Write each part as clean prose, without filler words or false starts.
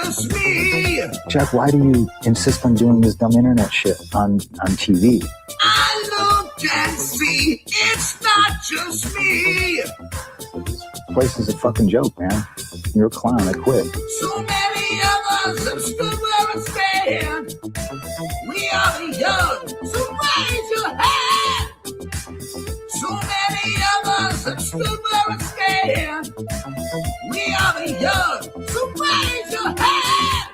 just me. Jack, why do you insist on doing this dumb internet shit on TV? I look and see, it's not just me. This place is a fucking joke, man. You're a clown. I quit. So many of us have stood where we stand. We are the young, so raise your hand. So many of us have stood where we stand. We are the young, so raise your hand.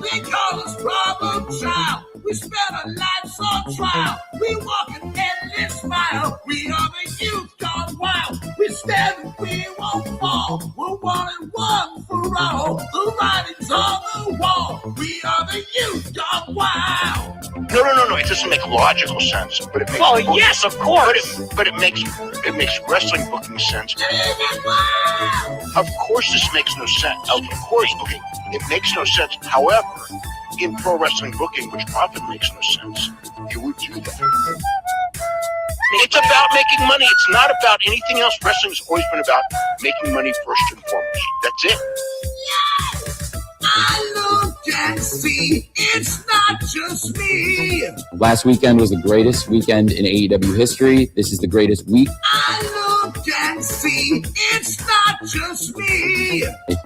They call us problem child. We spend our lives on trial. We walk an endless mile. We are the youth gone wild. We stand and we won't fall. We're one and one for all. The writing's on the wall. We are the youth gone wild. No. It doesn't make logical sense, but it makes. Well, yes, of course. But it makes wrestling booking sense. Of course, this makes no sense. Of course, okay, it makes no sense. However, in pro wrestling booking, which often makes no sense, you would do that. It's about making money. It's not about anything else. Wrestling's always been about making money first and foremost. That's it. Yes, I look and see, it's not just me. Last weekend was the greatest weekend in AEW history. This is the greatest week. I look and see, it's not just me.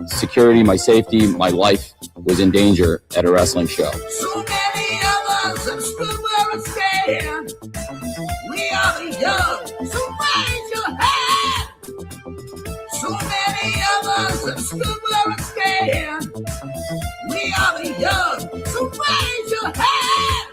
Security, my safety, my life was in danger at a wrestling show. So many of us have stood where we stand. We are the young, so raise your hand. So many of us have stood where we stand. We are the young, so raise your hand.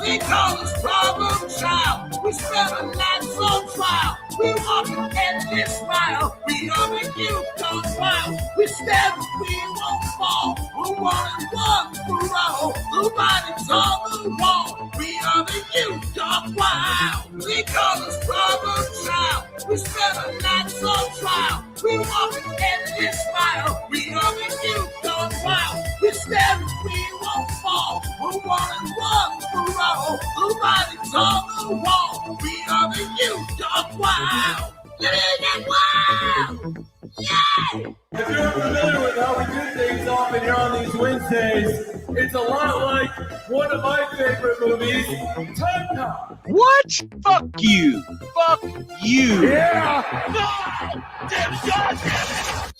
They call us problem child. We spend our lives on trial. We walk an endless mile. We are the youth gone wild. We stand, we won't fall. We're one and one for all. The writing's on the wall. We are the youth gone wild. They call us problem child. We spend our lives on trial. We walk an endless mile. We are the youth gone wild. We stand, we won't fall. We're one and one for all. The writing's on the wall. We are the youth gone wild. Living wild. Yeah. If you're familiar with how we do things often here on these Wednesdays, it's a lot like one of my favorite movies, Time Cop. What? Fuck you. Fuck you. Yeah. No! Damn shot! Yeah.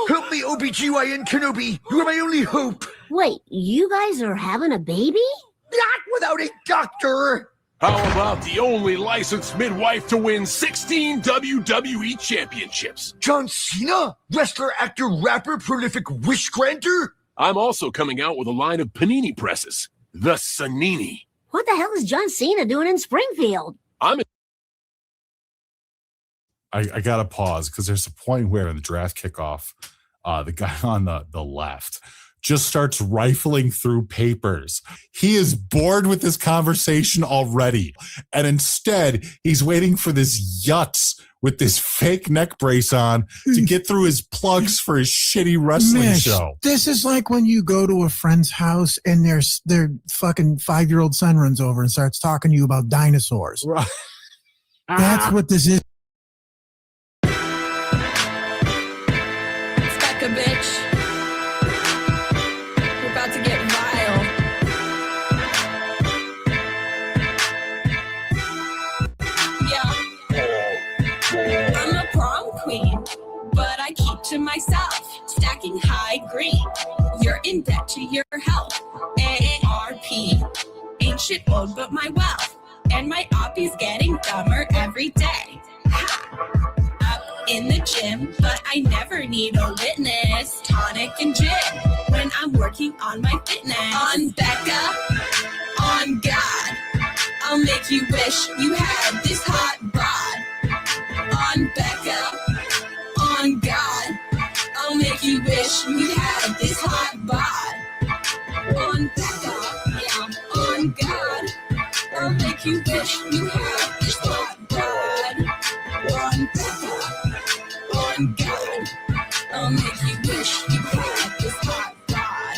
Help me, OBGYN Kenobi. You are my only hope. Wait, you guys are having a baby? Not without a doctor. How about the only licensed midwife to win 16 WWE championships? John Cena? Wrestler, actor, rapper, prolific wish granter? I'm also coming out with a line of panini presses, the Sanini. What the hell is John Cena doing in Springfield? I gotta pause because there's a point where in the draft kickoff, the guy on the left just starts rifling through papers. He is bored with this conversation already. And instead, he's waiting for this Yutz with this fake neck brace on to get through his plugs for his shitty wrestling show. This is like when you go to a friend's house and their fucking 5-year-old son runs over and starts talking to you about dinosaurs. Right. That's what this is. Bitch. We're about to get vile. Yeah. I'm a prom queen, but I keep to myself, stacking high green. You're in debt to your health. AARP. Ain't shit old but my wealth. And my oppie's getting dumber every day. Ha! In the gym, but I never need a witness. Tonic and gin when I'm working on my fitness. On Becca, on God, I'll make you wish you had this hot bod. On Becca, on God, I'll make you wish you had this hot bod. On Becca, yeah, on wish you had this hot rod. On Becca, on God, I'll make you wish you had this hot rod.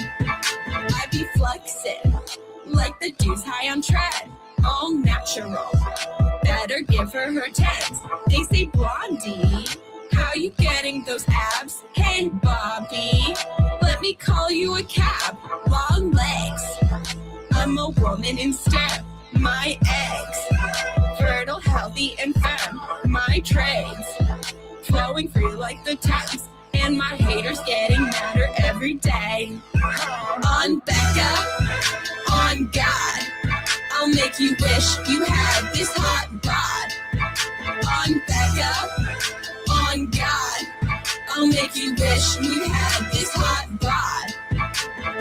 I be flexing like the dudes high on tread, all natural. Better give her tens. They say Blondie, how you getting those abs? Hey Bobby, let me call you a cab. Long legs, I'm a woman instead. My eggs, fertile, healthy, and firm. My trades, flowing free like the Thames. And my haters getting madder every day. On Becca, on God, I'll make you wish you had this hot rod. On Becca, on God, I'll make you wish you had this hot rod.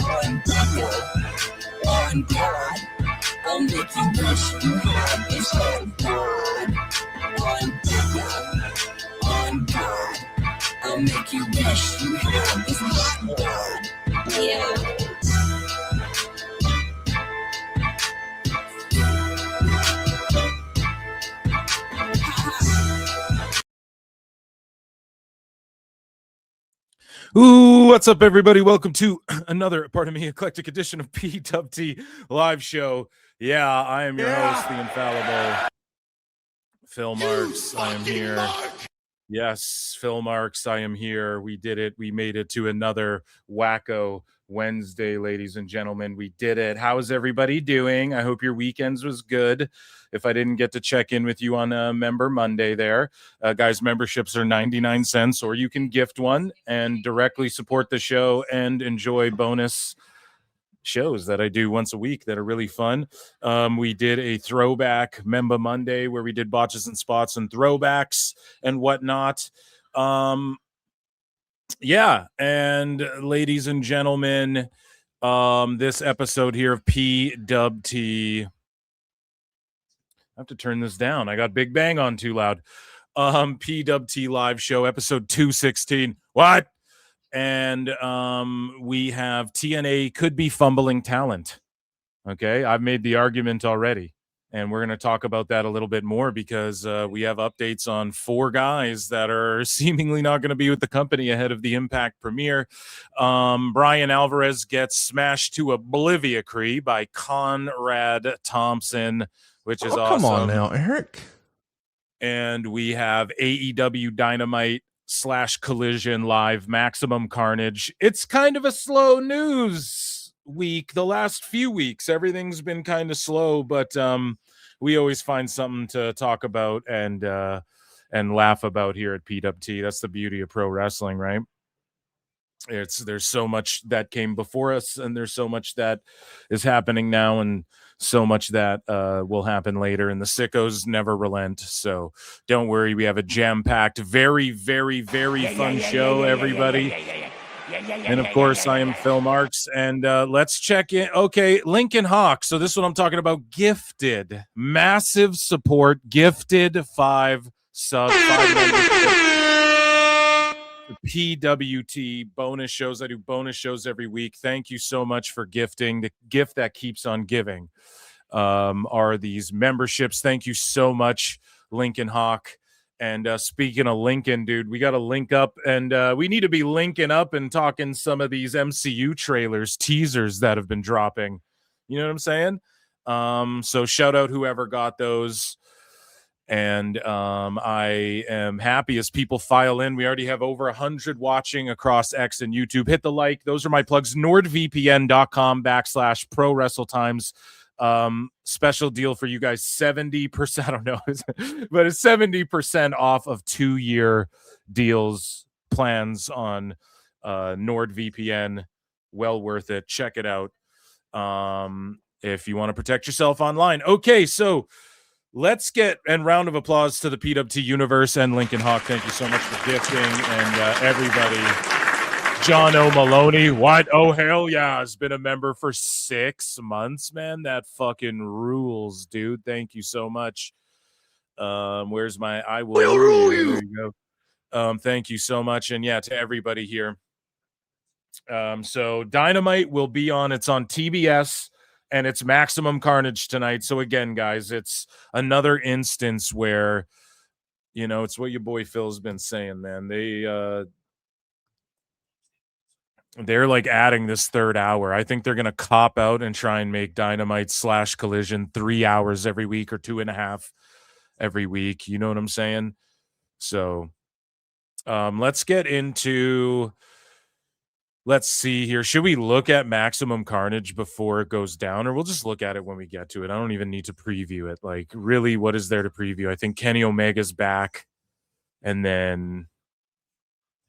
On Becca, on God, I'll make you wish you had this hot rod. On Becca, on God, I'll make you wish you had this hot rod. Yeah. Ooh, what's up, everybody? Welcome to another, eclectic edition of PWT Live Show. Yeah, I am your host, the infallible Phil Marks. I am here. Yes, Phil Marks, I am here. We did it. We made it to another wacko Wednesday, ladies and gentlemen. We did it. How is everybody doing? I hope your weekends was good. If I didn't get to check in with you on Member Monday there, guys, memberships are 99 cents, or you can gift one and directly support the show and enjoy bonus shows that I do once a week that are really fun. We did a throwback Member Monday where we did botches and spots and throwbacks and whatnot. Yeah, and ladies and gentlemen, this episode here of PWT, I have to turn this down. I got Big Bang on too loud. PWT Live Show, episode 216. What? And we have TNA could be fumbling talent. Okay, I've made the argument already. And we're going to talk about that a little bit more because we have updates on 4 guys that are seemingly not going to be with the company ahead of the Impact premiere. Bryan Alvarez gets smashed to oblivion by Conrad Thompson, which is awesome. Come on now, Eric. And we have AEW Dynamite / Collision live, Maximum Carnage. It's kind of a slow news week. The last few weeks, everything's been kind of slow, but we always find something to talk about and laugh about here at PWT. That's the beauty of pro wrestling, right? There's so much that came before us, and there's so much that is happening now, and so much that will happen later, and the sickos never relent. So don't worry, we have a jam-packed, very, very, very fun show, everybody. And of course, I am Phil Marks, and let's check in. Okay, Lincoln Hawk. So this is what I'm talking about. Gifted, massive support, gifted 5 subs, 5 members. PWT bonus shows. I do bonus shows every week. Thank you so much for gifting. The gift that keeps on giving are these memberships. Thank you so much, Lincoln Hawk. And speaking of Lincoln, dude, we got to link up, and we need to be linking up and talking some of these MCU trailers, teasers that have been dropping. You know what I'm saying? So shout out whoever got those. And I am happy as people file in. We already have over 100 watching across X and YouTube. Hit the like. Those are my plugs. NordVPN.com / Pro Wrestle Times. Special deal for you guys. 70%. I don't know, but it's 70% off of 2-year deals plans on NordVPN. Well worth it. Check it out if you want to protect yourself online. Okay, so let's get a round of applause to the PWT universe and Lincoln Hawk. Thank you so much for gifting, and everybody. John O'Maloney, what? Oh, hell yeah. Has been a member for 6 months, man. That fucking rules, dude. Thank you so much. Where's my I will rule you. There you go. Thank you so much. And yeah, to everybody here. So Dynamite will be on. It's on TBS. and it's Maximum Carnage tonight. So again, guys, it's another instance where, you know, it's what your boy Phil's been saying, man. They're like adding this third hour. I think they're going to cop out and try and make Dynamite / Collision 3 hours every week or 2.5 every week. You know what I'm saying? So let's get into, let's see here. Should we look at Maximum Carnage before it goes down, or we'll just look at it when we get to it? I don't even need to preview it. Like, really, what is there to preview? I think Kenny Omega's back, and then,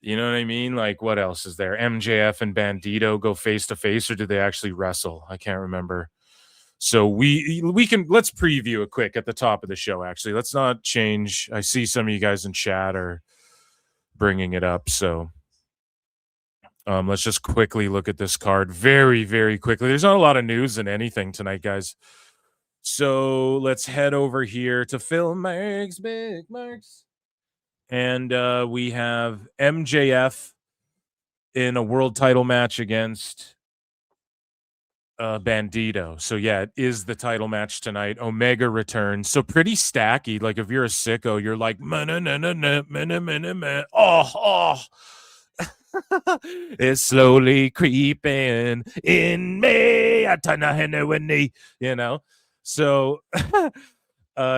you know what I mean? Like, what else is there? MJF and Bandito go face to face, or do they actually wrestle? I can't remember. So we can, let's preview it quick at the top of the show. Actually, let's not change. I see some of you guys in chat are bringing it up, so let's just quickly look at this card very, very quickly. There's not a lot of news in anything tonight, guys. So let's head over here to Phil Marks, Big Marks. And we have MJF in a world title match against Bandito. So yeah, it is the title match tonight. Omega returns. So pretty stacky. Like, if you're a sicko, you're like, oh. It's slowly creeping in me. You know? So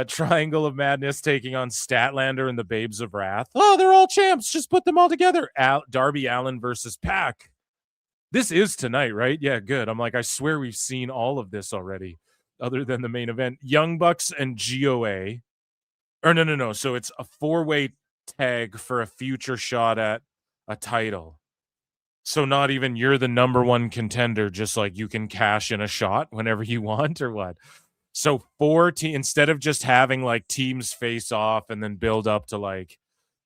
Triangle of Madness taking on Statlander and the Babes of Wrath. Oh, they're all champs. Just put them all together. Darby Allin versus Pac. This is tonight, right? Yeah, good. I'm like, I swear we've seen all of this already, other than the main event. Young Bucks and GOA. Or no. So it's a 4-way tag for a future shot at a title. So not even you're the number one contender, just like you can cash in a shot whenever you want, or what? So 4 teams, instead of just having like teams face off and then build up to like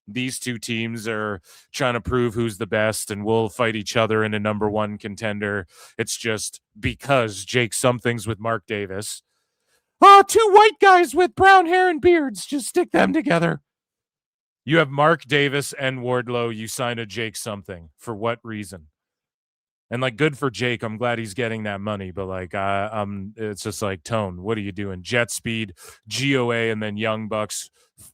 these 2 teams are trying to prove who's the best and we'll fight each other in a number one contender. It's just because Jake Something's with Mark Davis. Oh, 2 white guys with brown hair and beards. Just stick them together. You have Mark Davis and Wardlow. You sign a Jake Something. For what reason? And like, good for Jake. I'm glad he's getting that money. But like, it's just like, Tone, what are you doing? Jet Speed, GOA, and then Young Bucks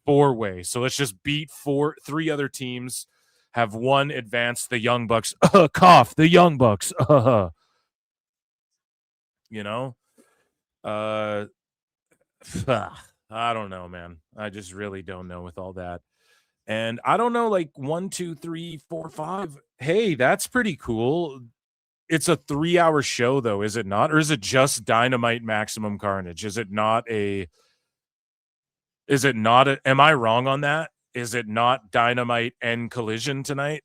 4-way. So let's just beat 3 other teams. Have one advance. The Young Bucks. Cough. The Young Bucks. You know. I don't know, man. I just really don't know with all that. And I don't know, like 1, 2, 3, 4, 5. Hey, that's pretty cool. It's a 3-hour show, though, is it not? Or is it just Dynamite Maximum Carnage? Is it not a, am I wrong on that? Is it not Dynamite and Collision tonight?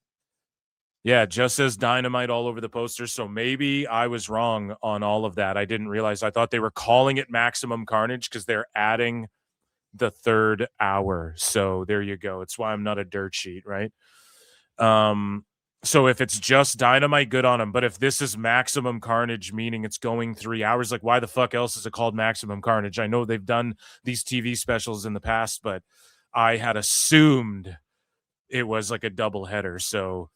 Yeah, it just says Dynamite all over the poster. So maybe I was wrong on all of that. I didn't realize. I thought they were calling it Maximum Carnage because they're adding the 3rd hour. So there you go. It's why I'm not a dirt sheet, right? So if it's just Dynamite, good on them. But if this is Maximum Carnage, meaning it's going 3 hours, like, why the fuck else is it called Maximum Carnage? I know they've done these TV specials in the past, but I had assumed it was like a double header. So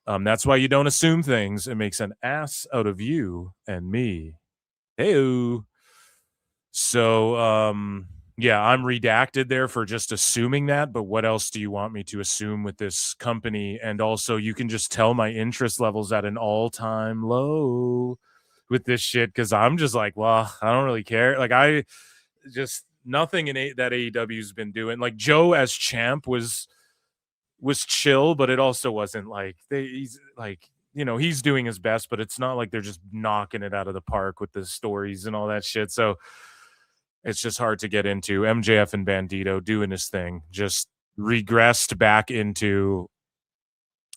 that's why you don't assume things. It makes an ass out of you and me. Hey-o. So, yeah, I'm redacted there for just assuming that, but what else do you want me to assume with this company? And also, you can just tell my interest level's at an all-time low with this shit, because I'm just like, well, I don't really care. Like, I just, nothing in that AEW's been doing. Like, Joe as champ was chill, but it also wasn't like, he's like, you know, he's doing his best, but it's not like they're just knocking it out of the park with the stories and all that shit. So it's just hard to get into. MJF and Bandito doing his thing, just regressed back into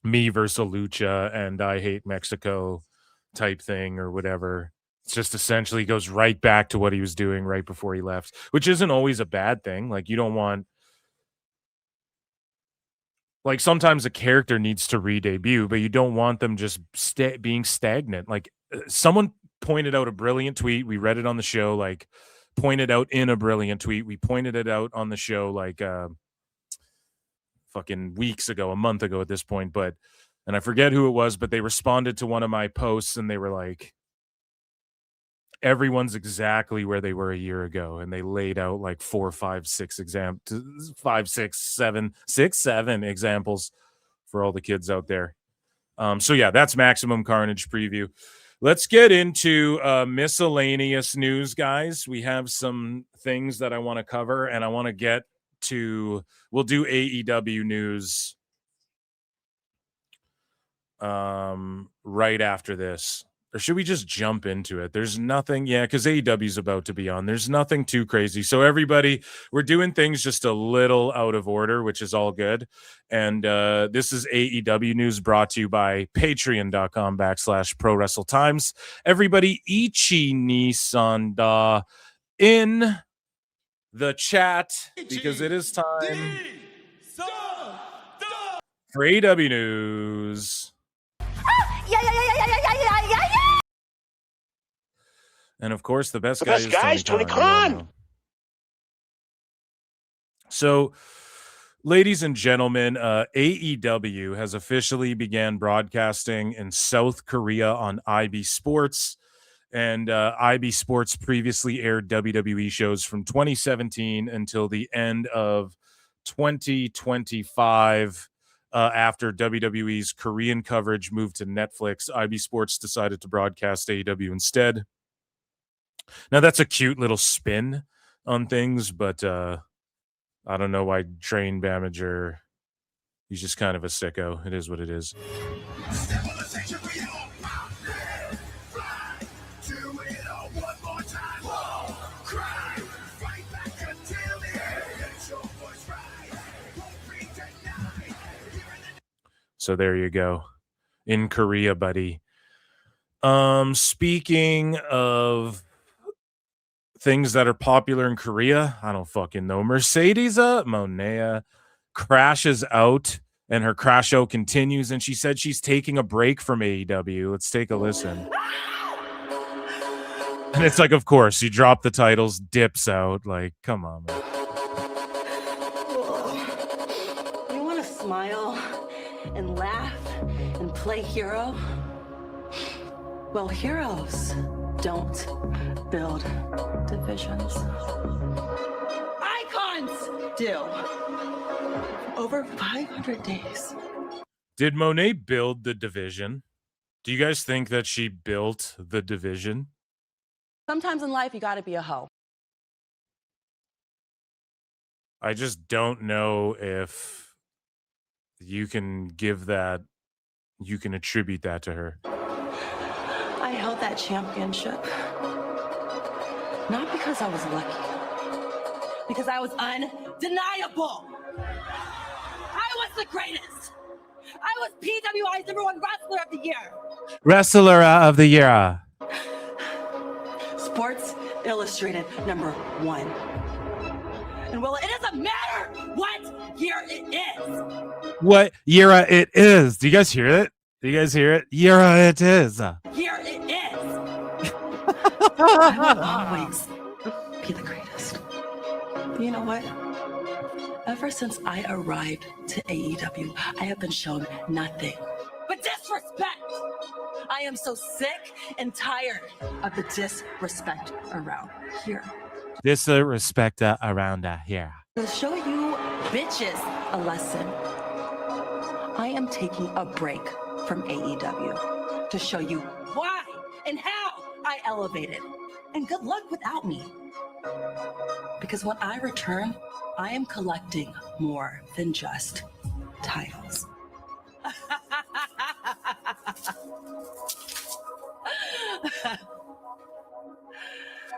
me versus Lucha and I hate Mexico type thing or whatever. It's just essentially goes right back to what he was doing right before he left, which isn't always a bad thing. Like, you don't want, like, sometimes a character needs to re-debut, but you don't want them just being stagnant. Like, someone pointed out a brilliant tweet. We read it on the show, like, pointed out in a brilliant tweet. We pointed it out on the show like fucking weeks ago, a month ago at this point, but, and I forget who it was, but they responded to one of my posts and they were like, everyone's exactly where they were a year ago, and they laid out like 4, 5, 6 7 examples for all the kids out there. So yeah, that's Maximum Carnage preview. Let's get into miscellaneous news, guys. We have some things that I want to cover, and I want to get to, we'll do AEW news right after this. Or should we just jump into it? There's nothing, because AEW is about to be on. There's nothing too crazy. So everybody, we're doing things just a little out of order, which is all good. And this is AEW news brought to you by patreon.com/Pro Wrestle Times. Everybody, Ichi Nisanda in the chat, because it is time for AEW news. And of course, the best guy is Tony Khan. So, ladies and gentlemen, AEW has officially began broadcasting in South Korea on IB Sports. And IB Sports previously aired WWE shows from 2017 until the end of 2025. After WWE's Korean coverage moved to Netflix, IB Sports decided to broadcast AEW instead. Now, that's a cute little spin on things, but I don't know why Train Bamager, he's just kind of a sicko. It is what it is. So there you go. In Korea, buddy. Speaking of things that are popular in Korea, I don't fucking know. Mercedes Monea crashes out, and her crash out continues, and she said she's taking a break from AEW. Let's take a listen. And it's like, of course, you drop the titles, dips out. Like, come on, man. You want to smile and laugh and play hero? Well, heroes don't build divisions. Icons do. Over 500 days. Did Monet build the division? Do you guys think that she built the division? Sometimes in life, you got to be a hoe. I just don't know if you can give that, you can attribute that to her. I held that championship. Not because I was lucky. Because I was undeniable. I was the greatest. I was PWI's #1 wrestler of the year. Wrestler of the year. Sports Illustrated #1. And well, it doesn't matter what year it is. What year it is? Do you guys hear it? Do you guys hear it? Year it is. Year it is. I will always be the greatest. But you know what? Ever since I arrived to AEW, I have been shown nothing but disrespect. I am so sick and tired of the disrespect around here. Disrespect around here. To show you bitches a lesson, I am taking a break from AEW to show you why and how I elevated. And good luck without me. Because when I return, I am collecting more than just titles.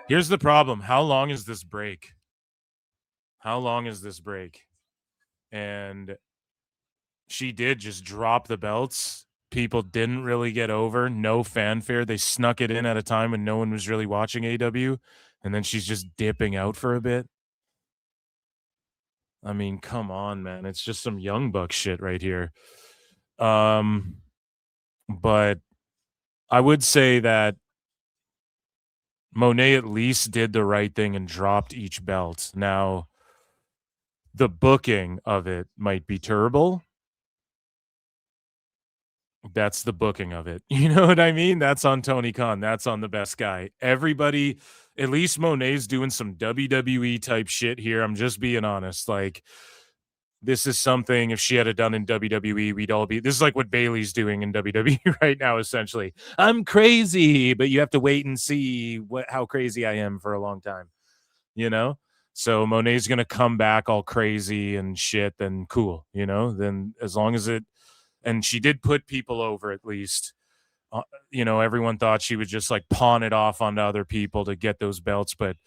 Here's the problem. How long is this break? How long is this break? And she did just drop the belts. People didn't really get over. No fanfare. They snuck it in at a time when no one was really watching AEW. And then she's just dipping out for a bit. I mean, come on, man. It's just some Young Buck shit right here. But I would say that Monet at least did the right thing and dropped each belt. Now, the booking of it might be terrible. That's the booking of it. You know what I mean? That's on Tony Khan. That's on the best guy. Everybody, at least Monet's doing some WWE type shit here. I'm just being honest. Like, this is something, if she had done in WWE, we'd all be, this is like what Bailey's doing in WWE right now, essentially. I'm crazy, but you have to wait and see how crazy I am for a long time, you know? So Monet's going to come back all crazy and shit, then cool, you know? Then as long as it, and she did put people over at least. You know, everyone thought she would just like pawn it off onto other people to get those belts, but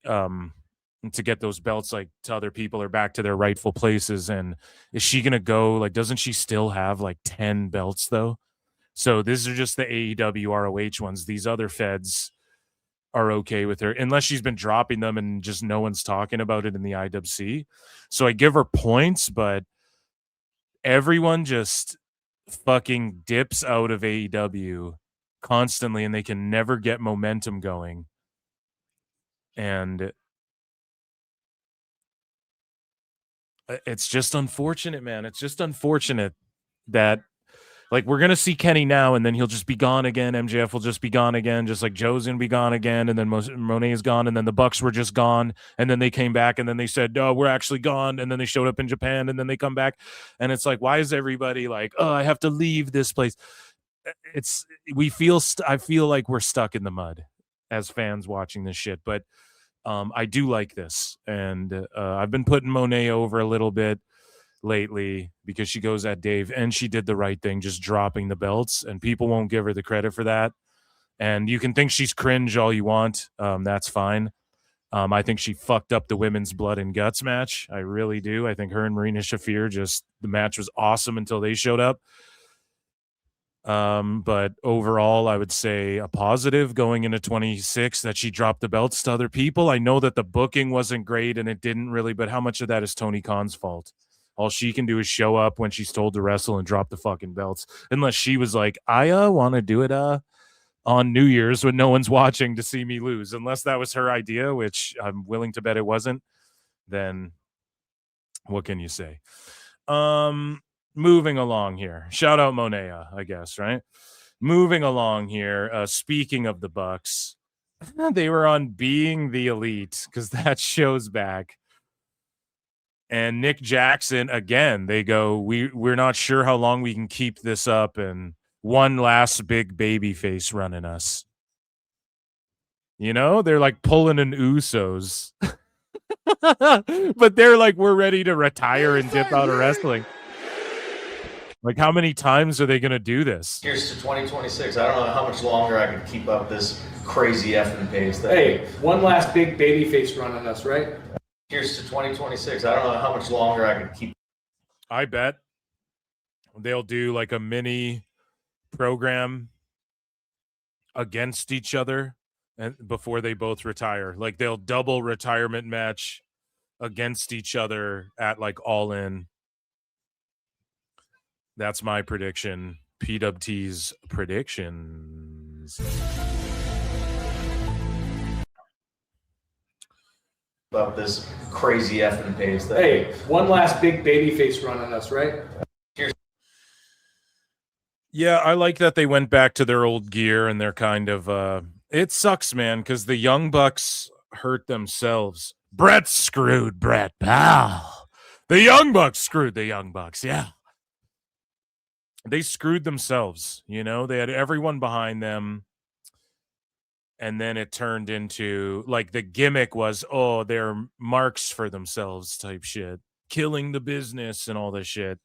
to get those belts like to other people or back to their rightful places. And is she gonna go, like, doesn't she still have like 10 belts though? So these are just the AEW ROH ones. These other feds are okay with her, unless she's been dropping them and just no one's talking about it in the IWC. So I give her points, but everyone just fucking dips out of AEW constantly and they can never get momentum going. And it's just unfortunate, man. It's just unfortunate that, like, we're going to see Kenny now and then he'll just be gone again. MJF will just be gone again, just like Joe's going to be gone again. And then Monet is gone. And then the Bucks were just gone. And then they came back and then they said, no, we're actually gone. And then they showed up in Japan and then they come back. And it's like, why is everybody like, oh, I have to leave this place? I feel like we're stuck in the mud as fans watching this shit. But I do like this. And I've been putting Monet over a little bit lately because she goes at Dave, and she did the right thing, just dropping the belts, and people won't give her the credit for that. And you can think she's cringe all you want. That's fine. I think she fucked up the women's blood and guts match. I really do. I think her and Marina Shafir, the match was awesome until they showed up. But overall, I would say a positive going into 26 that she dropped the belts to other people. I know that the booking wasn't great and it didn't really, but how much of that is Tony Khan's fault? All she can do is show up when she's told to wrestle and drop the fucking belts. Unless she was like, I want to do it on New Year's when no one's watching to see me lose. Unless that was her idea, which I'm willing to bet it wasn't, then what can you say? Moving along here. Shout out Monea, I guess, right? Moving along here. Speaking of the Bucks, they were on Being the Elite because that show's back. And Nick Jackson, again, they go, we're not sure how long we can keep this up, and one last big baby face running us. You know, they're like pulling an Usos. But they're like, we're ready to retire and dip out of wrestling. Like, how many times are they going to do this? Here's to 2026. I don't know how much longer I can keep up this crazy effing pace. Hey, one last big baby face running us, right? Here's to 2026. I don't know how much longer I can keep. I bet they'll do like a mini program against each other and before they both retire. Like, they'll double retirement match against each other at like All In. That's my prediction. PWT's predictions. About this crazy effing pace. Hey, one last big baby face running us, right? Yeah, I like that they went back to their old gear and they're kind of it sucks, man, because the Young Bucks hurt themselves. Brett screwed Brett, pal. The Young Bucks screwed the Young Bucks, yeah. They screwed themselves, you know? They had everyone behind them. And then it turned into, like, the gimmick was, oh, they're marks for themselves type shit. Killing the business and all this shit.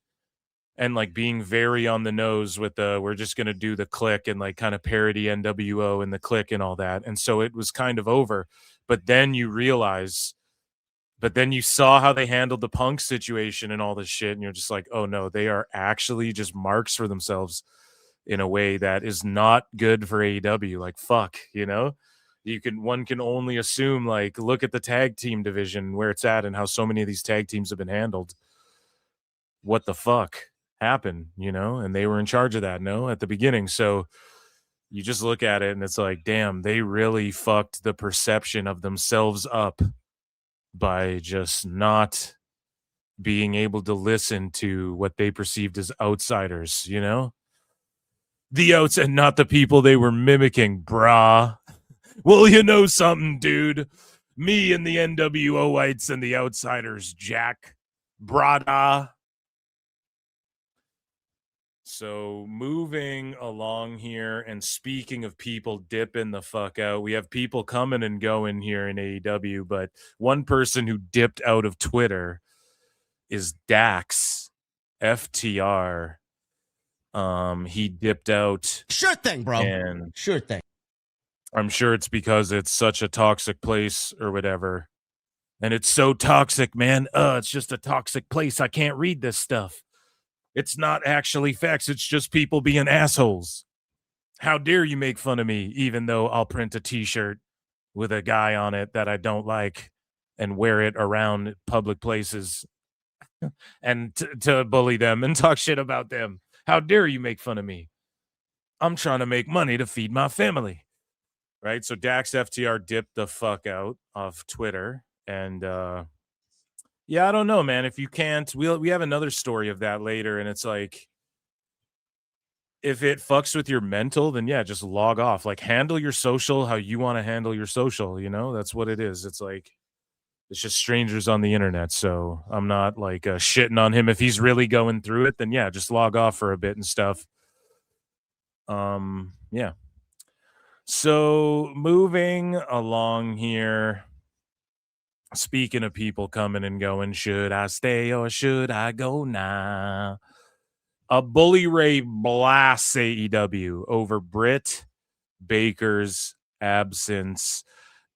And, like, being very on the nose with we're just going to do the Click and, like, kind of parody NWO and the Click and all that. And so it was kind of over. But then you saw how they handled the Punk situation and all this shit. And you're just like, oh, no, they are actually just marks for themselves in a way that is not good for AEW. Like, fuck, you know, one can only assume, like, look at the tag team division, where it's at and how so many of these tag teams have been handled. What the fuck happened, you know? And they were in charge of that, no, at the beginning. So you just look at it and it's like, damn, they really fucked the perception of themselves up by just not being able to listen to what they perceived as outsiders, you know? The outs and not the people they were mimicking, brah. Well, you know something, dude. Me and the NWOites and the outsiders, Jack. Brada. So moving along here, and speaking of people dipping the fuck out, we have people coming and going here in AEW, but one person who dipped out of Twitter is Dax FTR. He dipped out. Sure thing, bro. And sure thing. I'm sure it's because it's such a toxic place or whatever. And it's so toxic, man. It's just a toxic place. I can't read this stuff. It's not actually facts. It's just people being assholes. How dare you make fun of me, even though I'll print a t-shirt with a guy on it that I don't like and wear it around public places and to bully them and talk shit about them. How dare you make fun of me? I'm trying to make money to feed my family. Right? So Dax FTR dipped the fuck out of Twitter. And yeah, I don't know, man. If you can't, we have another story of that later. And it's like, if it fucks with your mental, then yeah, just log off. Like, handle your social how you want to handle your social. You know, that's what it is. It's like, it's just strangers on the internet. So I'm not like shitting on him. If he's really going through it, then yeah, just log off for a bit and stuff. Yeah. So moving along here, speaking of people coming and going, should I stay or should I go now? A Bully Ray blasts AEW over Britt Baker's absence.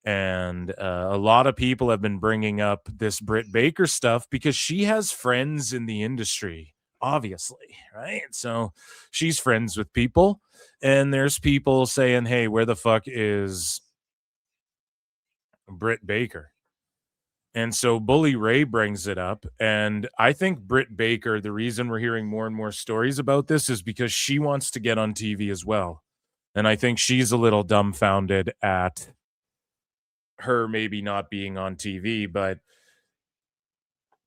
And a lot of people have been bringing up this Britt Baker stuff because she has friends in the industry, obviously, right? So she's friends with people. And there's people saying, hey, where the fuck is Britt Baker? And so Bully Ray brings it up. And I think Britt Baker, the reason we're hearing more and more stories about this is because she wants to get on TV as well. And I think she's a little dumbfounded at her maybe not being on TV, but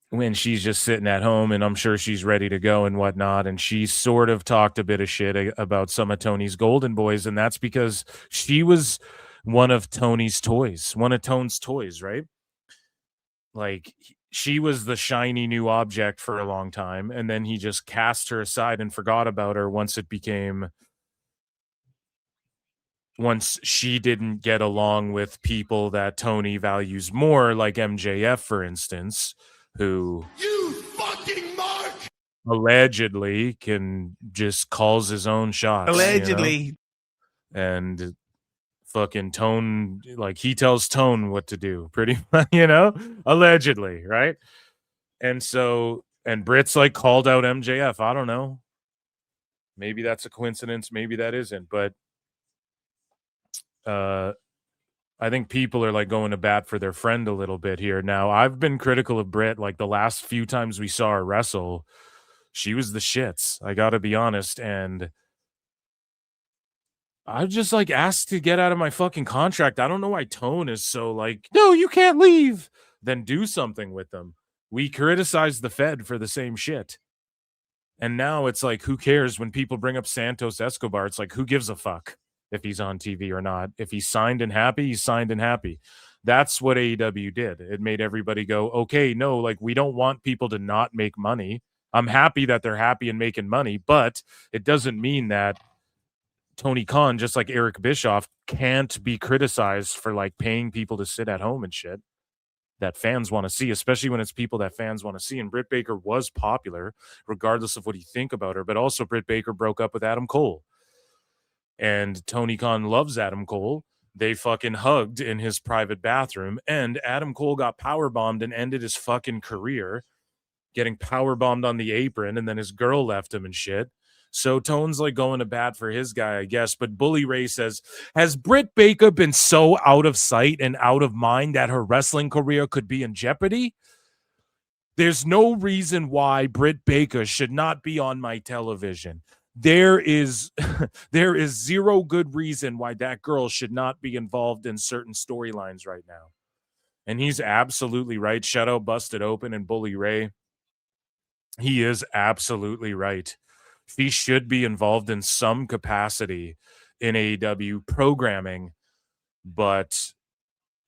when she's just sitting at home, and I'm sure she's ready to go and whatnot. And she sort of talked a bit of shit about some of Tony's Golden Boys. And that's because she was one of Tony's toys, right? Like, she was the shiny new object for a long time. And then he just cast her aside and forgot about her once she didn't get along with people that Tony values more, like MJF, for instance, who You fucking mark! allegedly can just calls his own shots. Allegedly. You know? And fucking Tone, like, he tells Tone what to do, pretty much, you know, allegedly, right? And so, and Britt's like called out MJF. I don't know. Maybe that's a coincidence. Maybe that isn't. But I think people are like going to bat for their friend a little bit here. Now, I've been critical of Britt. Like, the last few times we saw her wrestle, she was the shits. I got to be honest. And I just like asked to get out of my fucking contract. I don't know why Tone is so like, no, you can't leave. Then do something with them. We criticized the Fed for the same shit. And now it's like, who cares when people bring up Santos Escobar? It's like, who gives a fuck if he's on TV or not? If he's signed and happy, he's signed and happy. That's what AEW did. It made everybody go, okay, no, like, we don't want people to not make money. I'm happy that they're happy and making money, but it doesn't mean that Tony Khan, just like Eric Bischoff, can't be criticized for like paying people to sit at home and shit that fans want to see, especially when it's people that fans want to see. And Britt Baker was popular, regardless of what you think about her. But also, Britt Baker broke up with Adam Cole. And Tony Khan loves Adam Cole. They fucking hugged in his private bathroom. And Adam Cole got powerbombed and ended his fucking career getting powerbombed on the apron. And then his girl left him and shit. So Tone's like going to bat for his guy, I guess. But Bully Ray says, has Britt Baker been so out of sight and out of mind that her wrestling career could be in jeopardy? There's no reason why Britt Baker should not be on my television. There is zero good reason why that girl should not be involved in certain storylines right now. And he's absolutely right. Shout out Busted Open and Bully Ray. He is absolutely right. She should be involved in some capacity in AEW programming, but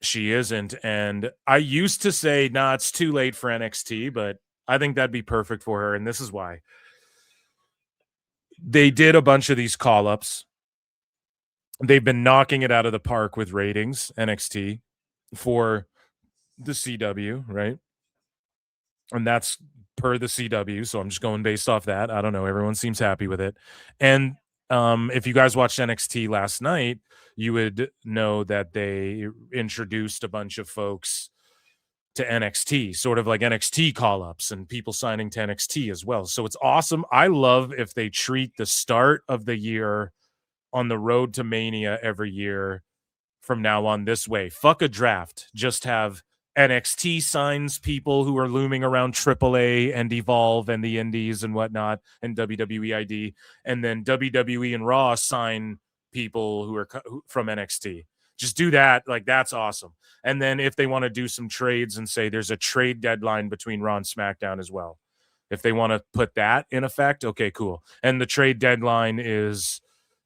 she isn't. And I used to say, nah, it's too late for NXT, but I think that'd be perfect for her. And this is why. They did a bunch of these call-ups. They've been knocking it out of the park with ratings, NXT, for the CW, right? And that's per the CW, so I'm just going based off that. I don't know. Everyone seems happy with it. And if you guys watched NXT last night, you would know that they introduced a bunch of folks to NXT, sort of like NXT call-ups and people signing to NXT as well. So it's awesome. I love if they treat the start of the year on the road to Mania every year from now on this way. Fuck a draft. Just have NXT signs people who are looming around AAA and Evolve and the Indies and whatnot and WWE ID, and then WWE and Raw sign people who are from NXT. Just do that. Like, that's awesome. And then if they want to do some trades and say there's a trade deadline between Raw and SmackDown as well, if they want to put that in effect, okay, cool. And the trade deadline is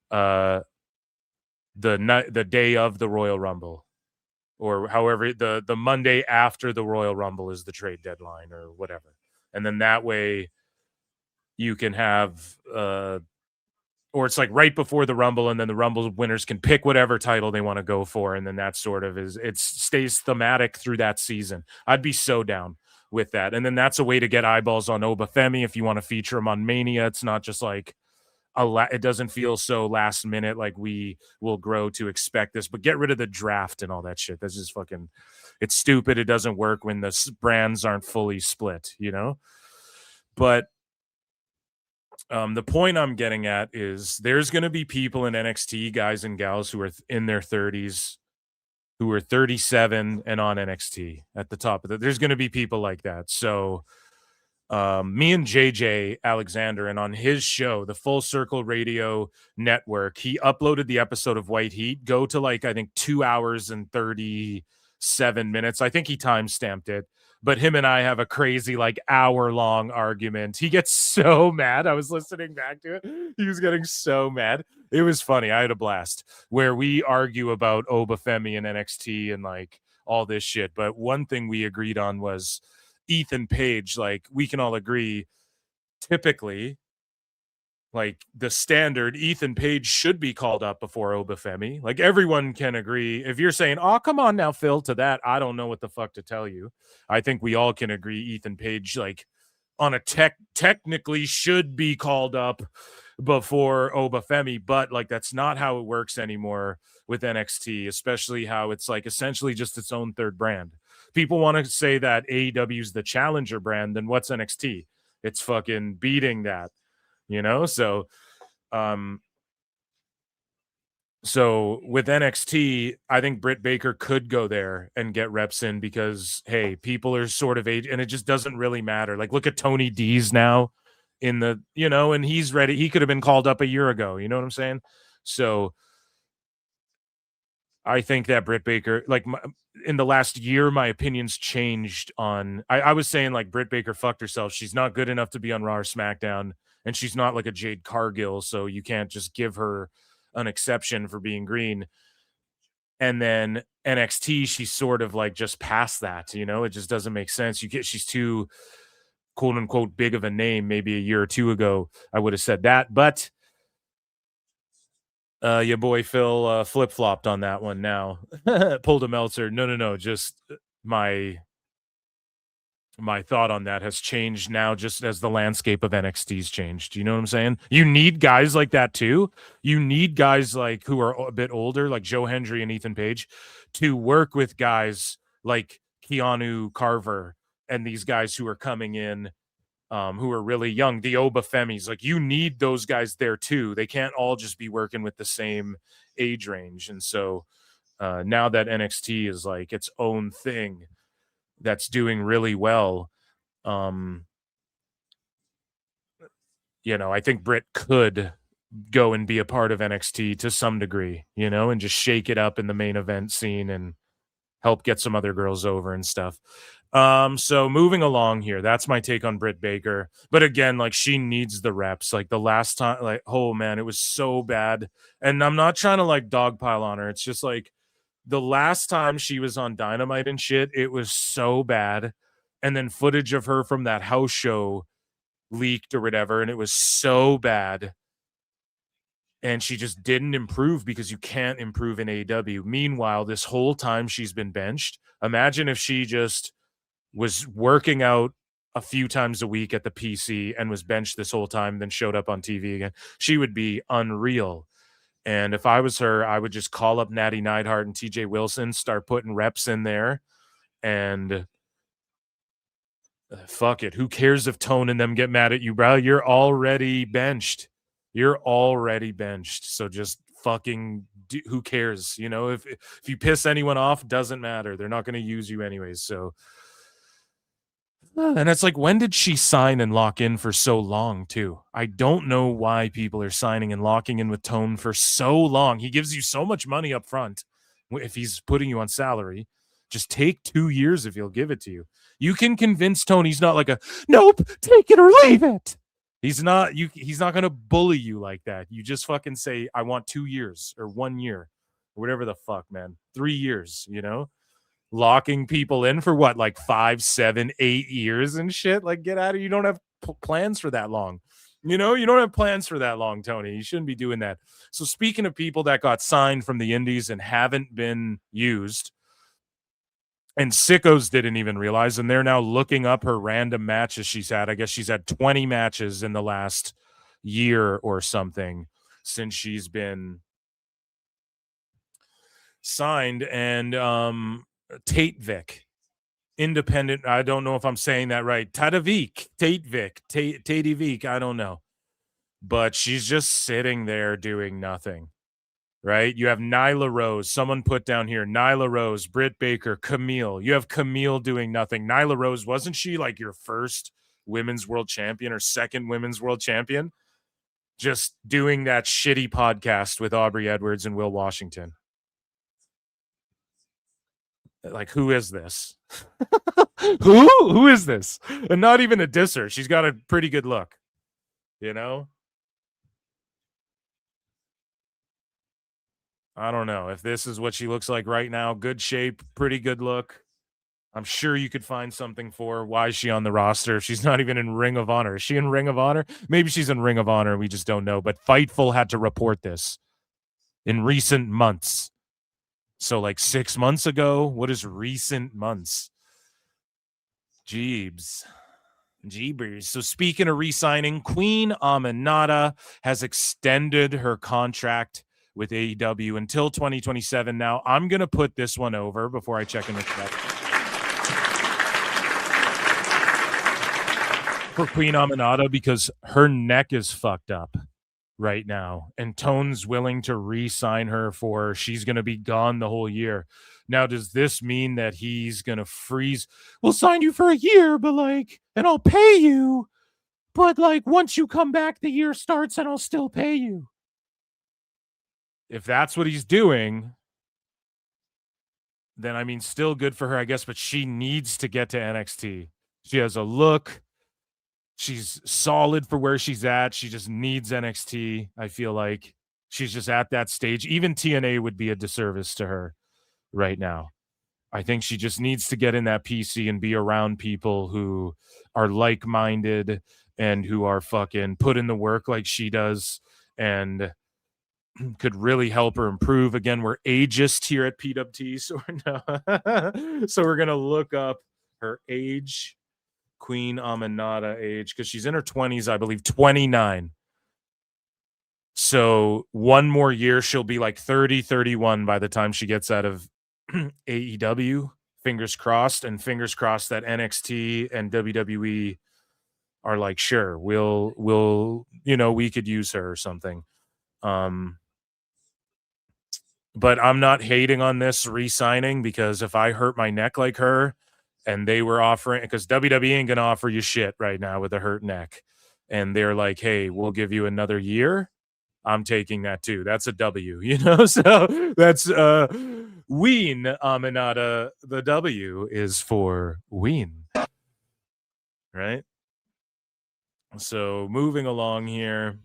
the day of the Royal Rumble, or however the Monday after the Royal Rumble is the trade deadline or whatever. And then that way you can have or it's like right before the Rumble, and then the Rumble winners can pick whatever title they want to go for, and then that sort of it stays thematic through that season. I'd be so down with that. And then that's a way to get eyeballs on Obafemi if you want to feature him on Mania. It's not just like it doesn't feel so last minute, like we will grow to expect this, but get rid of the draft and all that shit. That's just fucking, it's stupid. It doesn't work when the brands aren't fully split, you know? But the point I'm getting at is there's going to be people in NXT, guys and gals who are in their 30s, who are 37 and on NXT at the top of it. There's going to be people like that. So me and JJ Alexander, and on his show, the Full Circle Radio Network, he uploaded the episode of White Heat. Go to like, I think 2 hours and 37 minutes. I think he time-stamped it. But him and I have a crazy like hour-long argument. He gets so mad. I was listening back to it. He was getting so mad. It was funny. I had a blast where we argue about Obafemi and NXT and like all this shit. But one thing we agreed on was Ethan Page. Like, we can all agree, typically, like the standard, Ethan Page should be called up before Obafemi. Like, everyone can agree. If you're saying, oh, come on now, Phil, to that, I don't know what the fuck to tell you. I think we all can agree Ethan Page, like, on a technically should be called up before Obafemi, but like that's not how it works anymore with NXT, especially how it's like essentially just its own third brand. People want to say that AEW is the challenger brand, then what's NXT? It's fucking beating that, you know? So with NXT, I think Britt Baker could go there and get reps in because, hey, people are sort of age, and it just doesn't really matter. Like, look at Tony D's now in the, you know, and he's ready. He could have been called up a year ago. You know what I'm saying? So I think that Britt Baker, like in the last year, my opinions changed on, I was saying like Britt Baker fucked herself. She's not good enough to be on Raw or SmackDown, and she's not like a Jade Cargill. So you can't just give her an exception for being green. And then NXT, she's sort of like just past that, you know, it just doesn't make sense. She's too quote unquote big of a name. Maybe a year or two ago, I would have said that, but your boy Phil flip-flopped on that one now. Pulled a Meltzer. No. Just my thought on that has changed now just as the landscape of NXT's changed. You know what I'm saying? You need guys like that too. You need guys like who are a bit older, like Joe Hendry and Ethan Page, to work with guys like Keanu Carver and these guys who are coming in who are really young, the Obafemis. Like, you need those guys there too. They can't all just be working with the same age range. And so now that NXT is like its own thing that's doing really well, you know, I think Britt could go and be a part of NXT to some degree, you know, and just shake it up in the main event scene and help get some other girls over and stuff. So moving along here, that's my take on Britt Baker. But again, like, she needs the reps. Like, the last time, like, oh man, it was so bad. And I'm not trying to like dogpile on her. It's just like the last time she was on Dynamite and shit, it was so bad. And then footage of her from that house show leaked or whatever, and it was so bad. And she just didn't improve because you can't improve in AEW. Meanwhile, this whole time she's been benched. Imagine if she just was working out a few times a week at the PC and was benched this whole time, then showed up on TV again. She would be unreal. And if I was her, I would just call up Natty Neidhart and TJ Wilson, start putting reps in there, and fuck it. Who cares if Tone and them get mad at you, bro? You're already benched. You're already benched. So just fucking who cares? You know, if you piss anyone off, doesn't matter. They're not going to use you anyways. So, and it's like, when did she sign and lock in for so long too? I don't know why people are signing and locking in with Tone for so long. He gives you so much money up front. If he's putting you on salary, just take 2 years if he'll give it to you. You can convince Tone he's not like a, nope, take it or leave it. He's not going to bully you like that. You just fucking say, I want 2 years or 1 year or whatever the fuck, man. 3 years, you know? Locking people in for what, like 5, 7, 8 years and shit? Like, get out of, you don't have plans for that long. You know, you don't have plans for that long, Tony. You shouldn't be doing that. So speaking of people that got signed from the indies and haven't been used, and Sickos didn't even realize, and they're now looking up her random matches she's had. I guess she's had 20 matches in the last year or something since she's been signed. And Tatevik, independent, I don't know if I'm saying that right. Tatevik, I don't know. But she's just sitting there doing nothing. Right? You have Nyla Rose. Someone put down here, Nyla Rose, Britt Baker, Camille. You have Camille doing nothing. Nyla Rose, wasn't she like your first women's world champion or second women's world champion? Just doing that shitty podcast with Aubrey Edwards and Will Washington. Like, who is this? Who is this? And not even a disser. She's got a pretty good look, you know? I don't know if this is what she looks like right now. Good shape, pretty good look. I'm sure you could find something for her. Why is she on the roster? She's not even in Ring of Honor. Is she in Ring of Honor? Maybe she's in Ring of Honor. We just don't know. But Fightful had to report this in recent months. So like 6 months ago. What is recent months? Jeebers. So speaking of re-signing, Queen Aminata has extended her contract with AEW until 2027. Now, I'm going to put this one over before I check in with that. For Queen Aminata, because her neck is fucked up right now. And Tone's willing to re-sign her for, she's going to be gone the whole year. Now, does this mean that he's going to freeze? We'll sign you for a year, but like, and I'll pay you. But like, once you come back, the year starts and I'll still pay you. If that's what he's doing, then I mean, still good for her, I guess, but she needs to get to NXT. She has a look. She's solid for where she's at. She just needs NXT. I feel like she's just at that stage. Even TNA would be a disservice to her right now. I think she just needs to get in that PC and be around people who are like-minded and who are fucking put in the work like she does and could really help her improve. Again, we're ageist here at PWT, so we're going to look up her age, Queen Aminata age, because she's in her 20s, I believe, 29. So 1 more year, she'll be like 30, 31 by the time she gets out of AEW. Fingers crossed, and fingers crossed that NXT and WWE are like, sure, we'll we could use her or something. But I'm not hating on this re-signing, because if I hurt my neck like her and they were offering, because WWE ain't going to offer you shit right now with a hurt neck, and they're like, hey, we'll give you another year, I'm taking that too. That's a W, you know? So that's Ween Aminata, the W is for Ween. Right? So moving along here,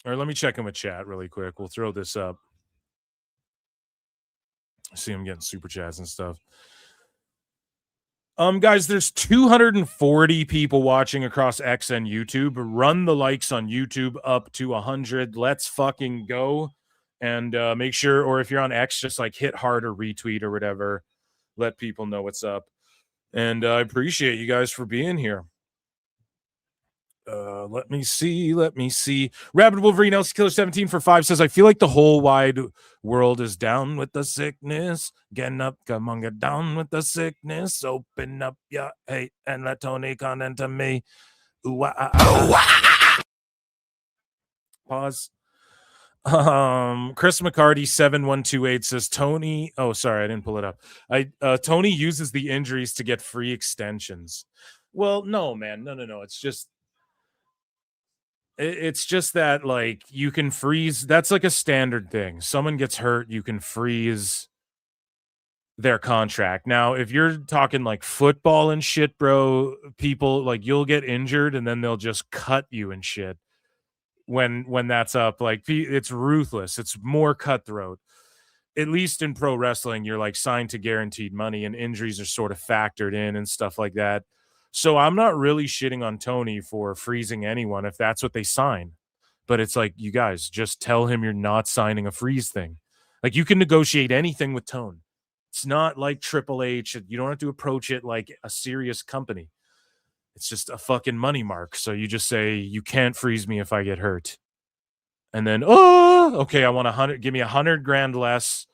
or let me check in with chat really quick. We'll throw this up. See, I'm getting super chats and stuff. Guys, there's 240 people watching across X and YouTube. Run the likes on YouTube up to 100. Let's fucking go. And make sure, or if you're on X, just like hit heart or retweet or whatever. Let people know what's up. And I appreciate you guys for being here. Let me see. Rabid Wolverine Elsie Killer 17 for 5 says, I feel like the whole wide world is down with the sickness. Getting up, come on, get down with the sickness. Open up your hate and let Tony come into me. Ooh, Pause. Chris McCarty 7128 says Tony. Oh, sorry, I didn't pull it up. Tony uses the injuries to get free extensions. Well, no, man, no. It's just that, like, you can freeze. That's like a standard thing. Someone gets hurt, you can freeze their contract. Now, if you're talking like football and shit, bro, people like you'll get injured and then they'll just cut you and shit when that's up. Like, it's ruthless. It's more cutthroat. At least in pro wrestling, you're like signed to guaranteed money and injuries are sort of factored in and stuff like that. So I'm not really shitting on Tony for freezing anyone if that's what they sign. But it's like, you guys, just tell him you're not signing a freeze thing. Like, you can negotiate anything with Tone. It's not like Triple H. You don't have to approach it like a serious company. It's just a fucking money mark. So you just say, you can't freeze me if I get hurt. And then, okay, I want 100. Give me $100,000 less.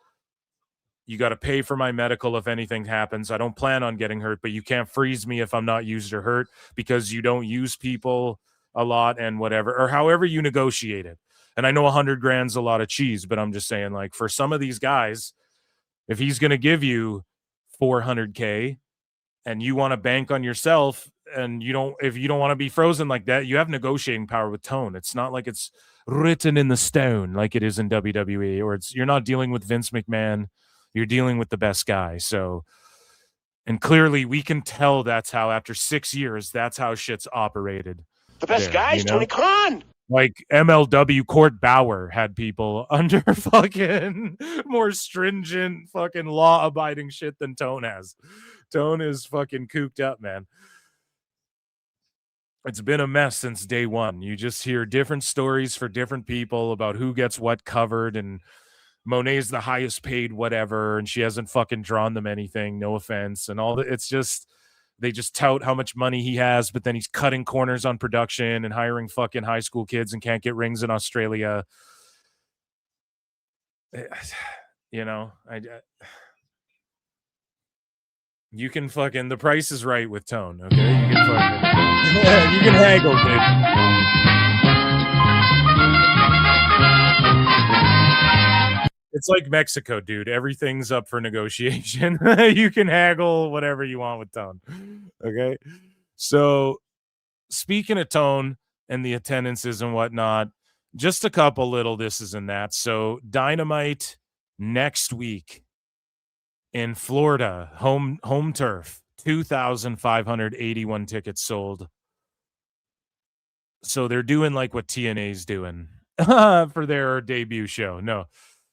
You got to pay for my medical if anything happens. I don't plan on getting hurt, but you can't freeze me if I'm not used or hurt because you don't use people a lot and whatever, or however you negotiate it. And I know $100,000's a lot of cheese, but I'm just saying, like, for some of these guys, if he's going to give you $400K and you want to bank on yourself and if you don't want to be frozen like that, you have negotiating power with Tone. It's not like it's written in the stone like it is in WWE, or you're not dealing with Vince McMahon. You're dealing with the best guy. So, and clearly we can tell that's how, after 6 years, that's how shit's operated. The best guy is Tony Khan. Like MLW Court Bauer had people under fucking more stringent fucking law abiding shit than Tone has. Tone is fucking cooped up, man. It's been a mess since day one. You just hear different stories for different people about who gets what covered, and Monet's the highest paid whatever, and she hasn't fucking drawn them anything, no offense, and all that. It's just, they just tout how much money he has, but then he's cutting corners on production and hiring fucking high school kids and can't get rings in Australia. You know, you can fucking, the price is right with Tone, okay? You can fucking, you can haggle, dude. It's like Mexico, dude. Everything's up for negotiation. You can haggle whatever you want with Tone. Okay? So, speaking of Tone and the attendances and whatnot, just a couple little thises and that. So, Dynamite next week in Florida, home turf, 2,581 tickets sold. So, they're doing like what TNA's doing for their debut show. No.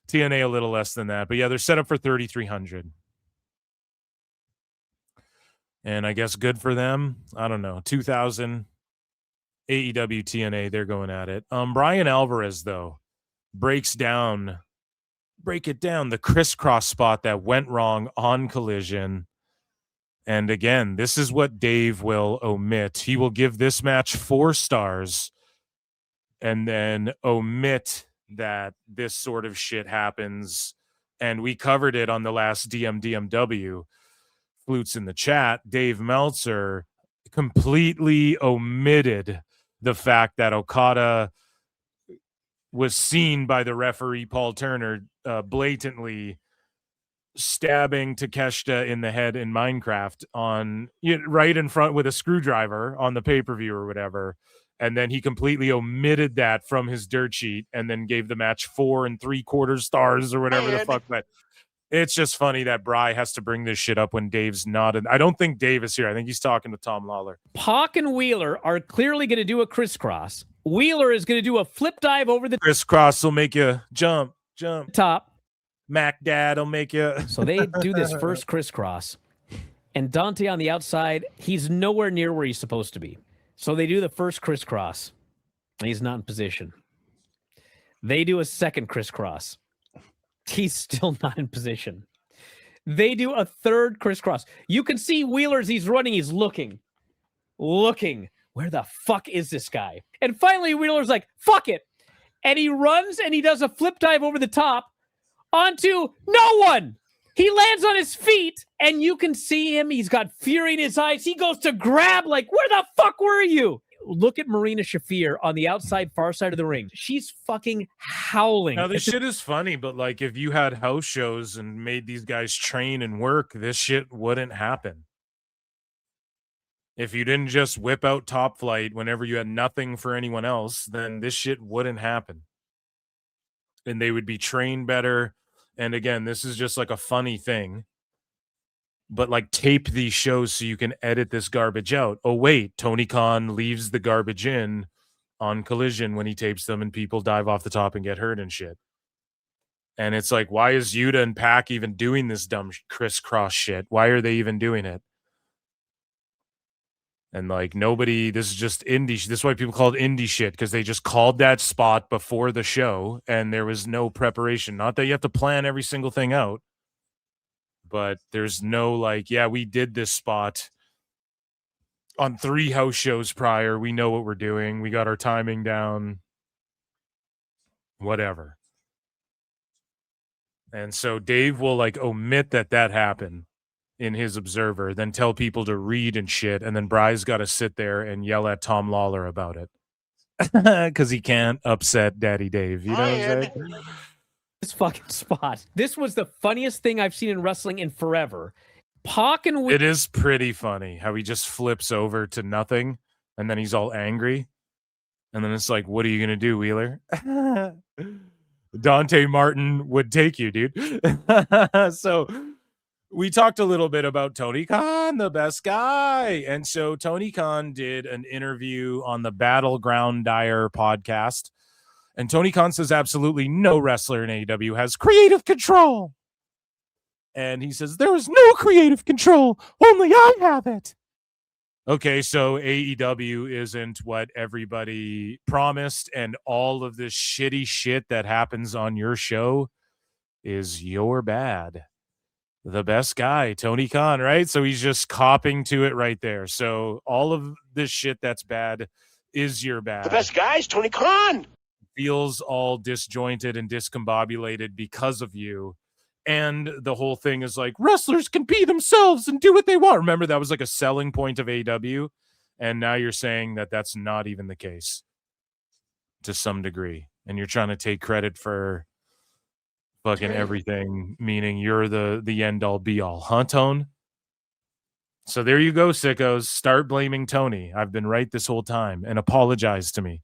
TNA a little less than that, but yeah, they're set up for 3,300. And I guess good for them. I don't know. 2,000 AEW TNA, they're going at it. Bryan Alvarez though break it down, the crisscross spot that went wrong on Collision. And again, this is what Dave will omit. He will give this match 4 stars and then omit that this sort of shit happens. And we covered it on the last DMW. Flutes in the chat. Dave Meltzer completely omitted the fact that Okada was seen by the referee Paul Turner blatantly stabbing Takeshita in the head in Minecraft right in front with a screwdriver on the pay-per-view or whatever. And then he completely omitted that from his dirt sheet and then gave the match 4 3/4 stars or whatever the fuck that. It's just funny that Bry has to bring this shit up when Dave's not. I don't think Dave is here. I think he's talking to Tom Lawler. Pac and Wheeler are clearly going to do a crisscross. Wheeler is going to do a flip dive over the crisscross will make you jump top. Mac Dad will make you. So they do this first crisscross, and Dante on the outside, he's nowhere near where he's supposed to be. So they do the first crisscross, and he's not in position. They do a second crisscross. He's still not in position. They do a third crisscross. You can see Wheeler's, he's running, he's looking. Where the fuck is this guy? And finally, Wheeler's like, fuck it. And he runs and he does a flip dive over the top onto no one. He lands on his feet and you can see him. He's got fury in his eyes. He goes to grab, like, where the fuck were you? Look at Marina Shafir on the outside, far side of the ring. She's fucking howling. Now, this shit is funny, but like if you had house shows and made these guys train and work, this shit wouldn't happen. If you didn't just whip out Top Flight whenever you had nothing for anyone else, then this shit wouldn't happen. And they would be trained better. And again, this is just like a funny thing. But like tape these shows so you can edit this garbage out. Oh, wait, Tony Khan leaves the garbage in on Collision when he tapes them and people dive off the top and get hurt and shit. And it's like, why is Yuta and Pac even doing this dumb crisscross shit? Why are they even doing it? And like nobody, this is just indie. This is why people call it indie shit, because they just called that spot before the show and there was no preparation. Not that you have to plan every single thing out. But there's no like, yeah, we did this spot on 3 house shows prior. We know what we're doing. We got our timing down. Whatever. And so Dave will like omit that happened in his Observer, then tell people to read and shit. And then Bry's got to sit there and yell at Tom Lawler about it. Because he can't upset Daddy Dave. You know what I'm saying? This fucking spot. This was the funniest thing I've seen in wrestling in forever. Pac and it is pretty funny how he just flips over to nothing and then he's all angry. And then it's like, what are you going to do, Wheeler? Dante Martin would take you, dude. So we talked a little bit about Tony Khan, the best guy. And so Tony Khan did an interview on the Battleground Dire podcast. And Tony Khan says absolutely no wrestler in AEW has creative control. And he says, there is no creative control. Only I have it. Okay, so AEW isn't what everybody promised. And all of this shitty shit that happens on your show is your bad. The best guy, Tony Khan, right? So he's just copping to it right there. So all of this shit that's bad is your bad. The best guy is Tony Khan. Feels all disjointed and discombobulated because of you. And the whole thing is like, wrestlers can be themselves and do what they want. Remember, that was like a selling point of AEW. And now you're saying that that's not even the case to some degree. And you're trying to take credit for fucking everything, meaning you're the end all be all. Huh, Tone? So there you go, sickos. Start blaming Tony. I've been right this whole time, and apologize to me.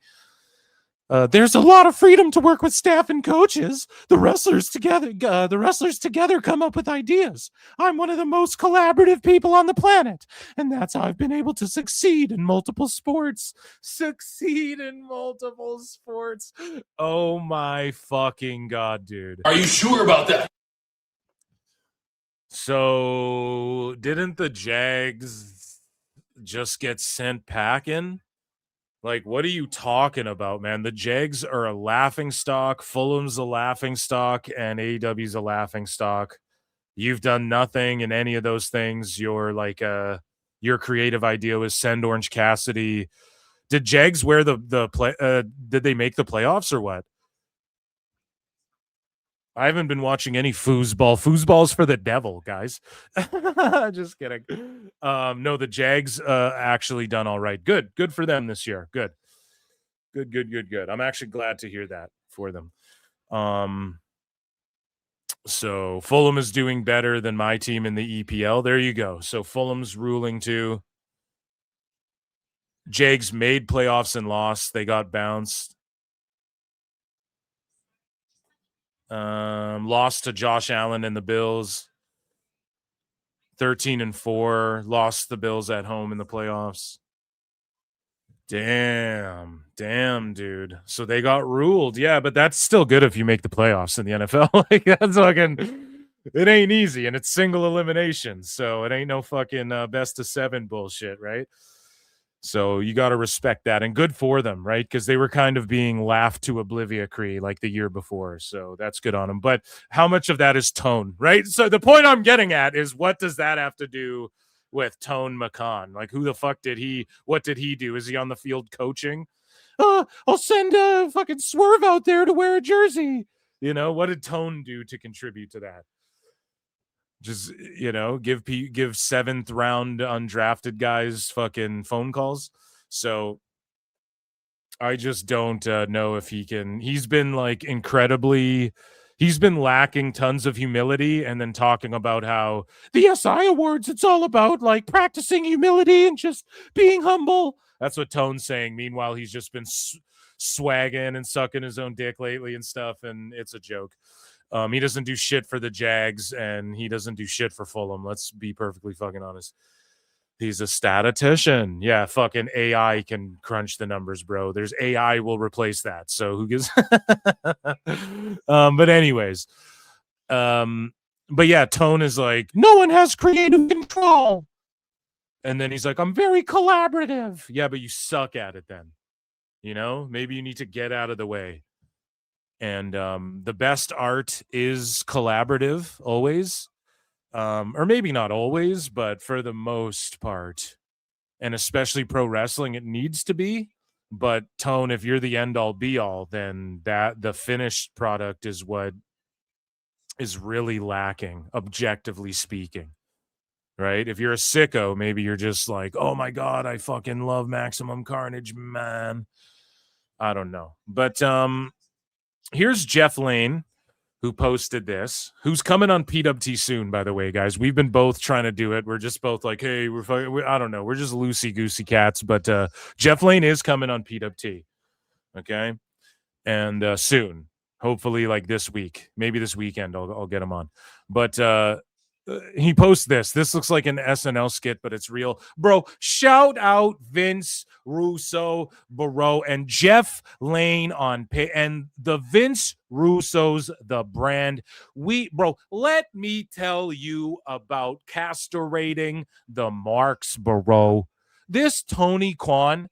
There's a lot of freedom to work with staff and coaches. The wrestlers together come up with ideas. I'm one of the most collaborative people on the planet, and that's how I've been able to succeed in multiple sports. Oh my fucking God, dude. Are you sure about that? So didn't the Jags just get sent packing? Like, what are you talking about, man? The Jags are a laughingstock. Fulham's a laughingstock, and AEW's a laughingstock. You've done nothing in any of those things. You're like, your creative idea was send Orange Cassidy. Did Jags wear the play? Did they make the playoffs or what? I haven't been watching any foosball. Foosball's for the devil, guys. Just kidding. No, the Jags actually done all right. Good for them this year. Good. I'm actually glad to hear that for them. So Fulham is doing better than my team in the EPL. There you go. So Fulham's ruling too. Jags made playoffs and lost. They got bounced. Lost to Josh Allen and the Bills. 13-4. Lost the Bills at home in the playoffs. Damn, dude. So they got ruled. Yeah, but that's still good if you make the playoffs in the NFL. Like, that's fucking. It ain't easy, and it's single elimination, so it ain't no fucking best of 7 bullshit, right? So you got to respect that, and good for them, right? Because they were kind of being laughed to oblivion like the year before, so that's good on them. But how much of that is tone, right? So the point I'm getting at is, what does that have to do with Tone McCon? Like, who the fuck what did he do? Is he on the field coaching? I'll send a fucking Swerve out there to wear a jersey. You know, what did Tone do to contribute to that? Just, you know, give 7th round undrafted guys fucking phone calls. So I just don't know if he can. He's been like he's been lacking tons of humility, and then talking about how the SI Awards, it's all about like practicing humility and just being humble. That's what Tone's saying. Meanwhile, he's just been swagging and sucking his own dick lately and stuff, and it's a joke. He doesn't do shit for the Jags, and he doesn't do shit for Fulham. Let's be perfectly fucking honest. He's a statistician. Yeah, fucking AI can crunch the numbers, bro. There's AI will replace that. So who gives? But anyways, but yeah, Tone is like, no one has creative control. And then he's like, I'm very collaborative. Yeah, but you suck at it then. You know, maybe you need to get out of the way. And the best art is collaborative always. Or maybe not always, but for the most part, and especially pro wrestling, it needs to be. But Tone, if you're the end all be all, then that the finished product is what is really lacking, objectively speaking, right? If you're a sicko, maybe you're just like, oh my God, I fucking love Maximum Carnage, man. I don't know. But here's Jeff Lane, who posted this, who's coming on PWT soon, by the way, guys. We've been both trying to do it. We're just both like, hey, I don't know. We're just loosey-goosey cats. But Jeff Lane is coming on PWT, okay? And soon, hopefully like this week. Maybe this weekend I'll get him on. But he posts this. This looks like an SNL skit, but it's real. Bro, shout out Vince Russo, Barreau, and Jeff Lane on pay. And the Vince Russo's the brand. Bro, let me tell you about castrating the marks, Barreau. This Tony Khan,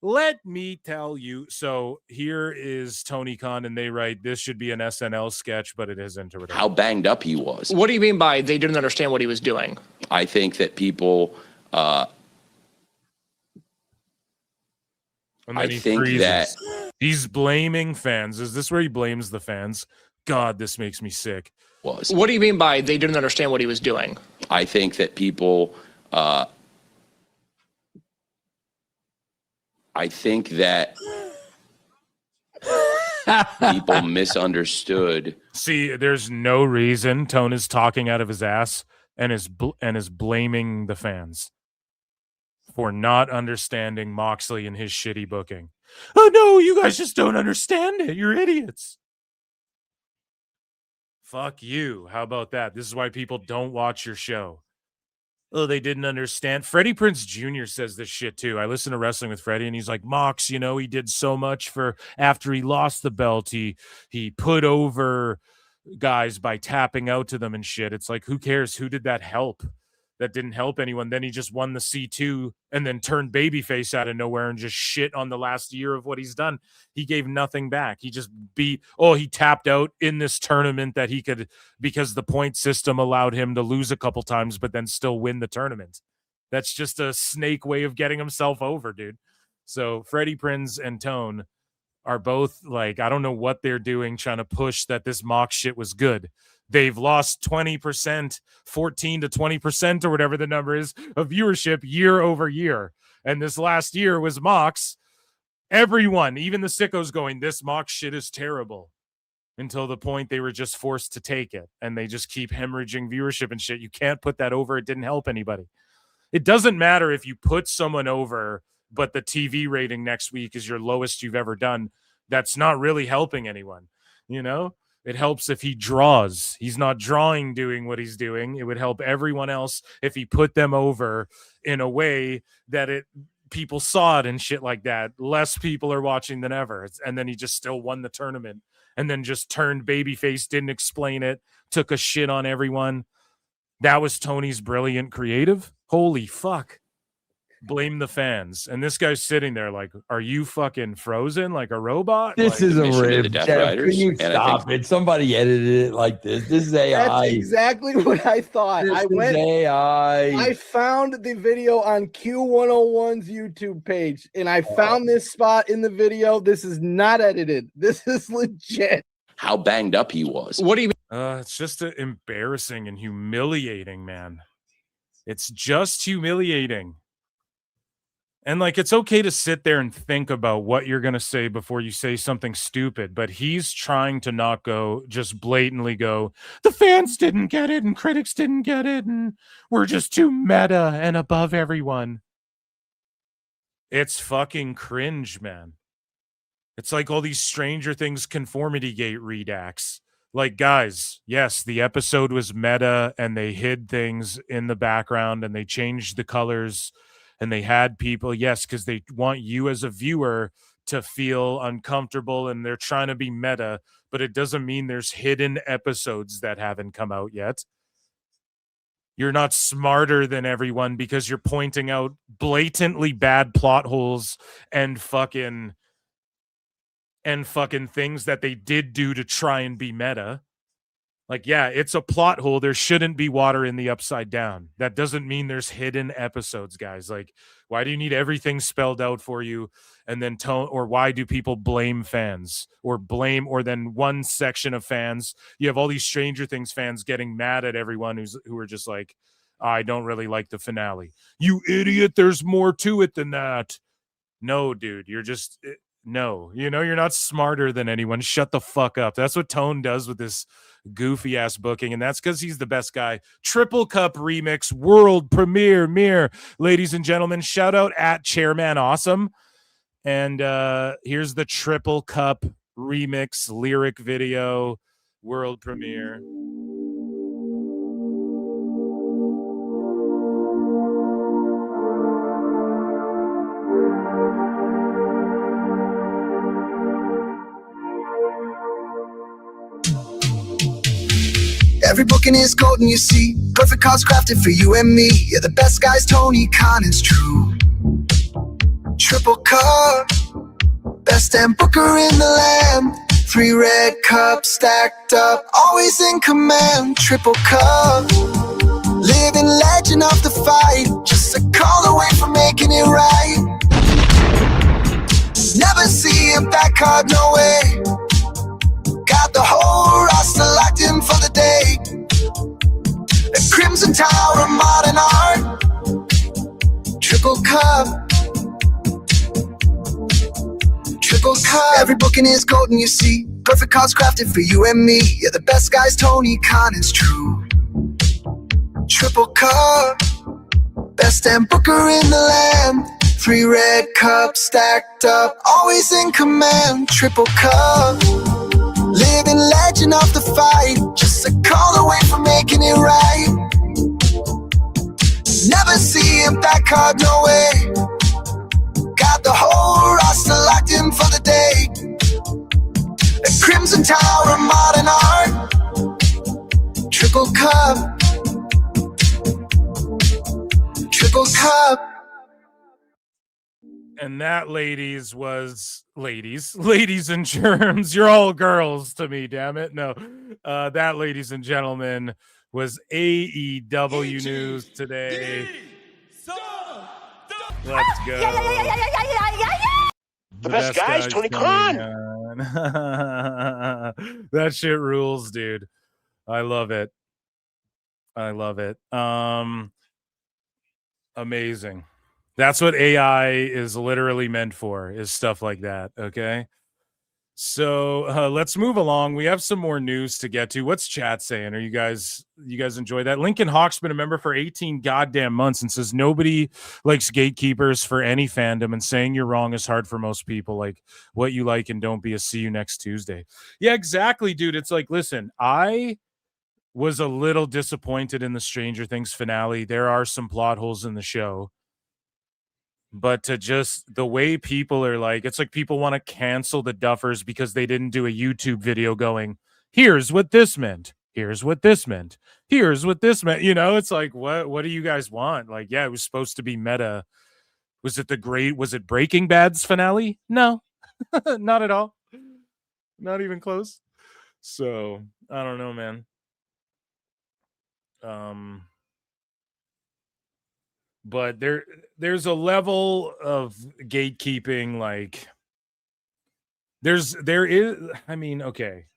let me tell you. So here is Tony Khan, and they write, this should be an SNL sketch, but it isn't. How banged up he was. What do you mean by they didn't understand what he was doing? I think that people, I think that he's blaming fans. Is this where he blames the fans? God, this makes me sick. What do you mean by they didn't understand what he was doing? I think that people, I think that people misunderstood. See, there's no reason Tone is talking out of his ass and is blaming the fans for not understanding Moxley and his shitty booking. Oh no, you guys just don't understand it. You're idiots. Fuck you. How about that? This is why people don't watch your show. Oh, they didn't understand. Freddie Prinze Jr. says this shit too. I listen to Wrestling with Freddie, and he's like, Mox, you know, he did so much for after he lost the belt. He put over guys by tapping out to them and shit. It's like, who cares? Who did that help? That didn't help anyone. Then he just won the C2 and then turned babyface out of nowhere and just shit on the last year of what he's done. He gave nothing back. He just he tapped out in this tournament that he could, because the point system allowed him to lose a couple times, but then still win the tournament. That's just a snake way of getting himself over, dude. So Freddie Prinze and Tone are both like, I don't know what they're doing, trying to push that this mock shit was good. They've lost 20%, 14 to 20% or whatever the number is of viewership year over year. And this last year was Mox. Everyone, even the sickos, going, this Mox shit is terrible, until the point they were just forced to take it. And they just keep hemorrhaging viewership and shit. You can't put that over. It didn't help anybody. It doesn't matter if you put someone over, but the TV rating next week is your lowest you've ever done. That's not really helping anyone, you know? It helps if he draws. He's not drawing doing what he's doing. It would help everyone else if he put them over in a way that people saw it and shit like that. Less people are watching than ever. And then he just still won the tournament and then just turned babyface, didn't explain it, took a shit on everyone. That was Tony's brilliant creative. Holy fuck. Blame the fans. And this guy's sitting there like, are you fucking frozen like a robot? This like, is a rib. Can you stop it? Somebody edited it like this. This is AI. That's exactly what I thought. This is AI. I found the video on Q101's YouTube page, and I found this spot in the video. This is not edited. This is legit. How banged up he was. What do you mean? It's just embarrassing and humiliating, man. It's just humiliating. And like, it's okay to sit there and think about what you're going to say before you say something stupid, but he's trying to not just blatantly go, the fans didn't get it and critics didn't get it and we're just too meta and above everyone. It's fucking cringe, man. It's like all these Stranger Things Conformity Gate redacts. Like, guys, yes, the episode was meta and they hid things in the background and they changed the colors. And they had people, yes, because they want you as a viewer to feel uncomfortable and they're trying to be meta, but it doesn't mean there's hidden episodes that haven't come out yet. You're not smarter than everyone because you're pointing out blatantly bad plot holes and fucking things that they did do to try and be meta. Like, yeah, it's a plot hole. There shouldn't be water in the Upside Down. That doesn't mean there's hidden episodes, guys. Like, why do you need everything spelled out for you? And then or why do people blame fans or then one section of fans? You have all these Stranger Things fans getting mad at everyone who are just like, I don't really like the finale. You idiot. There's more to it than that. No, dude, you're just, no, you're not smarter than anyone. Shut the fuck up. That's what Tone does with this goofy ass booking, and that's because he's the best guy. Triple Cup Remix world premiere, ladies and gentlemen. Shout out at Chairman Awesome. And here's the Triple Cup Remix lyric video world premiere. Every booking is golden, you see. Perfect cause crafted for you and me. You're the best guys, Tony Khan is true. Triple cup, best damn booker in the land. 3 red cups stacked up, always in command. Triple cup, living legend of the fight. Just a call away from making it right. Never see a back card, no way. Got the whole roster locked in for the day. A Crimson Tower, modern art. Triple cup. Triple cup. Every booking is golden, you see. Perfect cards crafted for you and me. You're the best guys, Tony Khan is true. Triple cup. Best damn booker in the land. 3 red cups stacked up, always in command. Triple cup. Living legend of the fight. Just a call away from making it right. Never see a back card, no way. Got the whole roster locked in for the day. A Crimson Tower, modern art. Triple cup. Triple cup. And that, ladies and germs. You're all girls to me, damn it. No, that, ladies and gentlemen, was AEW news today. Let's go. The best guys, Tony Khan. That shit rules, dude. I love it. Amazing. That's what AI is literally meant for, is stuff like that, okay? So let's move along. We have some more news to get to. What's chat saying? Are you guys enjoy that? Lincoln Hawk's been a member for 18 goddamn months and says nobody likes gatekeepers for any fandom, and saying you're wrong is hard for most people. Like, what you like and don't be a see you next Tuesday. Yeah, exactly, dude. It's like, listen, I was a little disappointed in the Stranger Things finale. There are some plot holes in the show. But to just the way people are like, it's like people want to cancel the Duffers because they didn't do a YouTube video going, here's what this meant. Here's what this meant. Here's what this meant. You know, it's like, what do you guys want? Like, yeah, it was supposed to be meta. Was it Breaking Bad's finale? No, not at all. Not even close. So I don't know, man. But there's a level of gatekeeping, like there is, I mean, okay.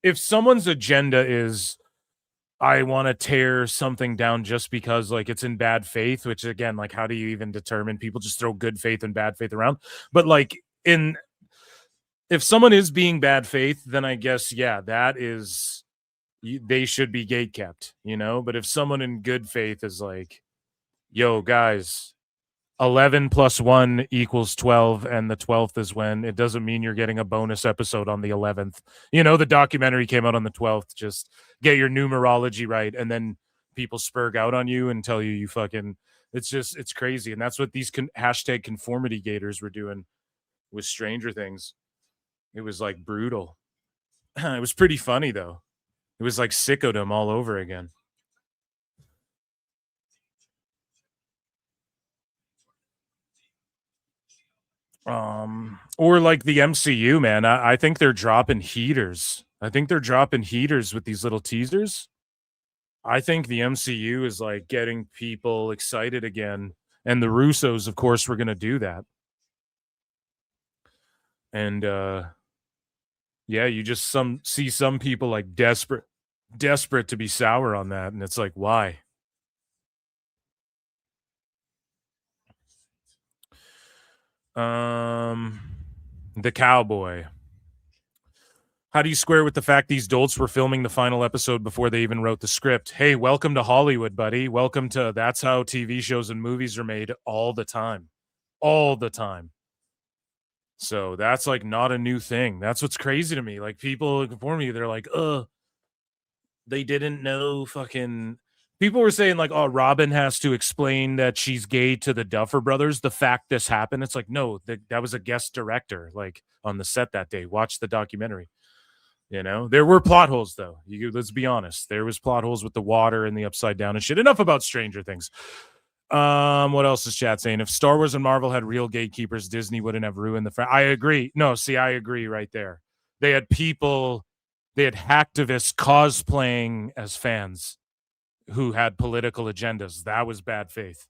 If someone's agenda is I want to tear something down just because like it's in bad faith, which again, like how do you even determine? People just throw good faith and bad faith around. But like if someone is being bad faith, then I guess, yeah, that is, they should be gatekept, you know? But if someone in good faith is like, yo, guys, 11 plus 1 equals 12, and the 12th is when, it doesn't mean you're getting a bonus episode on the 11th. You know, the documentary came out on the 12th. Just get your numerology right, and then people spurg out on you and tell you fucking, it's crazy. And that's what these hashtag conformity gators were doing with Stranger Things. It was like brutal. It was pretty funny, though. It was like Sicko all over again. Or like the MCU, man. I think they're dropping heaters. I think they're dropping heaters with these little teasers. I think the MCU is like getting people excited again. And the Russos, of course, were going to do that. And yeah, you just see some people like desperate to be sour on that. And it's like, why? The Cowboy. How do you square with the fact these dolts were filming the final episode before they even wrote the script? Hey, welcome to Hollywood, buddy. Welcome to, that's how TV shows and movies are made all the time. All the time. So that's like not a new thing. That's what's crazy to me. Like people before me, they're like, they didn't know fucking... People were saying like, oh, Robin has to explain that she's gay to the Duffer Brothers. The fact this happened, it's like, no, that was a guest director like on the set that day. Watch the documentary. You know, there were plot holes though. Let's be honest. There was plot holes with the water and the upside down and shit. Enough about Stranger Things. What else is chat saying? If Star Wars and Marvel had real gatekeepers, Disney wouldn't have ruined the I agree. No, see, I agree right there. They had hacktivists cosplaying as fans who had political agendas. That was bad faith.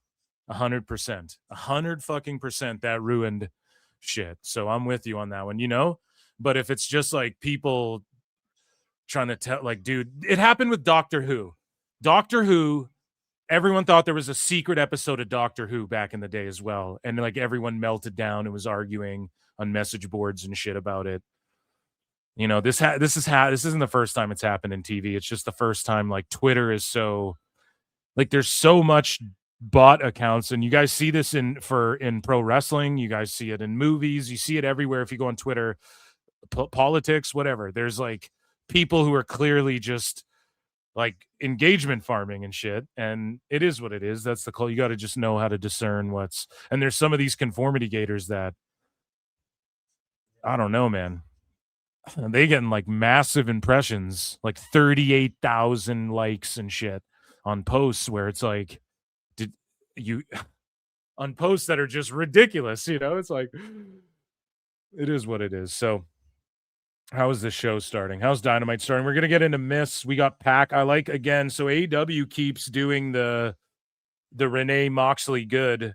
100%. 100% that ruined shit. So I'm with you on that one, you know? But if it's just like people trying to tell, like, dude, it happened with Doctor Who. Doctor Who, everyone thought there was a secret episode of Doctor Who back in the day as well. And like everyone melted down and was arguing on message boards and shit about it. You know, this isn't the first time it's happened in TV. It's just the first time like Twitter is so like there's so much bot accounts, and you guys see this in pro wrestling. You guys see it in movies. You see it everywhere. If you go on Twitter, politics, whatever, there's like people who are clearly just like engagement farming and shit. And it is what it is. That's the call. You got to just know how to discern what's, and there's some of these conformity gators that I don't know, man. They getting like massive impressions, like 38,000 likes and shit on posts where it's like, on posts that are just ridiculous, you know? It's like, it is what it is. So how is this show starting? How's Dynamite starting? We're going to get into myths. We got Pac. I like, again, so AEW keeps doing the Renee Moxley good,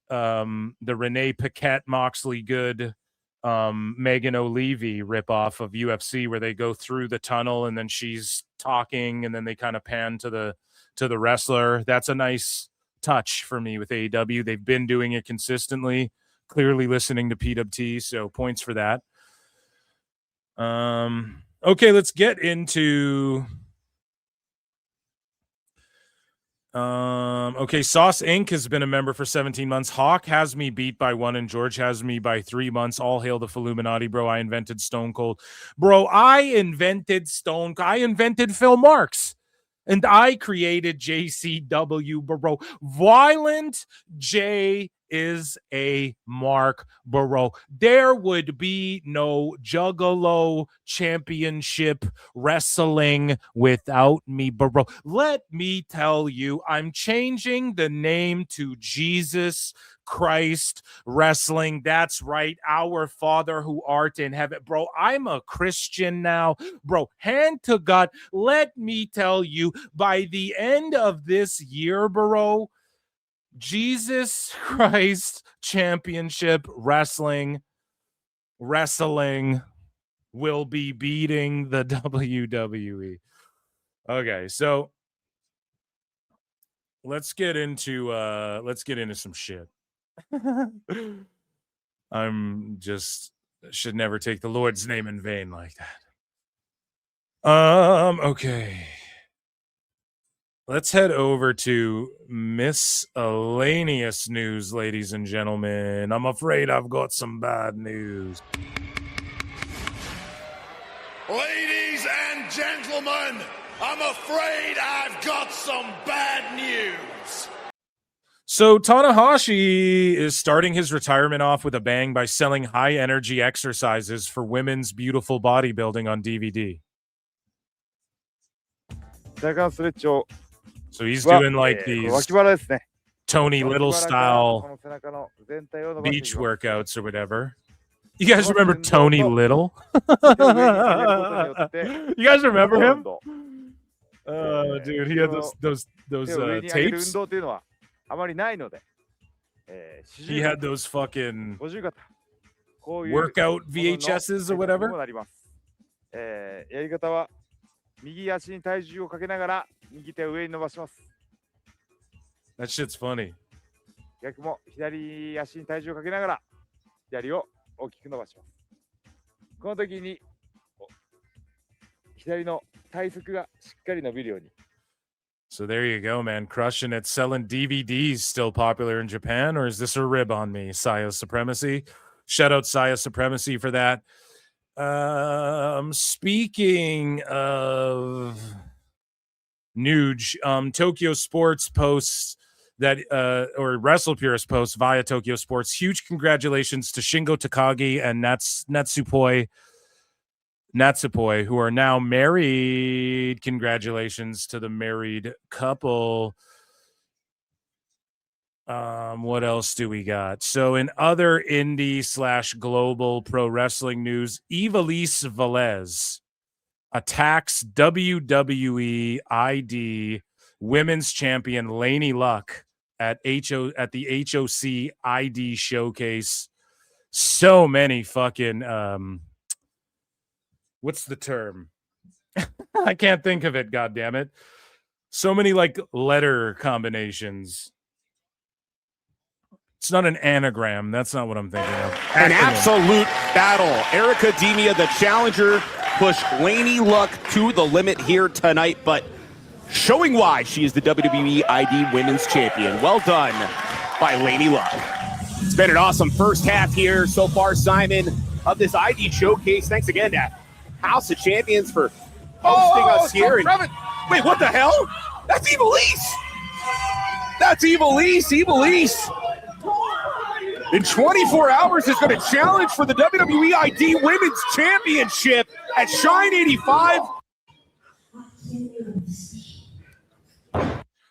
the Renee Paquette Moxley good, Megan O'Leary ripoff of UFC, where they go through the tunnel and then she's talking and then they kind of pan to the wrestler. That's a nice touch for me with AEW. They've been doing it consistently, clearly listening to PWT, so points for that. Okay, let's get into okay, Sauce Inc. has been a member for 17 months. Hawk has me beat by 1 and George has me by 3 months. All hail the Illuminati, bro. I invented Stone Cold. Bro, I invented Phil Marks. And I created JCW, bro. Violent J is a mark, bro. There would be no Juggalo Championship wrestling without me, bro. Let me tell you, I'm changing the name to Jesus Christ Wrestling. That's right. Our Father who art in heaven. Bro, I'm a Christian now. Bro, hand to God. Let me tell you, by the end of this year, bro, Jesus Christ Championship Wrestling will be beating the WWE. Okay, so let's get into some shit. I'm just should never take the Lord's name in vain like that. Okay. Let's head over to miscellaneous news, ladies and gentlemen. I'm afraid I've got some bad news. Ladies and gentlemen, I'm afraid I've got some bad news. So Tanahashi is starting his retirement off with a bang by selling high-energy exercises for women's beautiful bodybuilding on DVD. So he's doing like these Tony Little style beach workouts or whatever. You guys remember Tony Little? You guys remember him? Oh, dude, he had those tapes. He had those fucking workout VHSs or whatever. That shit's funny. So there you go, man. Crushing it. Selling DVDs still popular in Japan, or is this a rib on me? Saya Supremacy. Shout out Saya Supremacy for that. Speaking of Nuge, Tokyo Sports posts that or Wrestle Purist posts via Tokyo Sports. Huge congratulations to Shingo Takagi and Natsupoi, who are now married. Congratulations to the married couple. What else do we got? So in other indie/global pro wrestling news, Ivelisse Velez attacks WWE ID Women's Champion Laney Luck at the HOC ID showcase. So many fucking what's the term? I can't think of it, god damn it. So many like letter combinations. It's not an anagram. That's not what I'm thinking of. An absolute battle. Erica Demia, the challenger, pushed Laney Luck to the limit here tonight, but showing why she is the WWE ID Women's Champion. Well done by Laney Luck. It's been an awesome first half here so far, Simon, of this ID showcase. Thanks again to House of Champions for hosting us here. And, wait, what the hell? That's Ivelisse! That's Ivelisse! Ivelisse! In 24 hours is going to challenge for the WWE ID Women's Championship at Shine 85.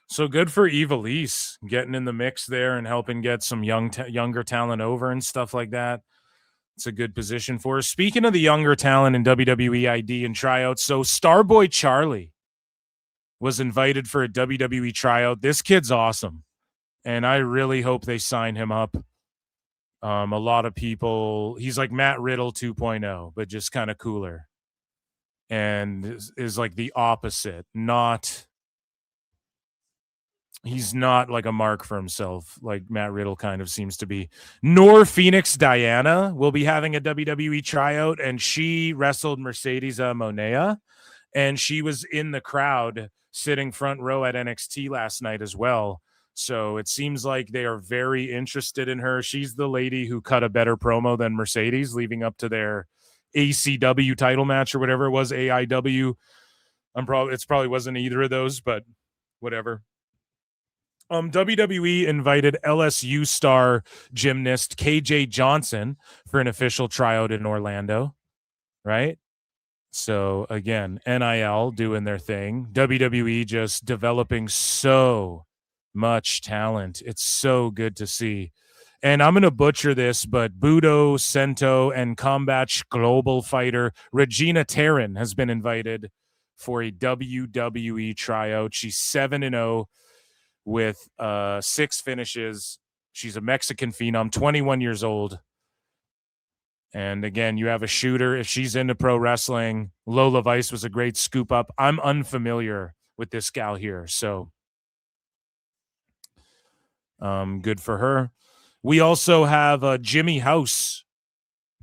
So good for Ivelisse getting in the mix there and helping get some younger talent over and stuff like that. It's a good position for her. Speaking of the younger talent in WWE ID and tryouts, so Starboy Charlie was invited for a WWE tryout. This kid's awesome, and I really hope they sign him up. A lot of people, he's like Matt Riddle 2.0, but just kind of cooler, and is like the opposite. Not He's not like a mark for himself, like Matt Riddle kind of seems to be. Nor Phoenix Diana will be having a WWE tryout, and she wrestled Mercedes Monea, and she was in the crowd sitting front row at NXT last night as well. So it seems like they are very interested in her. She's the lady who cut a better promo than Mercedes leading up to their ACW title match or whatever it was, AIW. It probably wasn't either of those, but whatever. WWE invited LSU star gymnast KJ Johnson for an official tryout in Orlando, right? So again, NIL doing their thing. WWE just developing so much talent. It's so good to see. And I'm going to butcher this, but Budo Sento and Combat Global fighter Regina Terran has been invited for a WWE tryout. She's 7-0. with 6 finishes. She's a Mexican phenom, 21 years old. And again, you have a shooter. If she's into pro wrestling, Lola Vice was a great scoop up. I'm unfamiliar with this gal here, so good for her. We also have Jimmy House,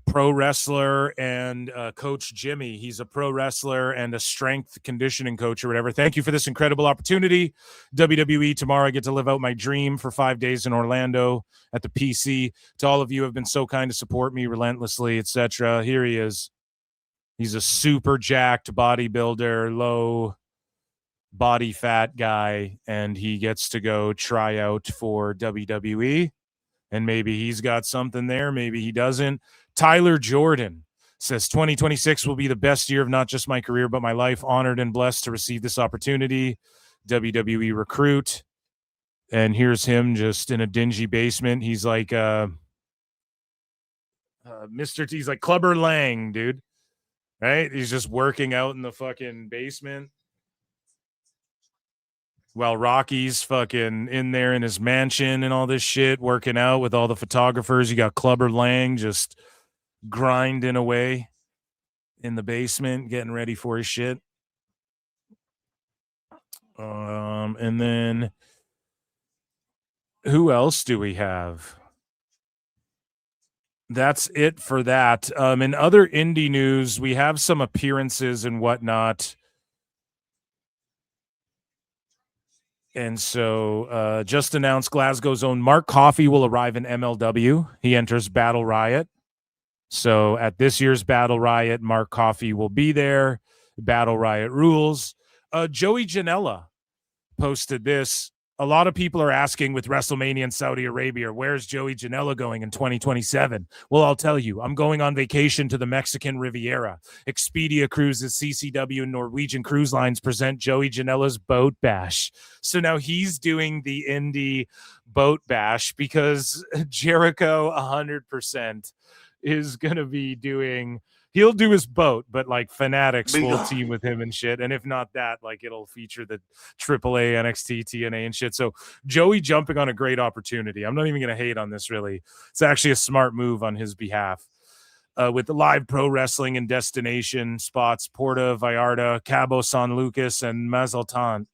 pro wrestler and coach Jimmy. He's a pro wrestler and a strength conditioning coach or whatever. Thank you for this incredible opportunity. WWE, tomorrow I get to live out my dream for 5 days in Orlando at the PC. To all of you who have been so kind to support me relentlessly, etc. Here he is. He's a super jacked bodybuilder, low body fat guy, and he gets to go try out for WWE. And maybe he's got something there. Maybe he doesn't. Tyler Jordan says 2026 will be the best year of not just my career, but my life. Honored and blessed to receive this opportunity. WWE recruit. And here's him just in a dingy basement. He's like Mr. T. He's like Clubber Lang, dude. Right? He's just working out in the fucking basement. While Rocky's fucking in there in his mansion and all this shit, working out with all the photographers. You got Clubber Lang just grinding away in the basement, getting ready for his shit. And then who else do we have? That's it for that. In other indie news, we have some appearances and whatnot. And so just announced Glasgow's own Mark Coffey will arrive in MLW. He enters Battle Riot. So at this year's Battle Riot, Mark Coffey will be there. Battle Riot rules. Joey Janela posted this. A lot of people are asking with WrestleMania in Saudi Arabia, where's Joey Janela going in 2027? Well, I'll tell you, I'm going on vacation to the Mexican Riviera. Expedia Cruises, CCW, and Norwegian Cruise Lines present Joey Janela's Boat Bash. So now he's doing the indie Boat Bash because Jericho 100% is going to be doing... He'll do his boat, but like Fanatics will team with him and shit. And if not that, like it'll feature the AAA, NXT, TNA and shit. So Joey jumping on a great opportunity. I'm not even going to hate on this, really. It's actually a smart move on his behalf. With the live pro wrestling and destination spots, Puerto Vallarta, Cabo San Lucas, and Mazatlan.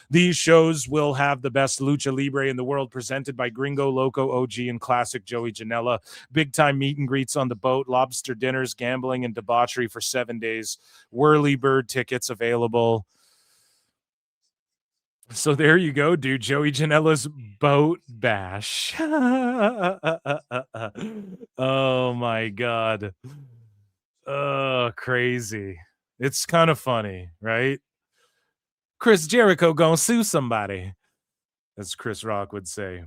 These shows will have the best lucha libre in the world presented by Gringo Loco OG and classic Joey Janela. Big time meet and greets on the boat, lobster dinners, gambling, and debauchery for 7 days. Whirly bird tickets available. So there you go, dude. Joey Janela's Boat Bash. Oh, my God. Oh, crazy. It's kind of funny, right? Chris Jericho gonna sue somebody, as Chris Rock would say.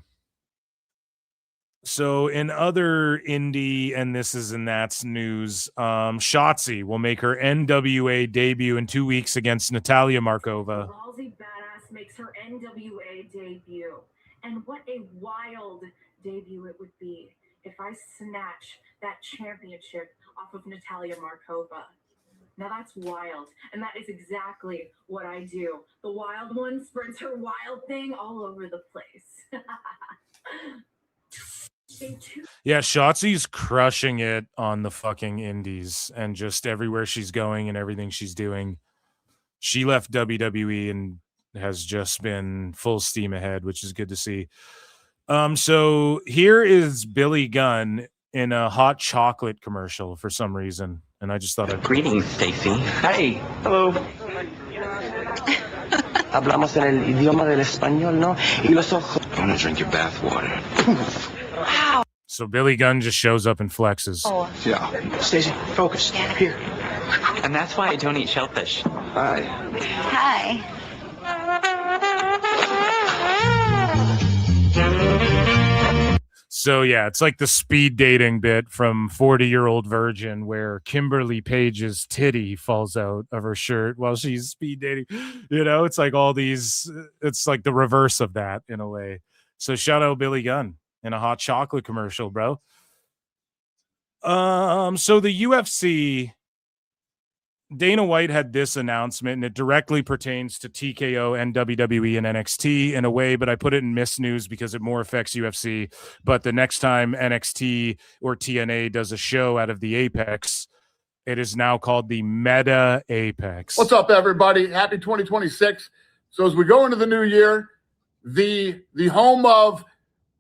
So in other indie and this is and that's news, Shotzi will make her NWA debut in 2 weeks against Natalia Markova. Ballsy badass makes her NWA debut. And what a wild debut it would be if I snatch that championship off of Natalia Markova. Now that's wild, and that is exactly what I do. The wild one spreads her wild thing all over the place. Yeah, Shotzi's crushing it on the fucking indies and just everywhere she's going and everything she's doing. She left WWE and has just been full steam ahead, which is good to see. So here is Billy Gunn in a hot chocolate commercial for some reason, and I just thought I'd... Greetings, Stacy. Hey. Hello. Hablamos en el idioma del español, ¿no? Y los ojos. I want to drink your bath water. Wow. So Billy Gunn just shows up and flexes. Oh. Yeah. Stacy, focus. Here. And that's why I don't eat shellfish. Hi. Hi. So yeah, it's like the speed dating bit from 40-Year-Old Virgin where Kimberly Page's titty falls out of her shirt while she's speed dating. You know, it's like all these, it's like the reverse of that in a way. So shout out Billy Gunn in a hot chocolate commercial, bro. So the UFC, Dana White had this announcement, and it directly pertains to TKO and WWE and NXT in a way, but I put it in Miss News because it more affects UFC. But the next time NXT or TNA does a show out of the Apex, it is now called the Meta Apex. What's up, everybody? Happy 2026. So as we go into the new year, the home of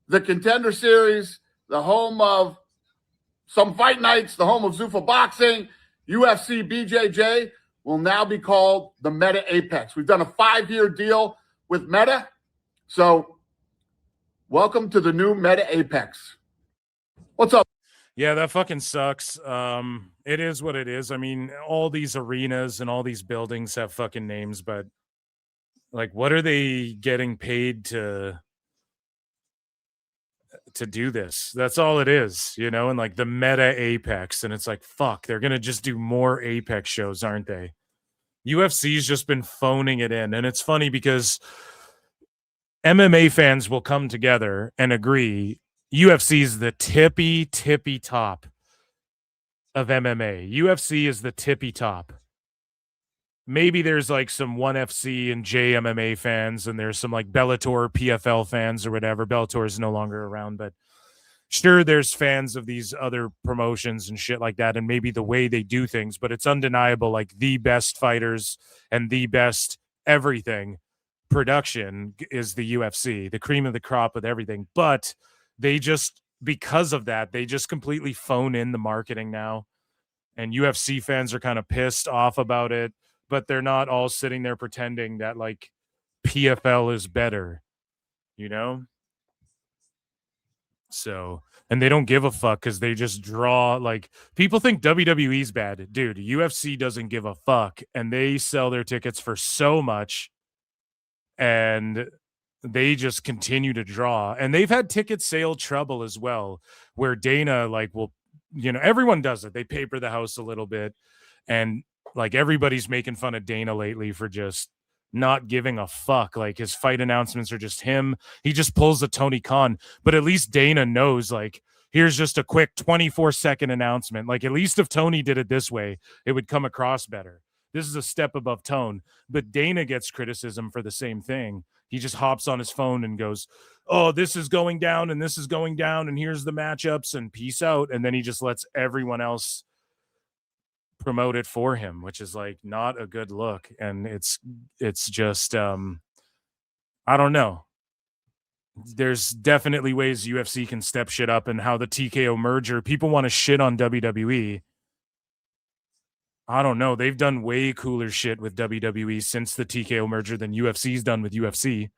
the Contender Series, the home of some fight nights, the home of Zuffa Boxing, UFC BJJ will now be called the Meta Apex. We've done a 5-year deal with Meta. So welcome to the new Meta Apex. What's up? Yeah, that fucking sucks. It is what it is. I mean, all these arenas and all these buildings have fucking names, but like, what are they getting paid to do this? That's all it is, you know. And like the Meta Apex, and it's like, fuck, they're gonna just do more Apex shows, aren't they? UFC's just been phoning it in, and it's funny because MMA fans will come together and agree UFC's the tippy top of MMA. UFC is the tippy top. Maybe there's like some 1FC and JMMA fans, and there's some like Bellator, PFL fans or whatever. Bellator is no longer around, but sure, there's fans of these other promotions and shit like that, and maybe the way they do things, but it's undeniable, like the best fighters and the best everything production is the UFC, the cream of the crop with everything. But they just, because of that, they just completely phone in the marketing now, and UFC fans are kind of pissed off about it. But they're not all sitting there pretending that like PFL is better, you know? So, and they don't give a fuck because they just draw, like, people think WWE's bad. Dude, UFC doesn't give a fuck, and they sell their tickets for so much, and they just continue to draw. And they've had ticket sale trouble as well, where Dana, like, will, you know, everyone does it. They paper the house a little bit, and like everybody's making fun of Dana lately for just not giving a fuck. Like his fight announcements are just him. He just pulls a Tony Khan, but at least Dana knows, like, here's just a quick 24-second announcement. Like, at least if Tony did it this way, it would come across better. This is a step above Tone, but Dana gets criticism for the same thing. He just hops on his phone and goes, oh, this is going down and this is going down, and here's the matchups and peace out. And then he just lets everyone else promote it for him, which is like not a good look. And it's just I don't know. There's definitely ways UFC can step shit up, and how the TKO merger, people want to shit on WWE. I don't know. They've done way cooler shit with WWE since the TKO merger than UFC's done with UFC.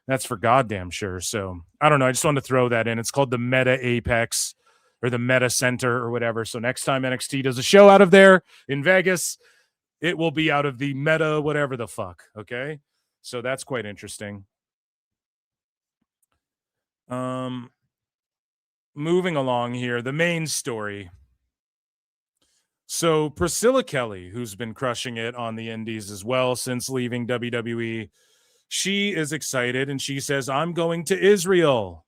That's for goddamn sure. So I don't know. I just wanted to throw that in. It's called the Meta Apex, or the Meta Center or whatever. So next time NXT does a show out of there in Vegas, it will be out of the Meta whatever the fuck, okay? So that's quite interesting. Moving along here, the main story. So Priscilla Kelly, who's been crushing it on the indies as well since leaving WWE, she is excited, and she says, I'm going to Israel.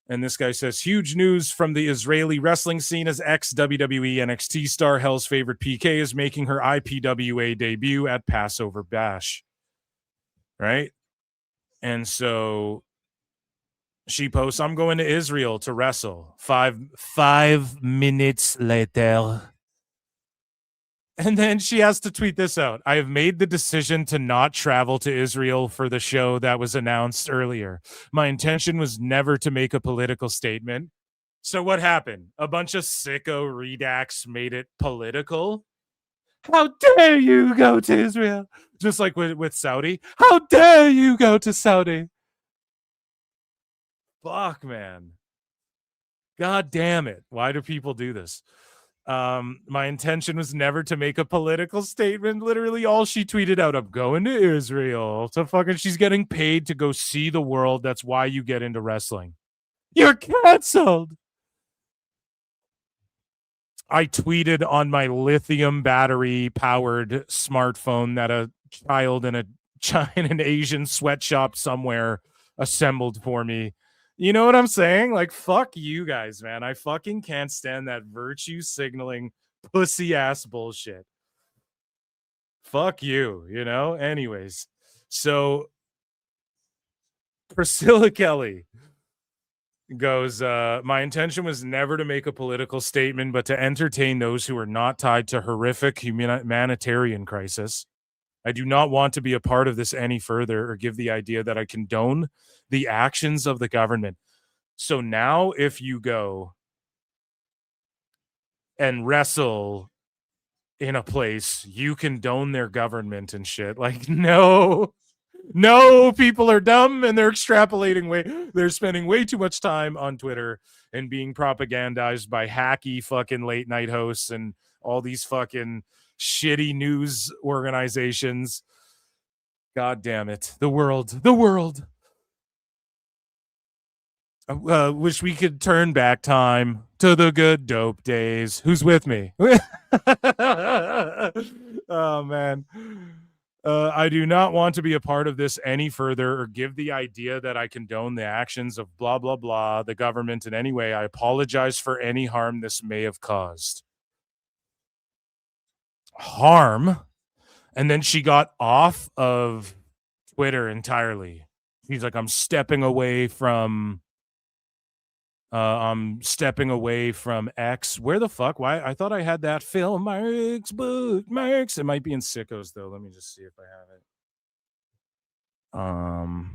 And this guy says, huge news from the Israeli wrestling scene as ex-WWE NXT star Hell's Favorite PK is making her IPWA debut at Passover Bash. Right? And so she posts, I'm going to Israel to wrestle. Five minutes later. And then she has to tweet this out. I have made the decision to not travel to Israel for the show that was announced earlier. My intention was never to make a political statement. So what happened? A bunch of sicko redacts made it political. How dare you go to Israel? Just like with Saudi. How dare you go to Saudi? Fuck, man. God damn it. Why do people do this? My intention was never to make a political statement. Literally all she tweeted out, I'm going to Israel. So fucking she's getting paid to go see the world. That's why you get into wrestling. You're canceled. I tweeted on my lithium battery powered smartphone that a child in an Asian sweatshop somewhere assembled for me. You know what I'm saying? Like, fuck you guys, man. I fucking can't stand that virtue signaling pussy ass bullshit. Fuck you, you know? Anyways, so Priscilla Kelly goes, my intention was never to make a political statement, but to entertain those who are not tied to horrific humanitarian crisis. I do not want to be a part of this any further or give the idea that I condone the actions of the government. So now if you go and wrestle in a place, you condone their government and shit. Like, no, people are dumb and they're extrapolating they're spending way too much time on Twitter and being propagandized by hacky fucking late night hosts and all these fucking shitty news organizations. God damn it. The world. Wish we could turn back time to the good dope days. Who's with me? Oh, man. I do not want to be a part of this any further or give the idea that I condone the actions of blah, blah, blah, the government in any way. I apologize for any harm this may have caused. Harm? And then she got off of Twitter entirely. She's like, I'm stepping away from X. Where the fuck? Why? I thought I had that film marks, bookmarks. It might be in Sickos though. Let me just see if I have it.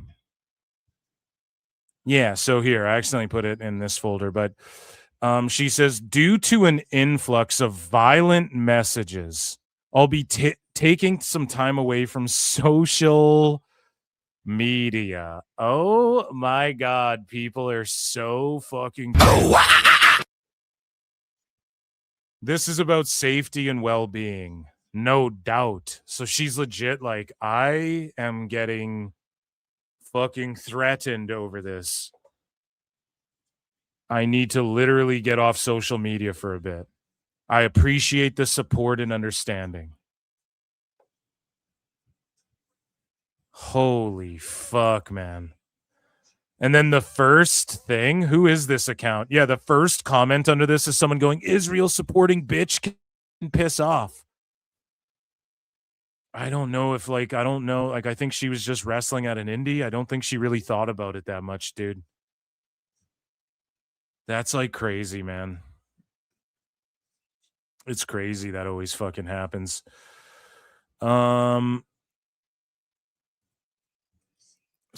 Yeah, so here, I accidentally put it in this folder, but she says, due to an influx of violent messages, I'll be taking some time away from social media. Oh my God, people are so fucking this is about safety and well-being, no doubt. So she's legit like, I am getting fucking threatened over this. I need to literally get off social media for a bit. I appreciate the support and understanding. Holy fuck, man. And then the first thing, who is this account? Yeah, the first comment under this is someone going, Israel supporting bitch can piss off. I don't know, I think she was just wrestling at an indie. I don't think she really thought about it that much, dude. That's like crazy, man. It's crazy that always fucking happens.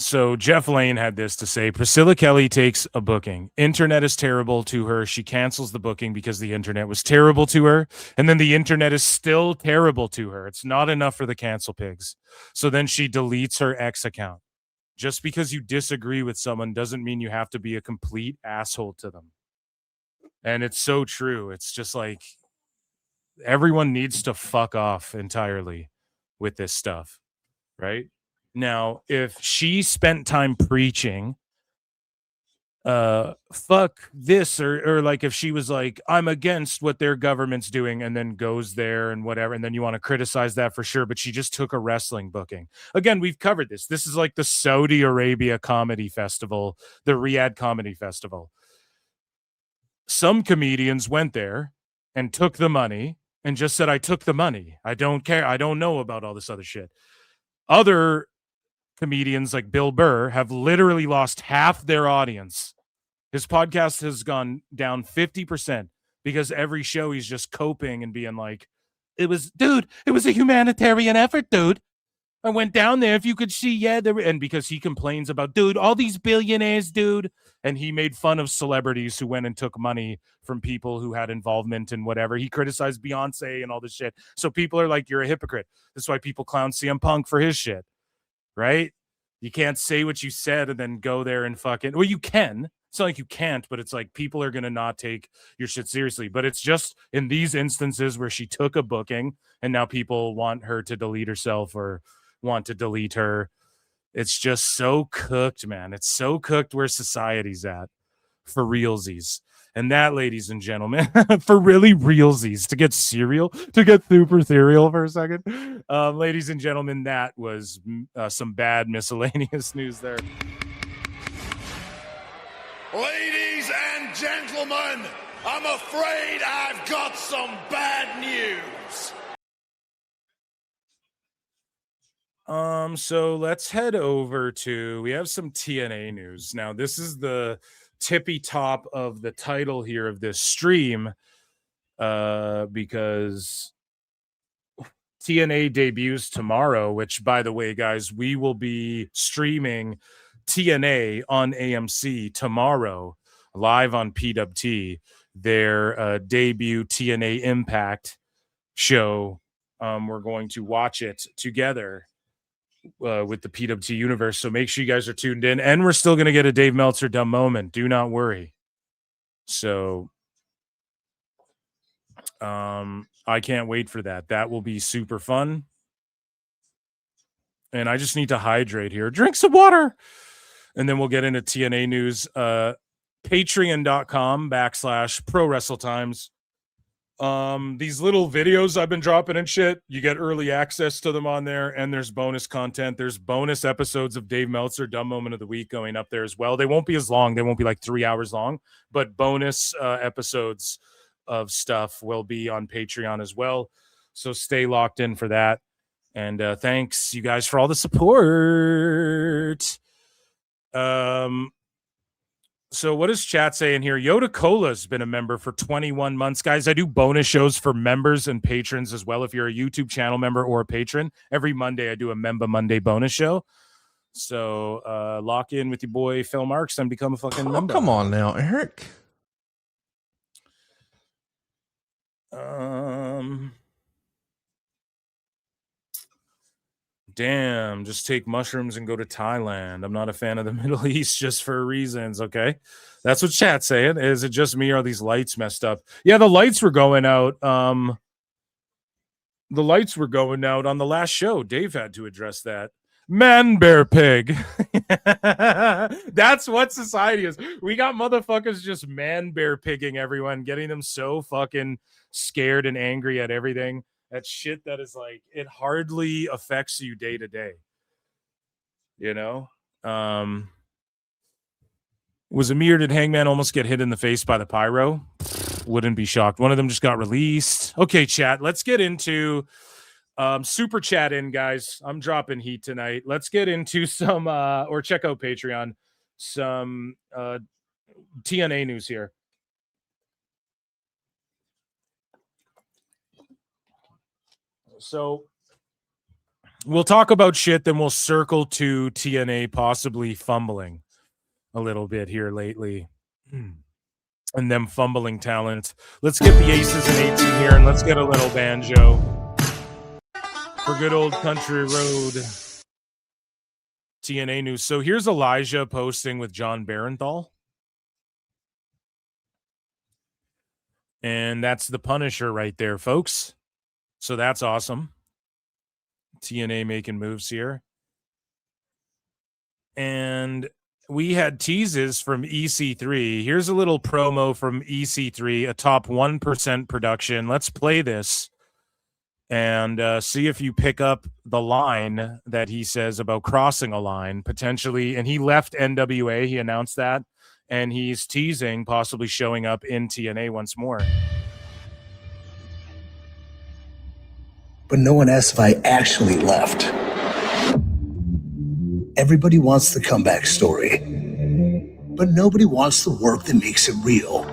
So Jeff Lane had this to say. Priscilla Kelly takes a booking. Internet is terrible to her. She cancels the booking because the internet was terrible to her. And then the internet is still terrible to her. It's not enough for the cancel pigs. So then she deletes her X account. Just because you disagree with someone doesn't mean you have to be a complete asshole to them. And it's so true. It's just like everyone needs to fuck off entirely with this stuff, right? Now, if she spent time preaching, fuck this, or like if she was like, I'm against what their government's doing, and then goes there and whatever, and then you want to criticize that for sure, but she just took a wrestling booking. Again, we've covered this. This is like the Saudi Arabia Comedy Festival, the Riyadh Comedy Festival. Some comedians went there and took the money and just said, I took the money. I don't care. I don't know about all this other shit. Other comedians like Bill Burr have literally lost half their audience. His podcast has gone down 50% because every show he's just coping and being like, it was a humanitarian effort, dude. I went down there. If you could see, and because he complains about, dude, all these billionaires, dude. And he made fun of celebrities who went and took money from people who had involvement in whatever. He criticized Beyonce and all this shit. So people are like, you're a hypocrite. That's why people clown CM Punk for his shit, right? You can't say what you said and then go there and fucking, well, you can. It's not like you can't, but it's like people are going to not take your shit seriously. But it's just in these instances where she took a booking and now people want her to delete herself or want to delete her. It's just so cooked, man. It's so cooked where society's at for realsies. And that, ladies and gentlemen, for really realsies, to get super serial for a second. Ladies and gentlemen, that was some bad miscellaneous news there. Ladies and gentlemen, I'm afraid I've got some bad news. So let's head over to, we have some TNA news. Now, this is the tippy top of the title here of this stream, because TNA debuts tomorrow, which, by the way, guys, we will be streaming TNA on AMC tomorrow, live on PWT, their debut TNA Impact show. We're going to watch it together with the PWT universe, so make sure you guys are tuned in, and we're still going to get a Dave Meltzer dumb moment, do not worry. So I can't wait for that will be super fun. And I just need to hydrate here, drink some water, and then we'll get into TNA news. Patreon.com/Pro Wrestle Times. These little videos I've been dropping and shit, you get early access to them on there, and there's bonus content. There's bonus episodes of Dave Meltzer Dumb Moment of the Week going up there as well. They won't be as long. They won't be like 3 hours long, but bonus episodes of stuff will be on Patreon as well. So stay locked in for that. And thanks you guys for all the support. So what is chat saying here? Yoda Cola's been a member for 21 months. Guys, I do bonus shows for members and patrons as well. If you're a YouTube channel member or a patron, every Monday I do a Member Monday bonus show. So lock in with your boy Phil Marks and become a fucking member. Come on now, Eric. Damn, just take mushrooms and go to Thailand. I'm not a fan of the Middle East just for reasons, okay? That's what chat's saying. Is it just me or are these lights messed up? Yeah, the lights were going out. The lights were going out on the last show. Dave had to address that. Man, bear, pig. That's what society is. We got motherfuckers just man, bear, pigging everyone, getting them so fucking scared and angry at everything. That shit that is like, it hardly affects you day to day. You know? Was Amir, did Hangman almost get hit in the face by the pyro? Wouldn't be shocked. One of them just got released. Okay, chat. Let's get into super chat in, guys. I'm dropping heat tonight. Let's get into some or check out Patreon, some TNA news here. So we'll talk about shit, then we'll circle to TNA possibly fumbling a little bit here lately. And them fumbling talent. Let's get the aces and eights in here, and let's get a little banjo for good old country road. TNA news. So here's Elijah posting with John Barenthal. And that's the Punisher right there, folks. So that's awesome. TNA making moves here. And we had teases from EC3. Here's a little promo from EC3, a top 1% production. Let's play this and see if you pick up the line that he says about crossing a line, potentially. And he left NWA. He announced that. And he's teasing possibly showing up in TNA once more. But no one asked if I actually left. Everybody wants the comeback story, but nobody wants the work that makes it real.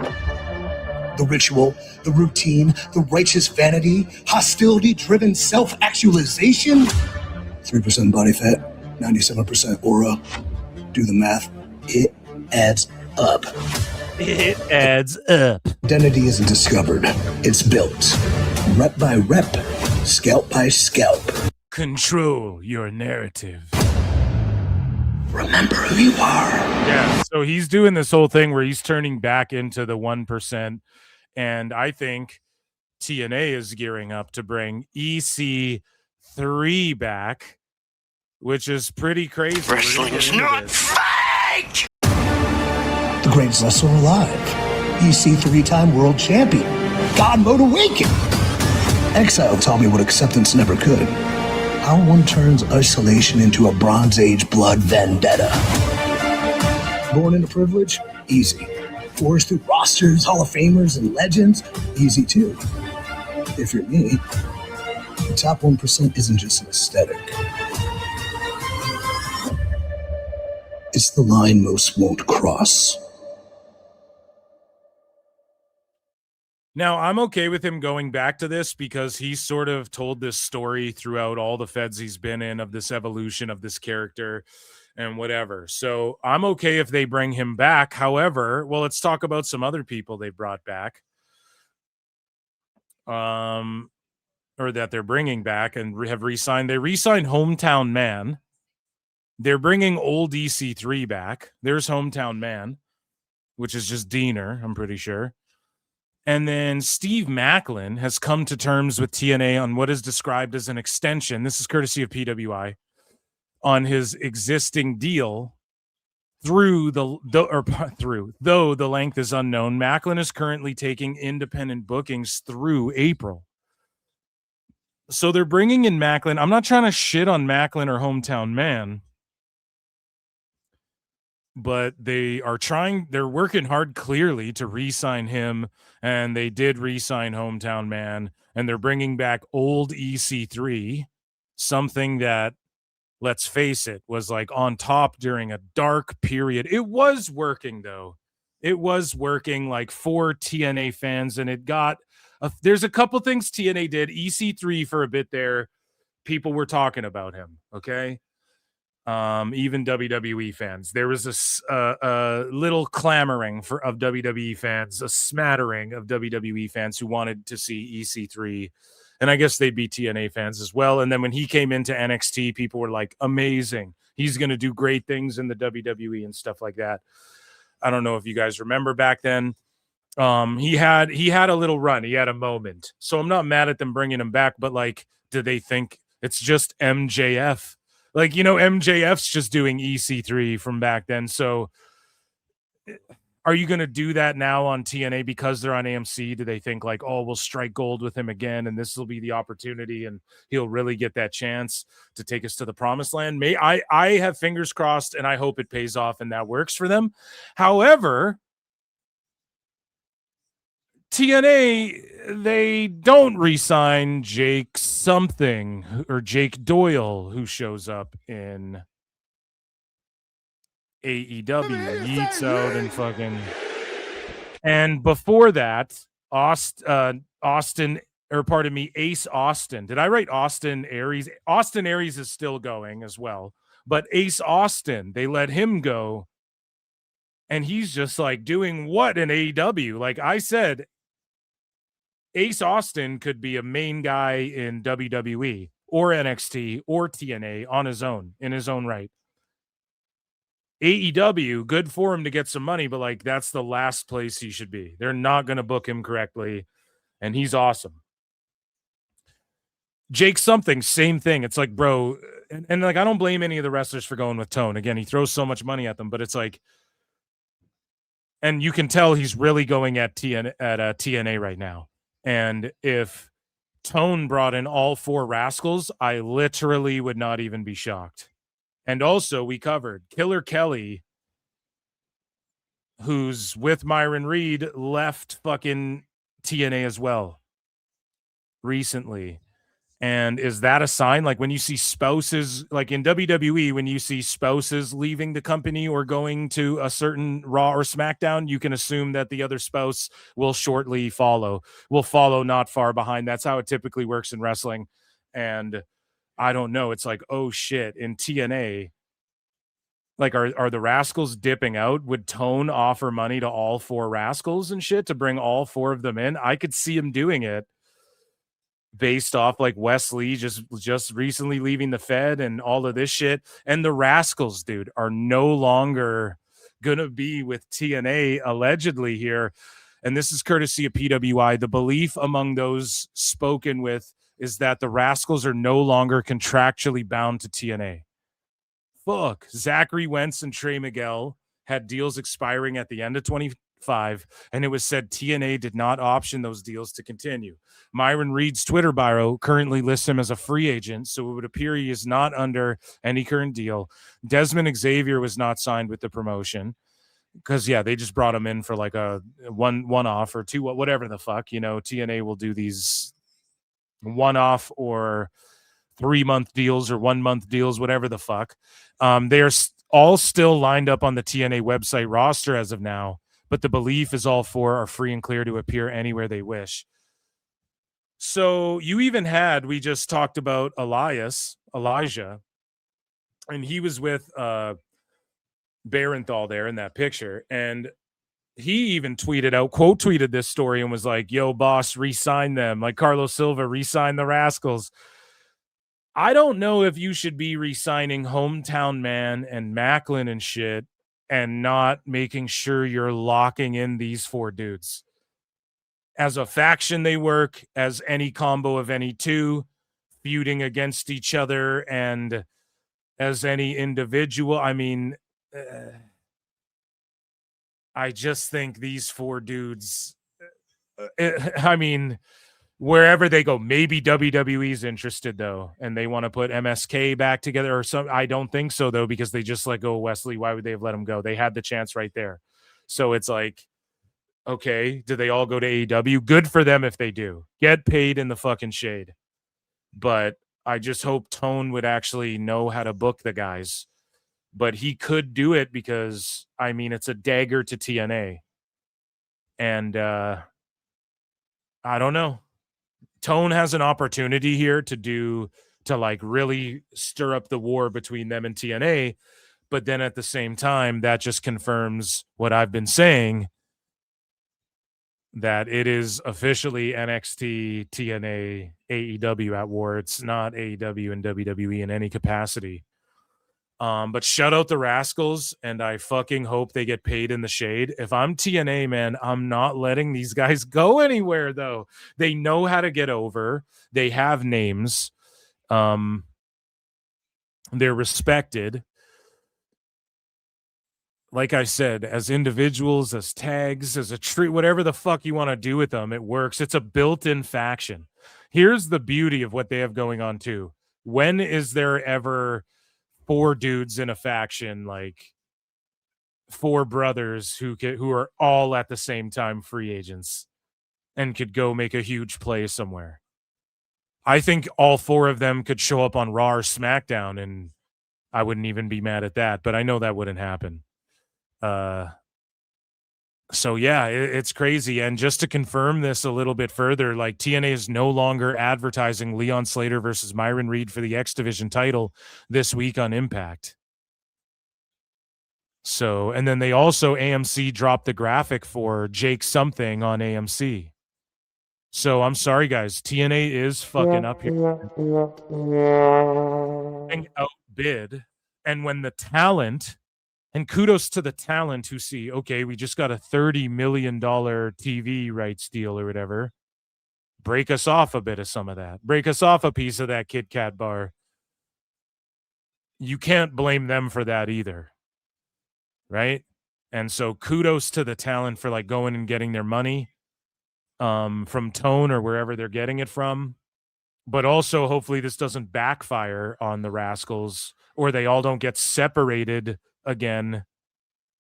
The ritual, the routine, the righteous vanity, hostility-driven self-actualization. 3% body fat, 97% aura. Do the math. It adds up. It adds up. Identity isn't discovered. It's built. Rep by rep. Scalp by scalp. Control your narrative. Remember who you are. Yeah, so he's doing this whole thing where he's turning back into the 1%. And I think TNA is gearing up to bring EC3 back, which is pretty crazy. Wrestling's not fake! The greatest wrestler alive. EC 3-time world champion. God Mode Awakened. Exile taught me what acceptance never could. How one turns isolation into a Bronze Age blood vendetta. Born into privilege? Easy. Forced through rosters, Hall of Famers, and legends? Easy too. If you're me, the top 1% isn't just an aesthetic. It's the line most won't cross. Now, I'm okay with him going back to this because he's sort of told this story throughout all the feds he's been in of this evolution of this character and whatever. So I'm okay if they bring him back. However, well, let's talk about some other people they brought back. Or that they're bringing back and have re-signed. They re-signed Hometown Man. They're bringing old EC3 back. There's Hometown Man, which is just Diener, I'm pretty sure. And then Steve Macklin has come to terms with TNA on what is described as an extension. This is courtesy of PWI on his existing deal though the length is unknown. Macklin is currently taking independent bookings through April. So they're bringing in Macklin. I'm not trying to shit on Macklin or Hometown Man, but they're working hard clearly to re-sign him, and they did re-sign Hometown Man, and they're bringing back old EC3, something that, let's face it, was like on top during a dark period. It was working though. It was working like for TNA fans, and it got there's a couple things TNA did. EC3 for a bit there, people were talking about him, okay? Even WWE fans. There was a little clamoring of WWE fans, a smattering of WWE fans who wanted to see EC3. And I guess they'd be TNA fans as well. And then when he came into NXT, people were like, amazing. He's going to do great things in the WWE and stuff like that. I don't know if you guys remember back then. He had a little run. He had a moment. So I'm not mad at them bringing him back, but like, do they think it's just MJF? Like, MJF's just doing EC3 from back then. So are you going to do that now on TNA because they're on AMC? Do they think like, oh, we'll strike gold with him again and this will be the opportunity and he'll really get that chance to take us to the promised land? I have fingers crossed and I hope it pays off and that works for them. However, TNA, they don't re-sign Jake something or Jake Doyle, who shows up in AEW, yeets out and fucking. And before that, Ace Austin. Did I write Austin Aries? Austin Aries is still going as well, but Ace Austin, they let him go, and he's just like doing what in AEW? Like I said, Ace Austin could be a main guy in WWE or NXT or TNA on his own, in his own right. AEW, good for him to get some money, but like that's the last place he should be. They're not going to book him correctly, and he's awesome. Jake something, same thing. It's like, bro, and like I don't blame any of the wrestlers for going with Tone. Again, he throws so much money at them, but it's like, and you can tell he's really going at TNA right now. And if Tone brought in all 4 Rascalz, I literally would not even be shocked. And also, we covered Killer Kelly, who's with Myron Reed, left fucking TNA as well recently. And is that a sign? Like when you see spouses, like in WWE, when you see spouses leaving the company or going to a certain Raw or SmackDown, you can assume that the other spouse will shortly follow, not far behind. That's how it typically works in wrestling. And I don't know. It's like, oh shit, in TNA, like are the Rascalz dipping out? Would Tone offer money to all 4 Rascalz and shit to bring all 4 of them in? I could see him doing it. Based off like Wesley just recently leaving the Fed and all of this shit. And the Rascalz, dude, are no longer gonna be with TNA allegedly here. And this is courtesy of PWI. The belief among those spoken with is that the Rascalz are no longer contractually bound to TNA. Fuck. Zachary Wentz and Trey Miguel had deals expiring at the end of 25, and it was said TNA did not option those deals to continue. Myron Reed's Twitter bio currently lists him as a free agent, so it would appear he is not under any current deal. Desmond Xavier was not signed with the promotion because, yeah, they just brought him in for like a one-off or two, whatever the fuck. You know, TNA will do these one-off or 3-month deals or 1-month deals, whatever the fuck. They are all still lined up on the TNA website roster as of now, but the belief is all 4 are free and clear to appear anywhere they wish. So you even had, we just talked about Elijah, and he was with Barenthal there in that picture, and he even quote tweeted this story and was like, yo, boss, re-sign them. Like Carlos Silva, re-sign the Rascalz. I don't know if you should be re-signing Hometown Man and Macklin and shit and not making sure you're locking in these 4 dudes. As a faction, they work as any combo of any 2, feuding against each other, and as any individual. I mean, I just think these 4 dudes, I mean, wherever they go, maybe WWE's interested though, and they want to put MSK back together or some. I don't think so though, because they just let go of Wesley. Why would they have let him go? They had the chance right there. So it's like, okay, do they all go to AEW? Good for them if they do. Get paid in the fucking shade. But I just hope Tone would actually know how to book the guys. But he could do it because, I mean, it's a dagger to TNA. And I don't know. Tone has an opportunity here to like really stir up the war between them and TNA. But then at the same time, that just confirms what I've been saying, that it is officially NXT, TNA, AEW at war. It's not AEW and WWE in any capacity. But shout out the Rascalz, and I fucking hope they get paid in the shade. If I'm TNA, man, I'm not letting these guys go anywhere, though. They know how to get over. They have names. They're respected. Like I said, as individuals, as tags, as a tree, whatever the fuck you want to do with them, it works. It's a built-in faction. Here's the beauty of what they have going on, too. When is there ever 4 dudes in a faction, like 4 brothers who are all at the same time free agents and could go make a huge play somewhere? I think all 4 of them could show up on Raw or SmackDown, and I wouldn't even be mad at that, but I know that wouldn't happen. So yeah, it's crazy. And just to confirm this a little bit further, like TNA is no longer advertising Leon Slater versus Myron Reed for the X Division title this week on Impact. So, and then they also, AMC dropped the graphic for Jake something on AMC. So I'm sorry, guys. TNA is fucking up here. Outbid. And when the talent, and kudos to the talent who see, okay, we just got a $30 million TV rights deal or whatever. Break us off a bit of some of that. Break us off a piece of that Kit Kat bar. You can't blame them for that either. Right? And so kudos to the talent for like going and getting their money from Tone or wherever they're getting it from. But also hopefully this doesn't backfire on the Rascalz, or they all don't get separated again,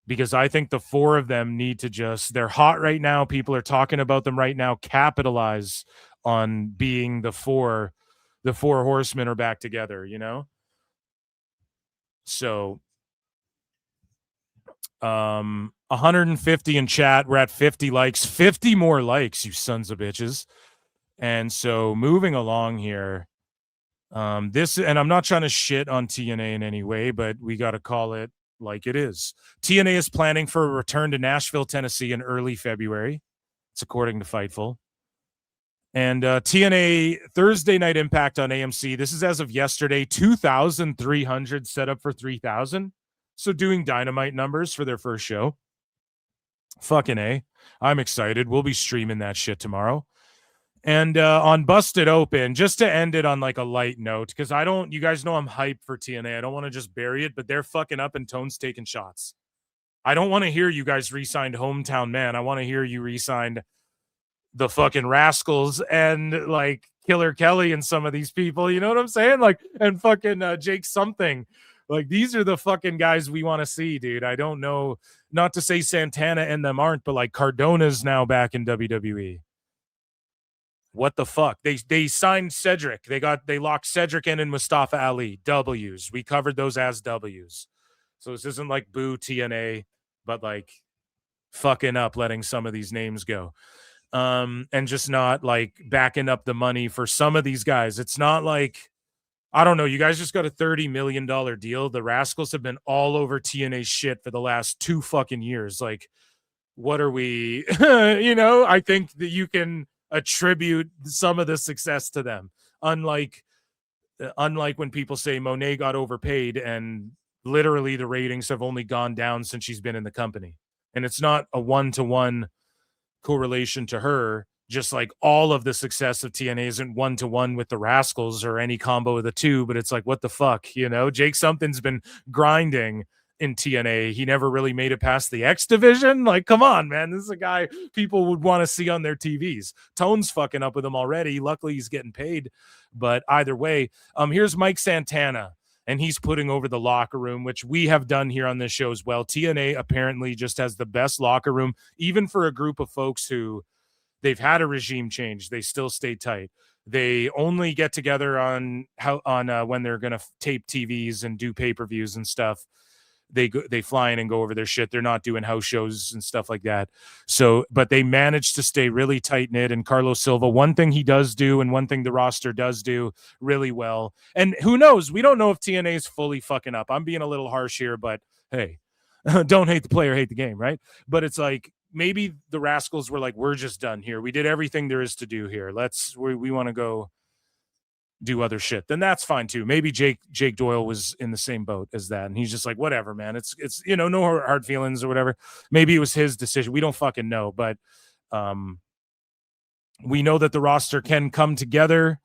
because I think the 4 of them need to just, they're hot right now. People are talking about them right now. Capitalize on being the 4 the four horsemen are back together, you know? So 150 in chat. We're at 50 likes. 50 more likes, you sons of bitches. And so moving along here, this, and I'm not trying to shit on TNA in any way, but we got to call it like it is. TNA is planning for a return to Nashville, Tennessee in early February. It's according to Fightful. And TNA Thursday Night Impact on AMC. This is as of yesterday, 2,300 set up for 3,000. So doing Dynamite numbers for their first show. Fucking A. I'm excited. We'll be streaming that shit tomorrow. And on Busted Open, just to end it on like a light note, because you guys know I'm hyped for TNA. I don't want to just bury it, but they're fucking up and Tone's taking shots. I don't want to hear you guys re-signed Hometown Man. I want to hear you re-signed the fucking Rascalz and like Killer Kelly and some of these people. You know what I'm saying? Like, and fucking Jake something. Like, these are the fucking guys we want to see, dude. I don't know, not to say Santana and them aren't, but like Cardona's now back in WWE. What the fuck? They signed Cedric. They locked Cedric in and Mustafa Ali. W's. We covered those as W's. So this isn't like boo TNA, but like fucking up letting some of these names go. And just not like backing up the money for some of these guys. It's not like, I don't know. You guys just got a $30 million deal. The Rascalz have been all over TNA shit for the last 2 fucking years. Like, what are we, you know, I think that you can attribute some of the success to them. Unlike when people say Monet got overpaid and literally the ratings have only gone down since she's been in the company. And it's not a one-to-one correlation to her. Just like all of the success of TNA isn't one-to-one with the Rascalz or any combo of the two, but it's like, what the fuck, you know? Jake Something's been grinding in TNA. He never really made it past the X division. Like, come on, man. This is a guy people would want to see on their TVs. Tone's fucking up with him already. Luckily, he's getting paid. But either way, here's Mike Santana, and he's putting over the locker room, which we have done here on this show as well. TNA apparently just has the best locker room, even for a group of folks who they've had a regime change. They still stay tight. They only get together on when they're going to tape TVs and do pay-per-views and stuff. They fly in and go over their shit. They're not doing house shows and stuff like that. So, but they managed to stay really tight knit. And Carlos Silva, one thing he does do, and one thing the roster does do really well. And who knows? We don't know if TNA is fully fucking up. I'm being a little harsh here, but hey, don't hate the player, hate the game, right? But it's like, maybe the Rascalz were like, we're just done here. We did everything there is to do here. We want to go do other shit. Then that's fine too. Maybe Jake Doyle was in the same boat as that. And he's just like, whatever, man. It's, you know, no hard feelings or whatever. Maybe it was his decision. We don't fucking know, but we know that the roster can come together.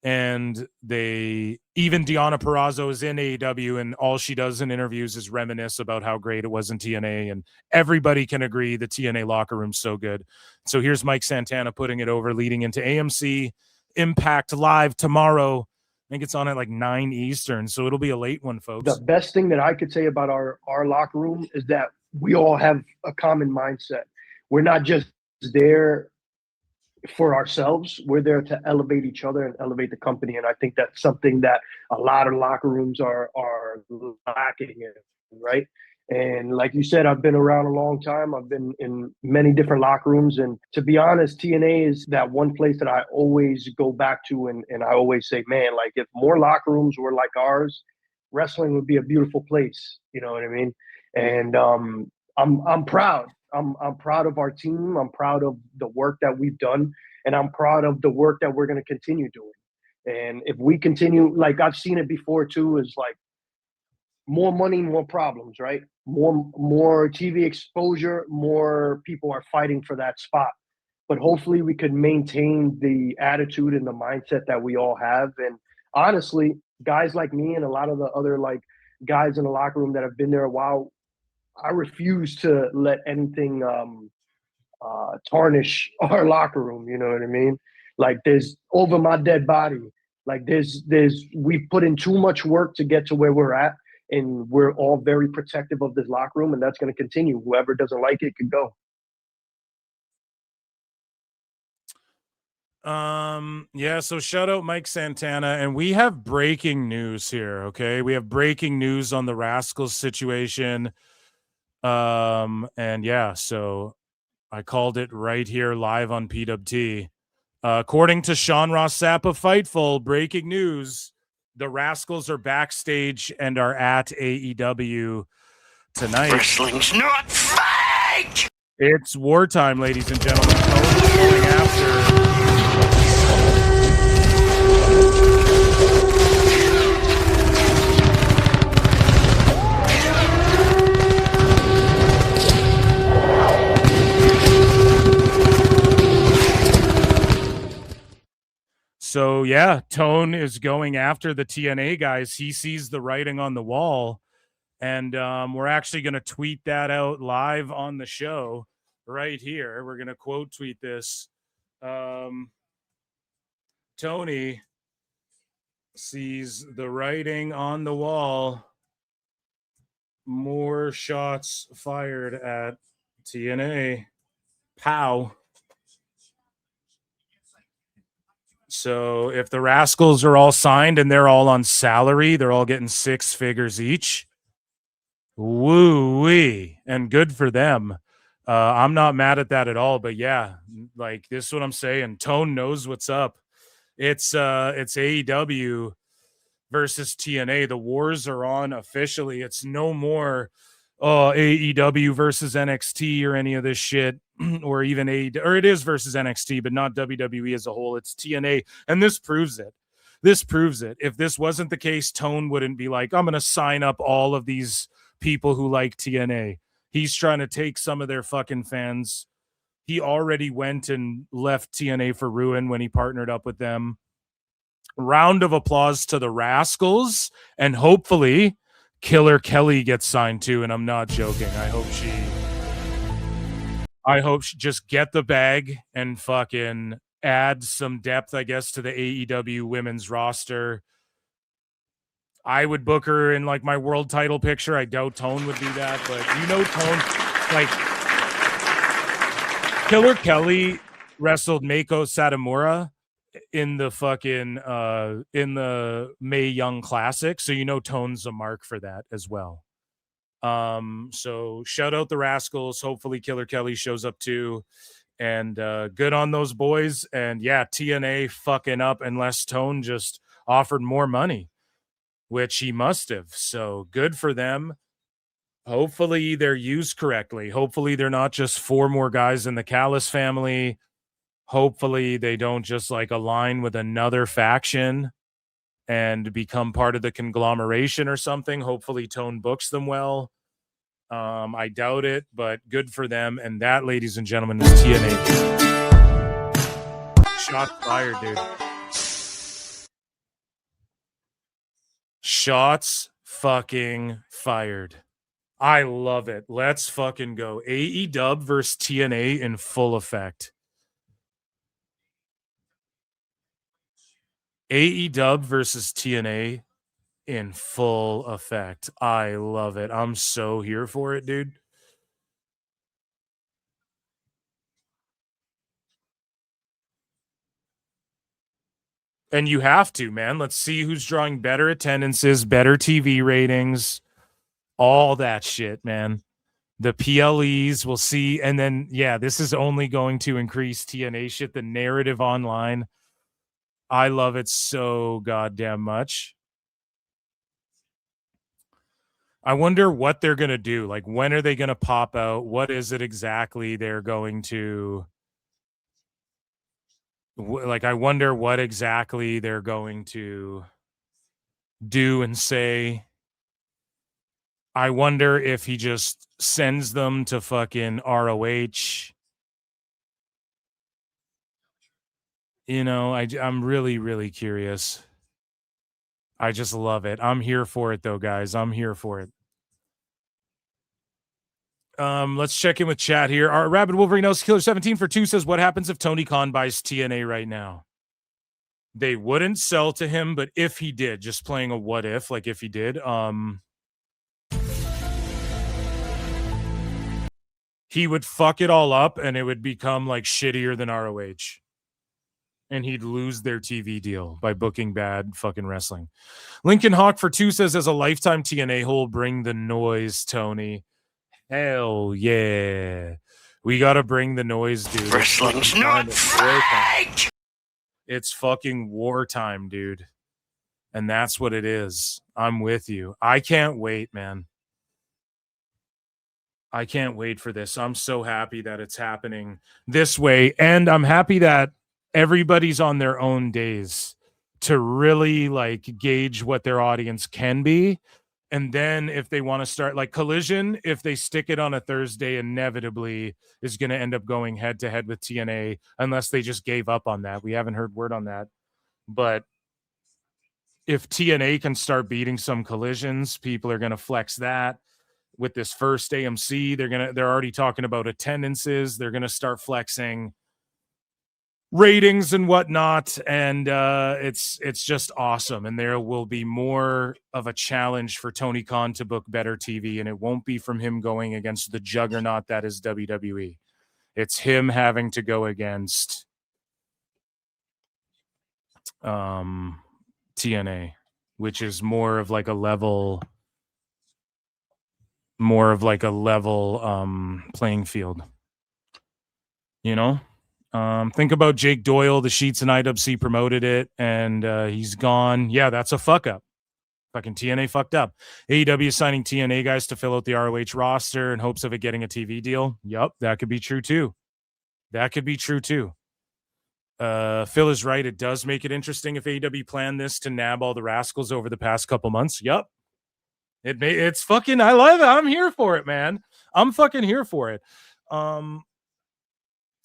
And even Deonna Purrazzo is in AEW, and all she does in interviews is reminisce about how great it was in TNA, and everybody can agree the TNA locker room's so good. So here's Mike Santana putting it over, leading into AMC Impact Live tomorrow. I think it's on at like 9 Eastern, so it'll be a late one, folks. The best thing that I could say about our locker room is that we all have a common mindset. We're not just there for ourselves. We're there to elevate each other and elevate the company. And I think that's something that a lot of locker rooms are lacking in, right? And like you said, I've been around a long time. I've been in many different locker rooms. And to be honest, TNA is that one place that I always go back to. And I always say, man, like if more locker rooms were like ours, wrestling would be a beautiful place. You know what I mean? And I'm proud. I'm proud of our team. I'm proud of the work that we've done, and I'm proud of the work that we're going to continue doing. And if we continue, like I've seen it before too, is like more money, more problems, right? More TV exposure, more people are fighting for that spot. But hopefully we could maintain the attitude and the mindset that we all have. And honestly, guys like me and a lot of the other like guys in the locker room that have been there a while, I refuse to let anything tarnish our locker room. You know what I mean? Like there's over my dead body. Like we've put in too much work to get to where we're at, and we're all very protective of this locker room, and that's going to continue. Whoever doesn't like it can go. Yeah, so shout out Mike Santana, and we have breaking news here. Okay, we have breaking news on the Rascalz situation. And yeah, so I called it right here live on PWT. According to Sean Ross Sapp of Fightful, breaking news: the Rascalz are backstage and are at AEW tonight. Wrestling's not fake! It's wartime, ladies and gentlemen. Tone's going after. So yeah, Tone is going after the TNA guys. He sees the writing on the wall, and we're actually going to tweet that out live on the show right here. We're going to quote tweet this. Tony sees the writing on the wall. More shots fired at TNA. Pow. So if the Rascalz are all signed and they're all on salary, they're all getting 6 figures each. Woo-wee. And good for them. I'm not mad at that at all, but yeah, like this is what I'm saying. Tone knows what's up. It's AEW versus TNA. The wars are on officially. It's no more AEW versus NXT or any of this shit, or even or it is versus NXT, but not WWE as a whole. It's TNA, and this proves it. This proves it. If this wasn't the case, Tone wouldn't be like, I'm going to sign up all of these people who like TNA. He's trying to take some of their fucking fans. He already went and left TNA for Ruin when he partnered up with them. Round of applause to the Rascalz, and hopefully Killer Kelly gets signed too, and I'm not joking. I hope she just get the bag and fucking add some depth, I guess, to the AEW women's roster. I would book her in like my world title picture. I doubt Tone would do that, but you know Tone, like Killer Kelly wrestled Meiko Satomura in the fucking in the Mae Young Classic, so you know Tone's a mark for that as well. So shout out the Rascalz. Hopefully Killer Kelly shows up too, and good on those boys. And yeah, TNA fucking up unless Tone just offered more money, which he must have. So good for them. Hopefully they're used correctly. Hopefully they're not just 4 more guys in the Callis family. Hopefully they don't just like align with another faction and become part of the conglomeration or something. Hopefully Tone books them well. I doubt it, but good for them. And that, ladies and gentlemen, is TNA. Shot fired, dude. Shots fucking fired. I love it. Let's fucking go. AEW versus TNA in full effect. AEW versus TNA in full effect. I love it. I'm so here for it, dude. And you have to, man. Let's see who's drawing better attendances, better TV ratings, all that shit, man. The PLEs, we'll see. And then, yeah, this is only going to increase TNA shit, the narrative online. I love it so goddamn much. I wonder what they're going to do. Like, when are they going to pop out? What is it exactly they're going to... Like, I wonder what exactly they're going to do and say. I wonder if he just sends them to fucking ROH. You know, I'm really, really curious. I just love it. I'm here for it, though, guys. I'm here for it. Let's check in with chat here. Our Rabid Wolverine Else Killer 17 for 2 says, what happens if Tony Khan buys TNA right now? They wouldn't sell to him, but if he did, just playing a what if, like if he did, he would fuck it all up and it would become like shittier than ROH. and he'd lose their TV deal by booking bad fucking wrestling. Lincoln Hawk for 2 says, as a lifetime TNA hole, bring the noise, Tony. Hell yeah. We got to bring the noise, dude. Wrestling's not fake! It's fucking wartime, dude. And that's what it is. I'm with you. I can't wait, man. I can't wait for this. I'm so happy that it's happening this way. And I'm happy that everybody's on their own days to really like gauge what their audience can be. And then if they want to start like Collision, if they stick it on a Thursday, inevitably is going to end up going head to head with TNA unless they just gave up on that. We haven't heard word on that. But if TNA can start beating some Collisions, people are going to flex that. With this first AMC, they're already talking about attendances. They're going to start flexing ratings and whatnot. And it's just awesome. And there will be more of a challenge for Tony Khan to book better TV. And it won't be from him going against the juggernaut that is WWE. It's him having to go against TNA, which is more of like a level playing field, you know. Think about Jake Doyle. The Sheets and IWC promoted it, and he's gone. Yeah, that's a fuck up. Fucking TNA fucked up. AEW signing TNA guys to fill out the ROH roster in hopes of it getting a TV deal. Yup, that could be true too. Phil is right. It does make it interesting if AEW planned this to nab all the Rascalz over the past couple months. Yup. It's fucking, I love it. I'm here for it, man. I'm fucking here for it.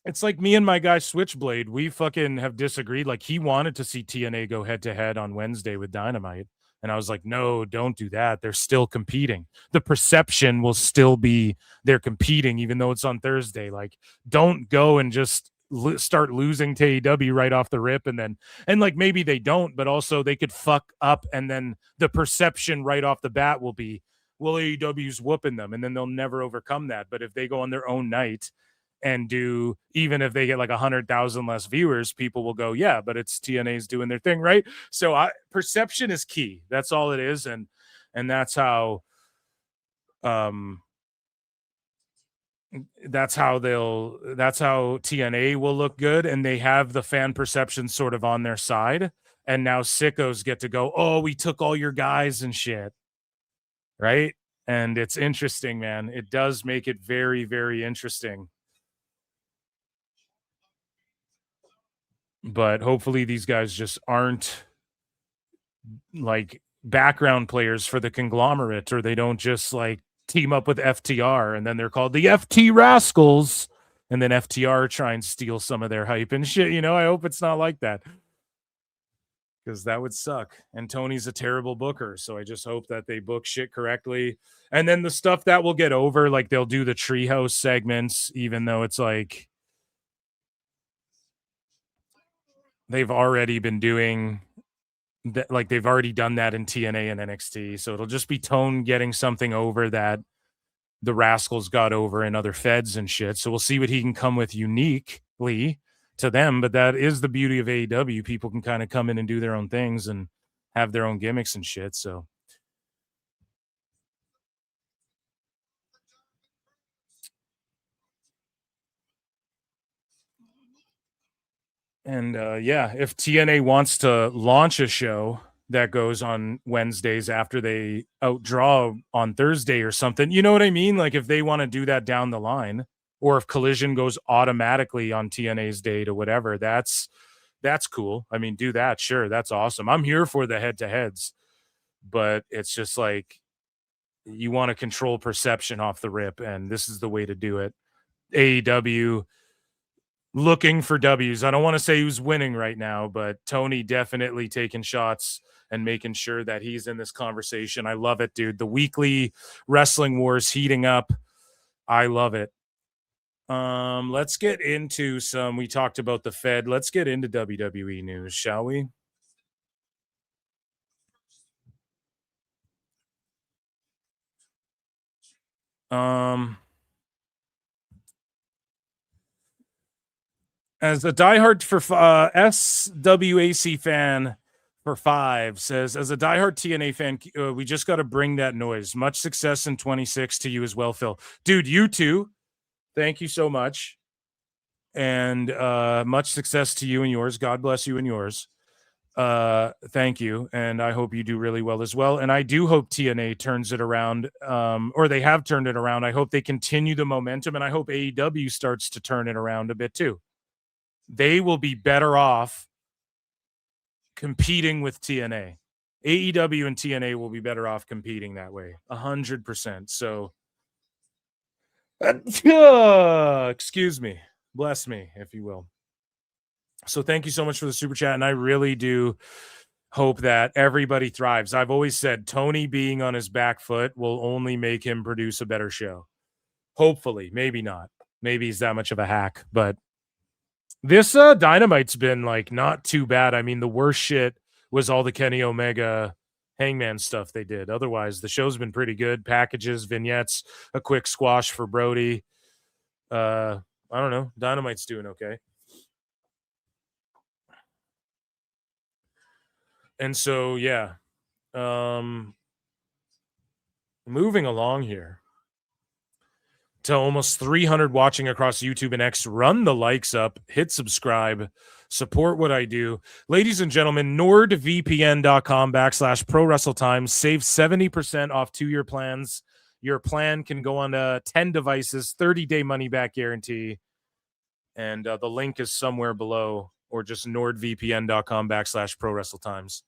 It's like me and my guy Switchblade. We fucking have disagreed. Like he wanted to see TNA go head to head on Wednesday with Dynamite. And I was like, no, don't do that. They're still competing. The perception will still be they're competing, even though it's on Thursday. Like, don't go and just start losing to AEW right off the rip. And like maybe they don't, but also they could fuck up. And then the perception right off the bat will be, well, AEW's whooping them. And then they'll never overcome that. But if they go on their own night and do, even if they get like 100,000 less viewers, people will go, yeah, but it's TNA's doing their thing, right? So perception is key. That's all it is. And that's how TNA will look good, and they have the fan perception sort of on their side. And now sickos get to go, oh, we took all your guys and shit, right? And it's interesting, man. It does make it very, very interesting. But hopefully these guys just aren't like background players for the conglomerate, or they don't just like team up with FTR and then they're called the FT Rascalz, and then FTR try and steal some of their hype and shit. You know, I hope it's not like that, because that would suck. And Tony's a terrible booker, so I just hope that they book shit correctly. And then the stuff that will get over, like they'll do the treehouse segments, even though it's like they've already been doing that, like they've already done that in TNA and NXT. So it'll just be Tone getting something over that the Rascalz got over in other feds and shit. So we'll see what he can come with uniquely to them. But that is the beauty of AEW. People can kind of come in and do their own things and have their own gimmicks and shit. So and yeah, if TNA wants to launch a show that goes on Wednesdays after they outdraw on Thursday or something, you know what I mean? Like if they want to do that down the line, or if Collision goes automatically on TNA's day to whatever, that's cool. I mean, do that. Sure. That's awesome. I'm here for the head to heads, but it's just like, you want to control perception off the rip. And this is the way to do it. AEW looking for W's. I don't want to say who's winning right now, but Tony definitely taking shots and making sure that he's in this conversation. I love it, dude. The weekly wrestling wars heating up. I love it. Let's get into some, we talked about the Fed. Let's get into WWE news, shall we? As a diehard for SWAC fan for 5 says, as a diehard TNA fan, we just got to bring that noise. Much success in 26 to you as well, Phil. Dude, you too. Thank you so much. And much success to you and yours. God bless you and yours. Thank you. And I hope you do really well as well. And I do hope TNA turns it around, or they have turned it around. I hope they continue the momentum, and I hope AEW starts to turn it around a bit too. They will be better off competing with TNA. AEW and TNA will be better off competing that way. 100%. So, excuse me. Bless me, if you will. So thank you so much for the super chat. And I really do hope that everybody thrives. I've always said Tony being on his back foot will only make him produce a better show. Hopefully, maybe not. Maybe he's that much of a hack, but this Dynamite's been like not too bad. I mean, the worst shit was all the Kenny Omega Hangman stuff they did. Otherwise, the show's been pretty good. Packages, vignettes, a quick squash for Brody. I don't know. Dynamite's doing okay. And so, yeah. Moving along here to almost 300 watching across YouTube and X. Run the likes up, hit subscribe, support what I do. Ladies and gentlemen, nordvpn.com/ProWrestleTime. Save 70% off 2-year plans. Your plan can go on to 10 devices, 30-day money-back guarantee. And the link is somewhere below, or just nordvpn.com/ProWrestleTimes.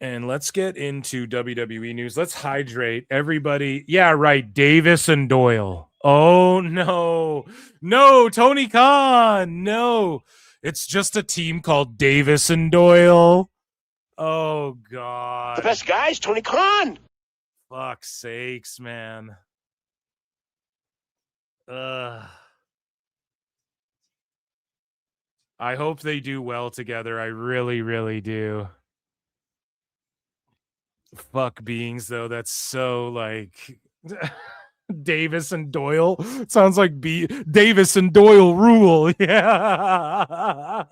And let's get into WWE news. Let's hydrate everybody. Yeah, right. Davis and Doyle. Oh, no. No, Tony Khan. No. It's just a team called Davis and Doyle. Oh, God. The best guys, Tony Khan. Fuck's sakes, man. I hope they do well together. I really, really do. Fuck beings, though. That's so like Davis and Doyle. Sounds like Davis and Doyle rule. Yeah.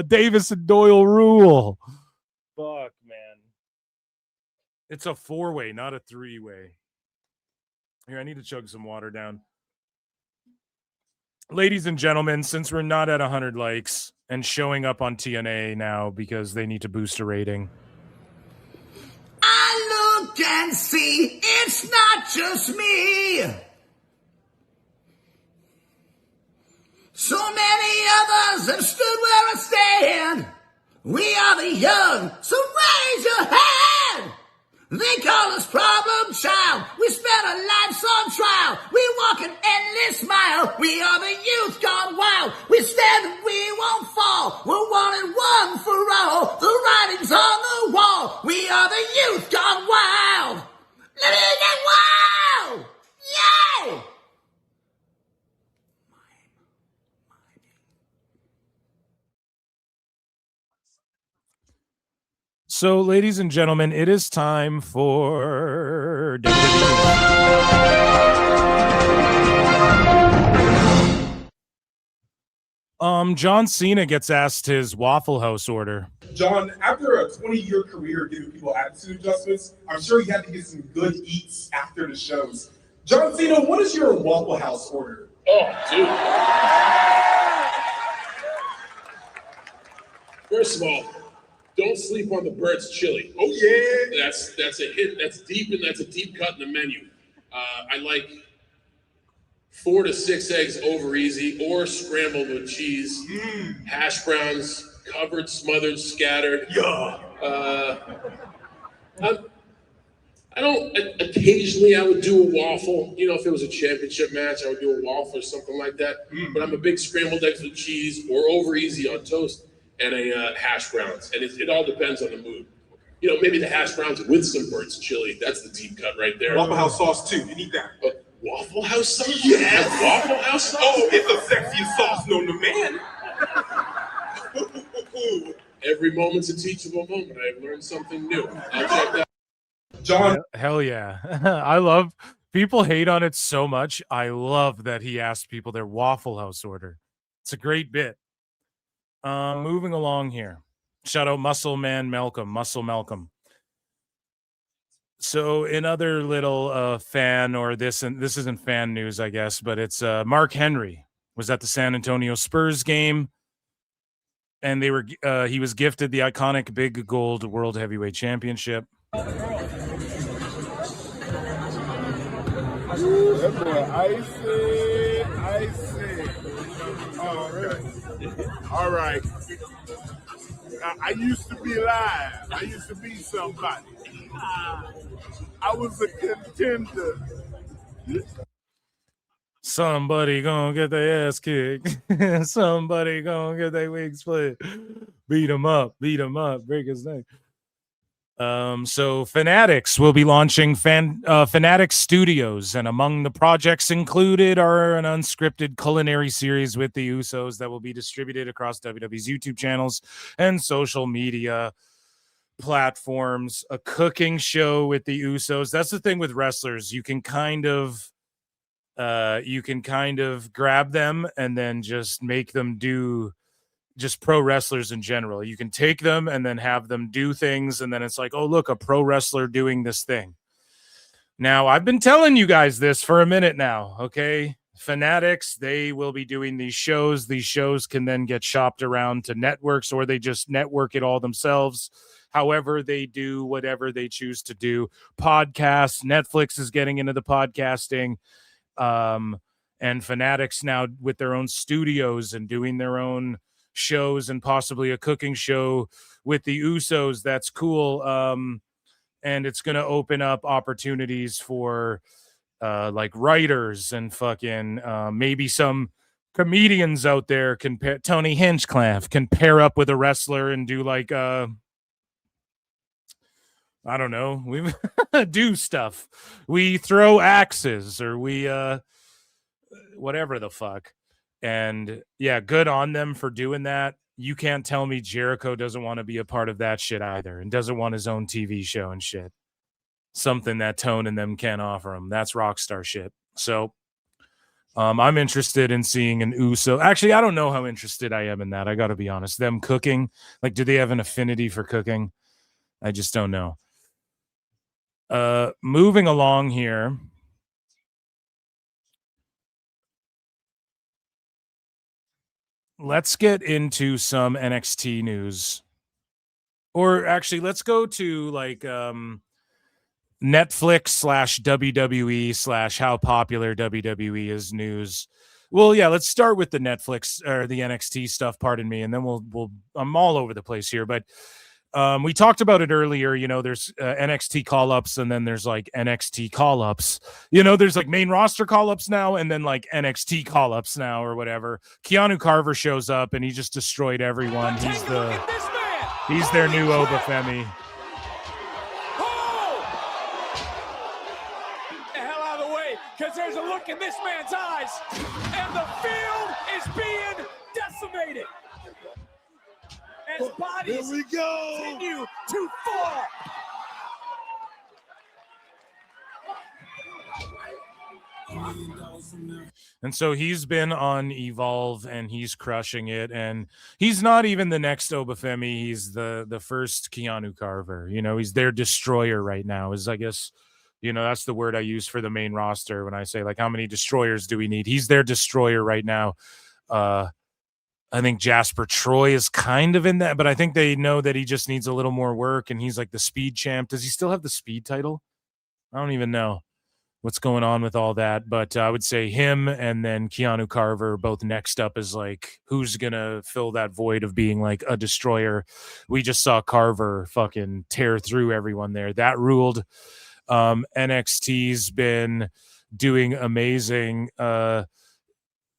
Davis and Doyle rule. Fuck, man. It's a 4-way, not a 3-way. Here, I need to chug some water down. Ladies and gentlemen, since we're not at 100 likes and showing up on TNA now because they need to boost a rating. I look and see it's not just me. So many others have stood where I stand. We are the young, so raise your hand. They call us problem child. We spent our lives on trial. We walk an endless mile. We are the youth gone wild. We stand and we won't fall. We're one and one for all. The writing's on the wall. We are the youth gone wild. Let me get wild. Yay! So, ladies and gentlemen, it is time for John Cena gets asked his Waffle House order. John, after a 20-year career giving people attitude adjustments, I'm sure you had to get some good eats after the shows. John Cena, what is your Waffle House order? Oh, dude. First of all, don't sleep on the Bird's chili. Oh, yeah. That's a hit. That's deep, and that's a deep cut in the menu. I like 4 to 6 eggs over easy or scrambled with cheese. Hash browns, covered, smothered, scattered. Yeah. Occasionally I would do a waffle. You know, if it was a championship match, I would do a waffle or something like that. But I'm a big scrambled eggs with cheese or over easy on toast and a hash browns. And it all depends on the mood. You know, maybe the hash browns with some Bird's chili. That's the deep cut right there. Waffle House sauce, too. You need that. Waffle House sauce? Yes. Waffle House sauce? Oh, it's the sexiest sauce known to man. Every moment's a teachable moment. I've learned something new. I'll check that. John. Hell yeah. I love People hate on it so much. I love that he asked people their Waffle House order. It's a great bit. Moving along here. Shout out Muscle Malcolm. So in other little fan, or this isn't fan news, I guess, but it's Mark Henry was at the San Antonio Spurs game, and he was gifted the iconic Big Gold World Heavyweight Championship. That boy icy. All right. I used to be live. I used to be somebody. I was a contender. Somebody gonna get their ass kicked. Somebody gonna get their wig split. Beat him up, break his neck. So Fanatics will be launching Fanatics Studios, and among the projects included are an unscripted culinary series with the Usos that will be distributed across WWE's YouTube channels and social media platforms. A cooking show with the Usos. That's the thing with wrestlers. You can kind of grab them and then just make them do just pro wrestlers in general. You can take them and then have them do things, and then it's like, oh, look, a pro wrestler doing this thing. Now, I've been telling you guys this for a minute now, okay? Fanatics, they will be doing these shows. These shows can then get shopped around to networks, or they just network it all themselves. However they do, whatever they choose to do. Podcasts, Netflix is getting into the podcasting. And Fanatics now with their own studios and doing their own shows, and possibly a cooking show with the Usos. That's cool. And it's going to open up opportunities for like writers and fucking maybe some comedians out there can Tony Hinchcliffe can pair up with a wrestler and do like I don't know, we do stuff. We throw axes, or we whatever the fuck. And yeah, good on them for doing that. You can't tell me Jericho doesn't want to be a part of that shit either, and doesn't want his own TV show and shit. Something that Tone and them can't offer him. That's rockstar shit. So I'm interested in seeing an Uso. Actually, I don't know how interested I am in that. I got to be honest. Them cooking, like, do they have an affinity for cooking? I just don't know. Moving along here. Let's get into some NXT news. Or actually, let's go to like Netflix/WWE/ how popular WWE is news. Well, yeah, let's start with the Netflix or the NXT stuff, pardon me, and then we'll I'm all over the place here, but we talked about it earlier. You know, there's NXT call-ups, and then there's like NXT call-ups. You know, there's like main roster call-ups now, and then like NXT call-ups now, or whatever. Keanu Carver shows up, and he just destroyed everyone. He's their new Obafemi. The hell out of the way, because there's a look in this man's eyes, and the field is being decimated. As bodies continue to fall. And so he's been on Evolve, and he's crushing it. And he's not even the next Obafemi. He's the first Keanu Carver. You know, he's their destroyer right now. Is, I guess, you know, that's the word I use for the main roster when I say, like, how many destroyers do we need? He's their destroyer right now. I think Jasper Troy is kind of in that, but I think they know that he just needs a little more work, and he's like the speed champ. Does he still have the speed title? I don't even know what's going on with all that, but I would say him and then Keanu Carver both next up is like, who's going to fill that void of being like a destroyer? We just saw Carver fucking tear through everyone there. That ruled. NXT's been doing amazing,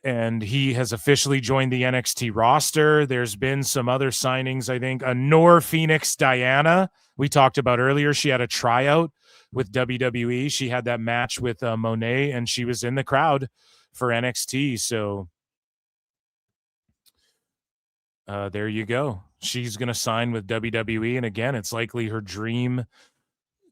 and he has officially joined the NXT roster. There's been some other signings, I think. Nor Phoenix Diana, we talked about earlier. She had a tryout with WWE. She had that match with Monet, and she was in the crowd for NXT. So there you go. She's going to sign with WWE. And again, it's likely her dream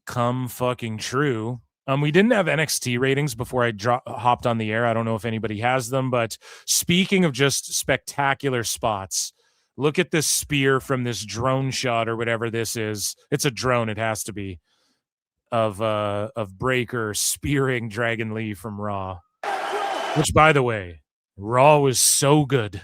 come fucking true. We didn't have NXT ratings before I hopped on the air. I don't know if anybody has them, but speaking of just spectacular spots, look at this spear from this drone shot or whatever this is. It's a drone. It has to be of Breaker spearing Dragon Lee from Raw, which, by the way, Raw was so good.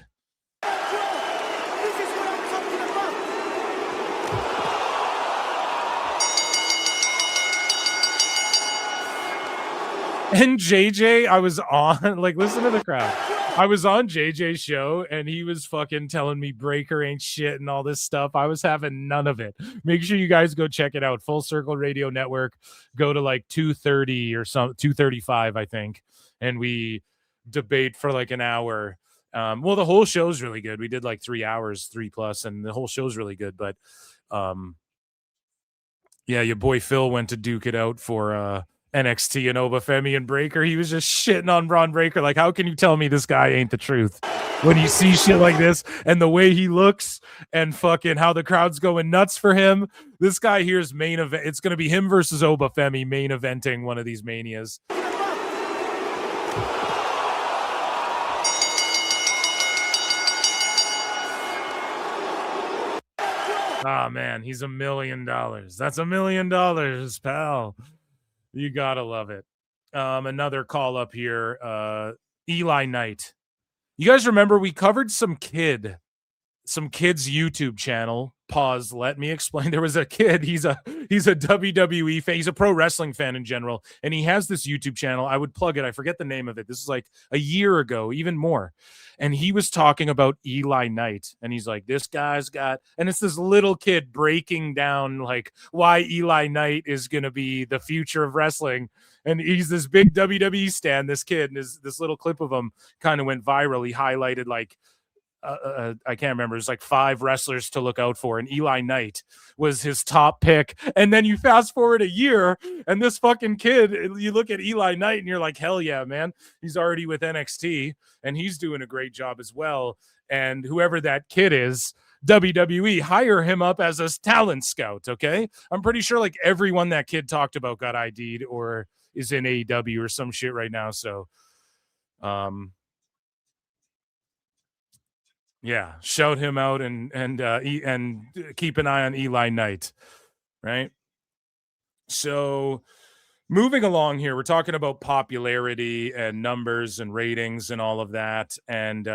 And JJ, I was on, like, listen to the crowd. I was on JJ's show and he was fucking telling me Breaker ain't shit and all this stuff. I was having none of it. Make sure you guys go check it out. Full Circle Radio Network. Go to like 2:30 or some 2:35, I think. And we debate for like an hour. Well, the whole show's really good. We did like 3 hours, 3+, and the whole show's really good. But yeah, your boy Phil went to duke it out for NXT and Obafemi and Breaker. He was just shitting on Braun Breaker. Like, how can you tell me this guy ain't the truth when you see shit like this and the way he looks and fucking how the crowd's going nuts for him? This guy here's main event. It's going to be him versus Obafemi main eventing one of these manias. Ah, man, he's $1 million. That's $1 million, pal. You gotta love it. Another call up here. Eli Knight. You guys remember we covered some kid's YouTube channel. Pause. Let me explain. There was a kid. He's a WWE fan. He's a pro wrestling fan in general, and he has this YouTube channel. I would plug it. I forget the name of it. This is like a year ago, even more. And he was talking about Eli Knight, and he's like, this guy's got, and it's this little kid breaking down like why Eli Knight is going to be the future of wrestling. And he's this big WWE stan, this kid, and this little clip of him kind of went viral. He highlighted like, I can't remember. It's like 5 wrestlers to look out for, and Eli Knight was his top pick. And then you fast forward a year, and this fucking kid, you look at Eli Knight, and you're like, hell yeah, man. He's already with NXT, and he's doing a great job as well. And whoever that kid is, WWE, hire him up as a talent scout, okay? I'm pretty sure like everyone that kid talked about got ID'd or is in AEW or some shit right now. So, yeah, shout him out and keep an eye on Eli Knight, right? So moving along here, we're talking about popularity and numbers and ratings and all of that. And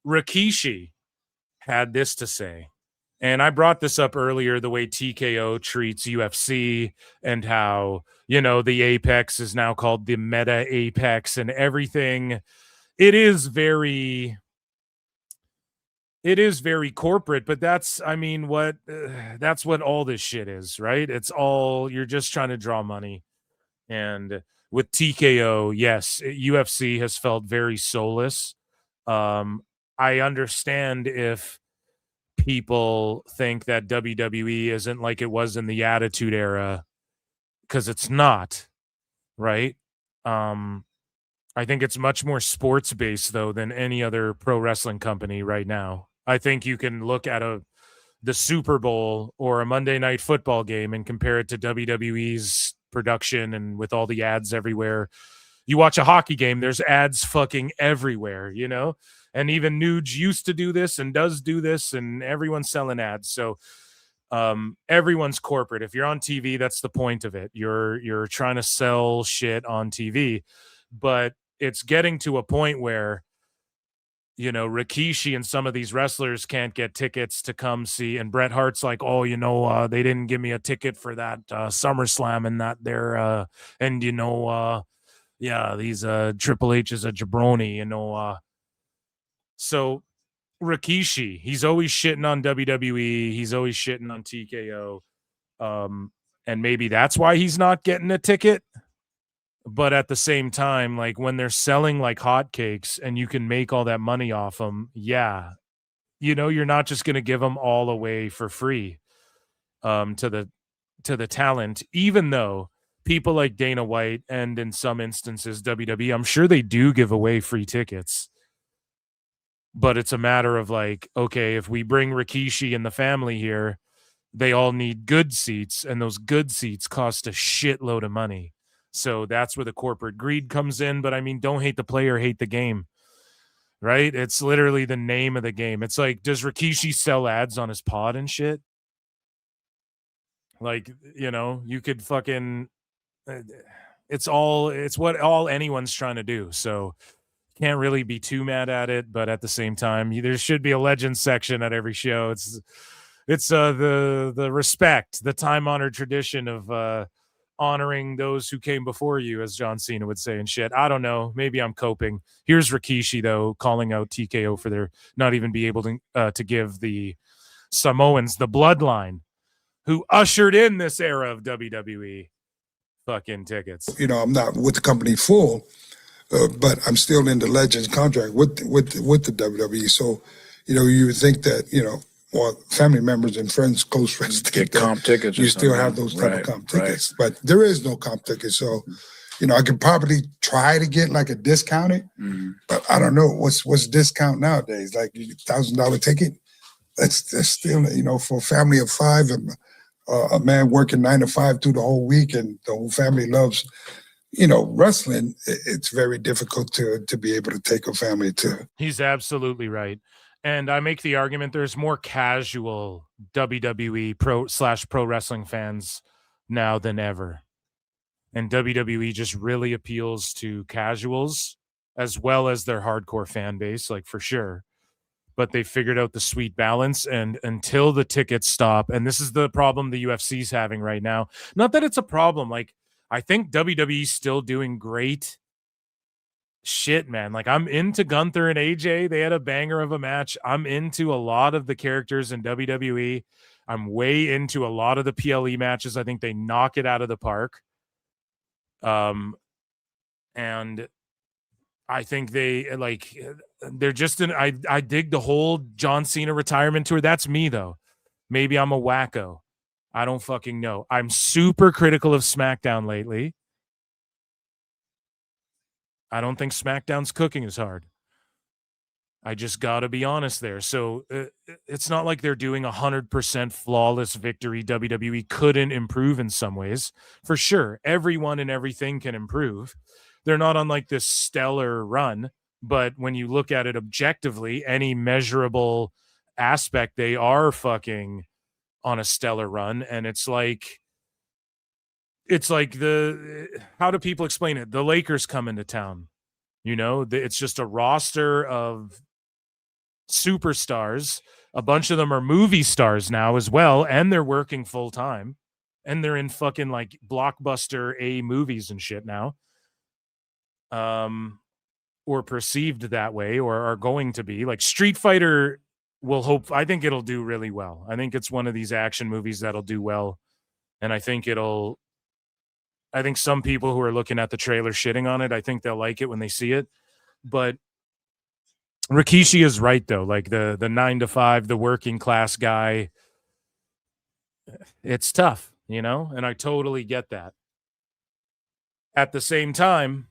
Rikishi had this to say. And I brought this up earlier, the way TKO treats UFC and how, you know, the Apex is now called the Meta Apex and everything. It is very corporate, but that's what all this shit is, right? It's all, you're just trying to draw money. And with TKO, yes, UFC has felt very soulless. I understand if people think that WWE isn't like it was in the Attitude Era, because it's not, right? I think it's much more sports based though than any other pro wrestling company right now. I think you can look at the Super Bowl or a Monday Night Football game and compare it to WWE's production, and with all the ads everywhere. You watch a hockey game, there's ads fucking everywhere, you know? And even Nuge used to do this and does do this, and everyone's selling ads. So everyone's corporate. If you're on TV, that's the point of it. You're trying to sell shit on TV. But it's getting to a point where, you know, Rikishi and some of these wrestlers can't get tickets to come see. And Bret Hart's like, oh, you know, they didn't give me a ticket for that SummerSlam and that there. And, you know, yeah, these Triple H is a jabroni, you know. So Rikishi, he's always shitting on WWE. He's always shitting on TKO. And maybe that's why he's not getting a ticket. But at the same time, like when they're selling like hotcakes and you can make all that money off them, yeah, you know, you're not just going to give them all away for free to the talent, even though people like Dana White and in some instances WWE, I'm sure they do give away free tickets. But it's a matter of like, okay, if we bring Rikishi and the family here, they all need good seats, and those good seats cost a shitload of money. So that's where the corporate greed comes in. But I mean, don't hate the player, hate the game, right? It's literally the name of the game. It's like, does Rikishi sell ads on his pod and shit? Like, you know, you could fucking, it's what all anyone's trying to do. So can't really be too mad at it, but at the same time, there should be a legend section at every show. It's the respect, the time-honored tradition of honoring those who came before you, as John Cena would say and shit. I don't know. Maybe I'm coping. Here's Rikishi, though, calling out TKO for their not even be able to give the Samoans, the bloodline, who ushered in this era of WWE, fucking tickets. You know, I'm not with the company full, but I'm still in the Legends contract with the WWE. So, you know, you would think that, you know, well, family members and friends, close friends get comp tickets. You still have those type of comp tickets, but there is no comp ticket. So, you know, I could probably try to get like a discounted, but I don't know what's discount nowadays. Like $1,000 ticket. That's still, you know, for a family of 5 and a man working 9 to 5 through the whole week, and the whole family loves, you know, wrestling. It's very difficult to be able to take a family to. He's absolutely right. And I make the argument there's more casual WWE pro wrestling fans now than ever. And WWE just really appeals to casuals as well as their hardcore fan base, like for sure. But they figured out the sweet balance, and until the tickets stop, and this is the problem the UFC's having right now. Not that it's a problem. Like, I think WWE's still doing great shit, man. Like, I'm into Gunther and AJ. They had a banger of a match. I'm into a lot of the characters in WWE. I'm way into a lot of the PLE matches. I think they knock it out of the park. And I think they're just I dig the whole John Cena retirement tour. That's me, though. Maybe I'm a wacko. I don't fucking know. I'm super critical of SmackDown lately. I don't think SmackDown's cooking as hard. I just got to be honest there. So it's not like they're doing 100% flawless victory. WWE couldn't improve in some ways. For sure. Everyone and everything can improve. They're not on like this stellar run, but when you look at it objectively, any measurable aspect, they are fucking on a stellar run. And it's like how do people explain it? The Lakers come into town, you know, it's just a roster of superstars. A bunch of them are movie stars now as well. And they're working full time, and they're in fucking like blockbuster A movies and shit now. Or perceived that way, or are going to be. Like Street Fighter I think it'll do really well. I think it's one of these action movies that'll do well. And I think some people who are looking at the trailer shitting on it, I think they'll like it when they see it. But Rikishi is right, though. Like the 9 to 5, the working class guy, it's tough, you know? And I totally get that. At the same time,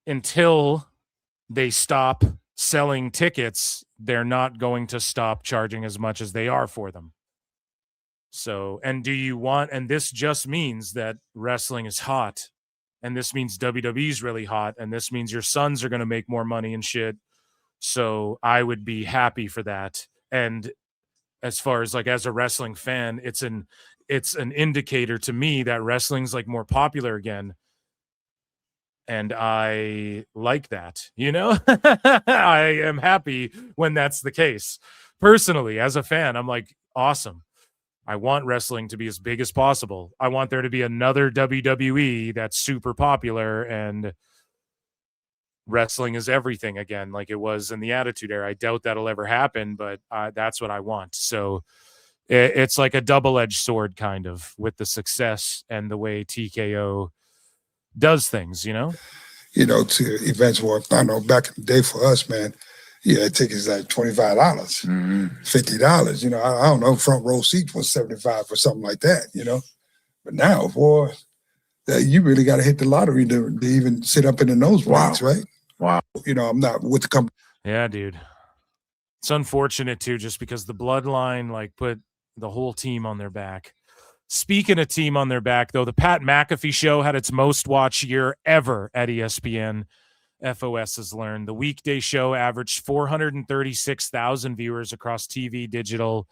until they stop selling tickets, they're not going to stop charging as much as they are for them. So, and this just means that wrestling is hot, and this means WWE's really hot, and this means your sons are going to make more money and shit. So I would be happy for that. And as far as like, as a wrestling fan, it's an indicator to me that wrestling's like more popular again. And I like that, you know. I am happy when that's the case. Personally, as a fan, I'm like, awesome. I want wrestling to be as big as possible. I want there to be another WWE that's super popular, and wrestling is everything again, like it was in the Attitude Era. I doubt that'll ever happen, but that's what I want. So it's like a double-edged sword, kind of, with the success and the way TKO does things, you know? You know, to events where, I know back in the day for us, man, yeah, tickets like $25, $50. You know, I don't know, front row seats was $75 or something like that, you know? But now, boy, you really got to hit the lottery to even sit up in the nosebleeds, right? Wow. You know, I'm not with the company. Yeah, dude. It's unfortunate, too, just because the bloodline, like, put The whole team on their back. Speaking of team on their back, though, the Pat McAfee show had its most watched year ever at ESPN. FOS has learned. The weekday show averaged 436,000 viewers across TV, digital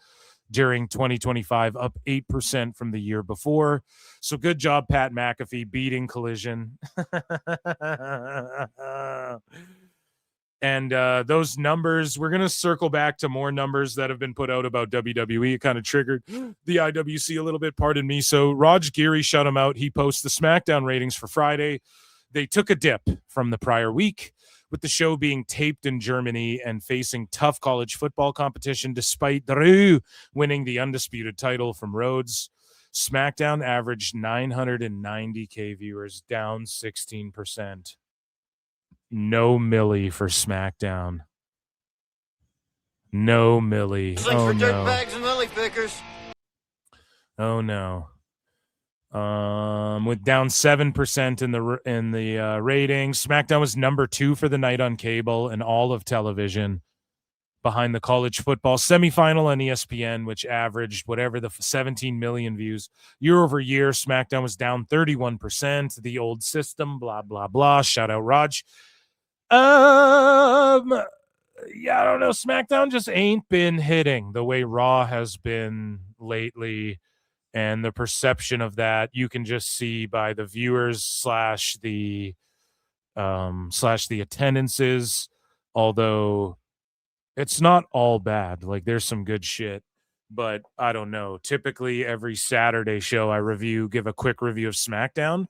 during 2025, up 8% from the year before. So good job, Pat McAfee, beating Collision. And those numbers, we're going to circle back to more numbers that have been put out about WWE. It kind of triggered the IWC a little bit, pardon me. So Raj Giri shut him out. He posts the SmackDown ratings for Friday. They took a dip from the prior week, with the show being taped in Germany and facing tough college football competition despite Drew winning the undisputed title from Rhodes. SmackDown averaged 990K viewers, down 16%. No Millie for SmackDown. No Millie. Oh, no. Dirtbags and lily pickers. Oh, no. With down 7% in the ratings. SmackDown was number 2 for the night on cable and all of television, behind the college football semifinal on ESPN, which averaged whatever the 17 million views. Year over year, SmackDown was down 31%. The old system, blah, blah, blah. Shout out Raj. Yeah, I don't know. SmackDown just ain't been hitting the way Raw has been lately. And the perception of that you can just see by the viewers slash the attendances, although it's not all bad. Like, there's some good shit, but I don't know. Typically every Saturday show I give a quick review of SmackDown,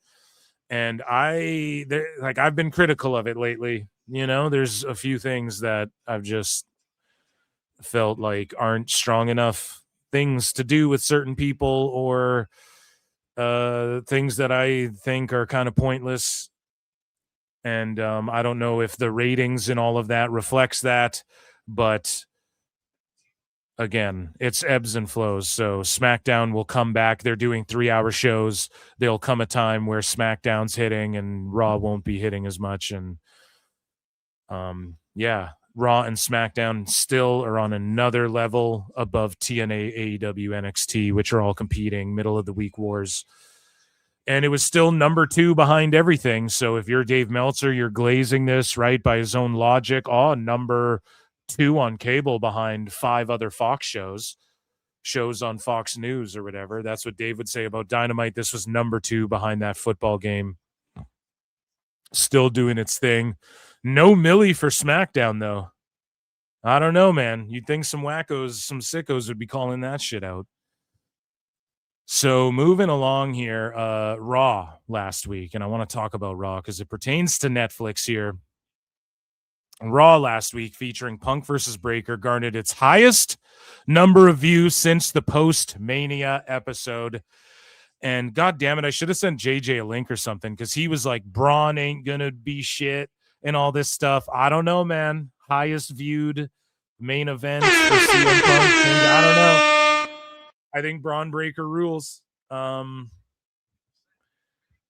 and I've been critical of it lately. You know, there's a few things that I've just felt like aren't strong enough things to do with certain people, or things that I think are kind of pointless. And I don't know if the ratings and all of that reflects that, but again, it's ebbs and flows. So SmackDown will come back. They're doing 3-hour shows. There'll come a time where SmackDown's hitting and Raw won't be hitting as much. And yeah, Raw and SmackDown still are on another level above TNA, AEW, NXT, which are all competing middle of the week wars. And it was still number 2 behind everything. So if you're Dave Meltzer, you're glazing this, right, by his own logic. Number 2 on cable behind 5 other Fox shows on Fox News or whatever. That's what Dave would say about Dynamite. This was number 2 behind that football game. Still doing its thing. No Millie for SmackDown, though. I don't know, man. You'd think some wackos, some sickos would be calling that shit out. So moving along here, Raw last week, and I want to talk about Raw because it pertains to Netflix here. Raw last week, featuring Punk versus Breaker, garnered its highest number of views since the post-Mania episode. And God damn it, I should have sent JJ a link or something, because he was like, Braun ain't gonna be shit and all this stuff. I don't know, man. Highest viewed main event for CM Punk. I don't know. I think Braun Breaker rules.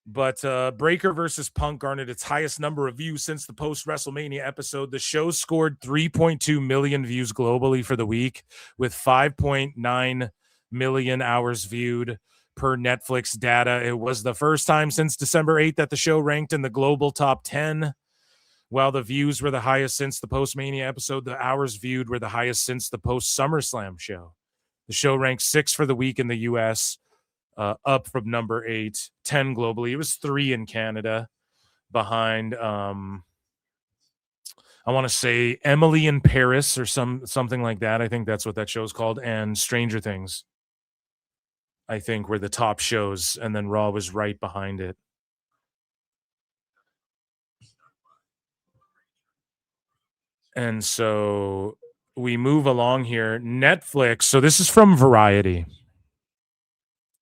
But Breaker versus Punk garnered its highest number of views since the post-WrestleMania episode. The show scored 3.2 million views globally for the week, with 5.9 million hours viewed per Netflix data. It was the first time since December 8th that the show ranked in the global top 10. While the views were the highest since the post-Mania episode, the hours viewed were the highest since the post-SummerSlam show. The show ranked 6th for the week in the U.S., up from number 8, 10 globally. It was 3 in Canada, behind, I want to say, Emily in Paris or something like that. I think that's what that show's called. And Stranger Things, I think, were the top shows, and then Raw was right behind it. And so we move along here. Netflix. So this is from Variety.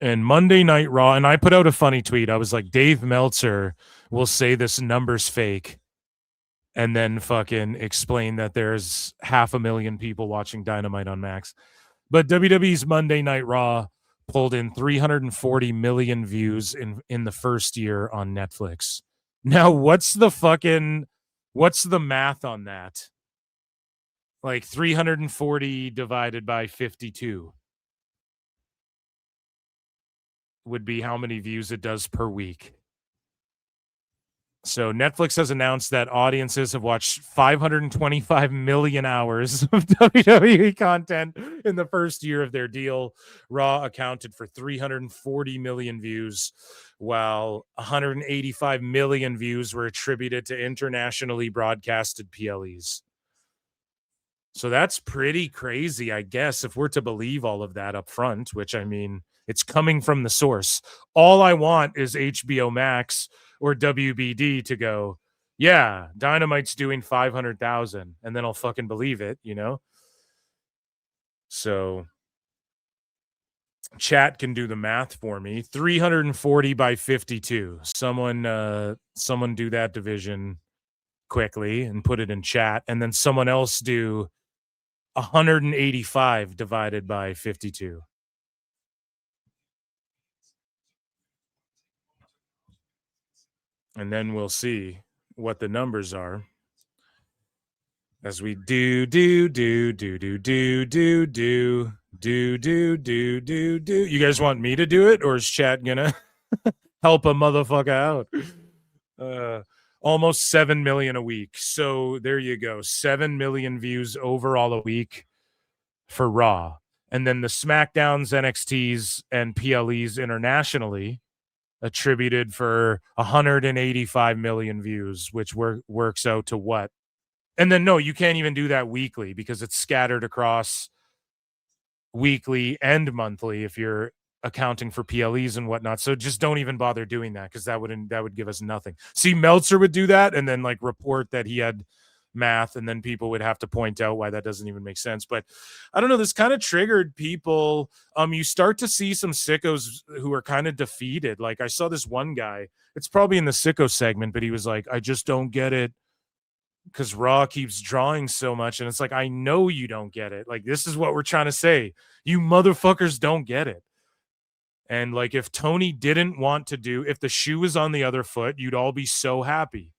And Monday Night Raw, and I put out a funny tweet. I was like, Dave Meltzer will say this number's fake and then fucking explain that there's 500,000 people watching Dynamite on Max. But WWE's Monday Night Raw pulled in 340 million views in the first year on Netflix. Now, what's the math on that? Like 340 divided by 52. would be how many views it does per week. So Netflix has announced that audiences have watched 525 million hours of WWE content in the first year of their deal. Raw accounted for 340 million views, while 185 million views were attributed to internationally broadcasted PLEs. So that's pretty crazy, I guess, if we're to believe all of that up front, which, I mean, it's coming from the source. All I want is HBO Max or WBD to go, yeah, Dynamite's doing 500,000, and then I'll fucking believe it, you know? So chat can do the math for me. 340 by 52. Someone do that division quickly and put it in chat, and then someone else do 185 divided by 52. And then we'll see what the numbers are as we do. You guys want me to do it, or is chat gonna help a motherfucker out? Almost 7 million a week. So there you go. 7 million views overall a week for Raw. And then the SmackDowns, NXTs, and PLEs internationally attributed for 185 million views, which works out to what? And then, no, you can't even do that weekly because it's scattered across weekly and monthly if you're accounting for PLEs and whatnot. So just don't even bother doing that because that would give us nothing. See, Meltzer would do that and then like report that he had math, and then people would have to point out why that doesn't even make sense. But I don't know, this kind of triggered people. You start to see some sickos who are kind of defeated. Like I saw this one guy, it's probably in the sicko segment, but he was like, I just don't get it because Raw keeps drawing so much. And it's like, I know you don't get it. Like, this is what we're trying to say. You motherfuckers don't get it. And like, if Tony didn't want to do, if the shoe was on the other foot, you'd all be so happy.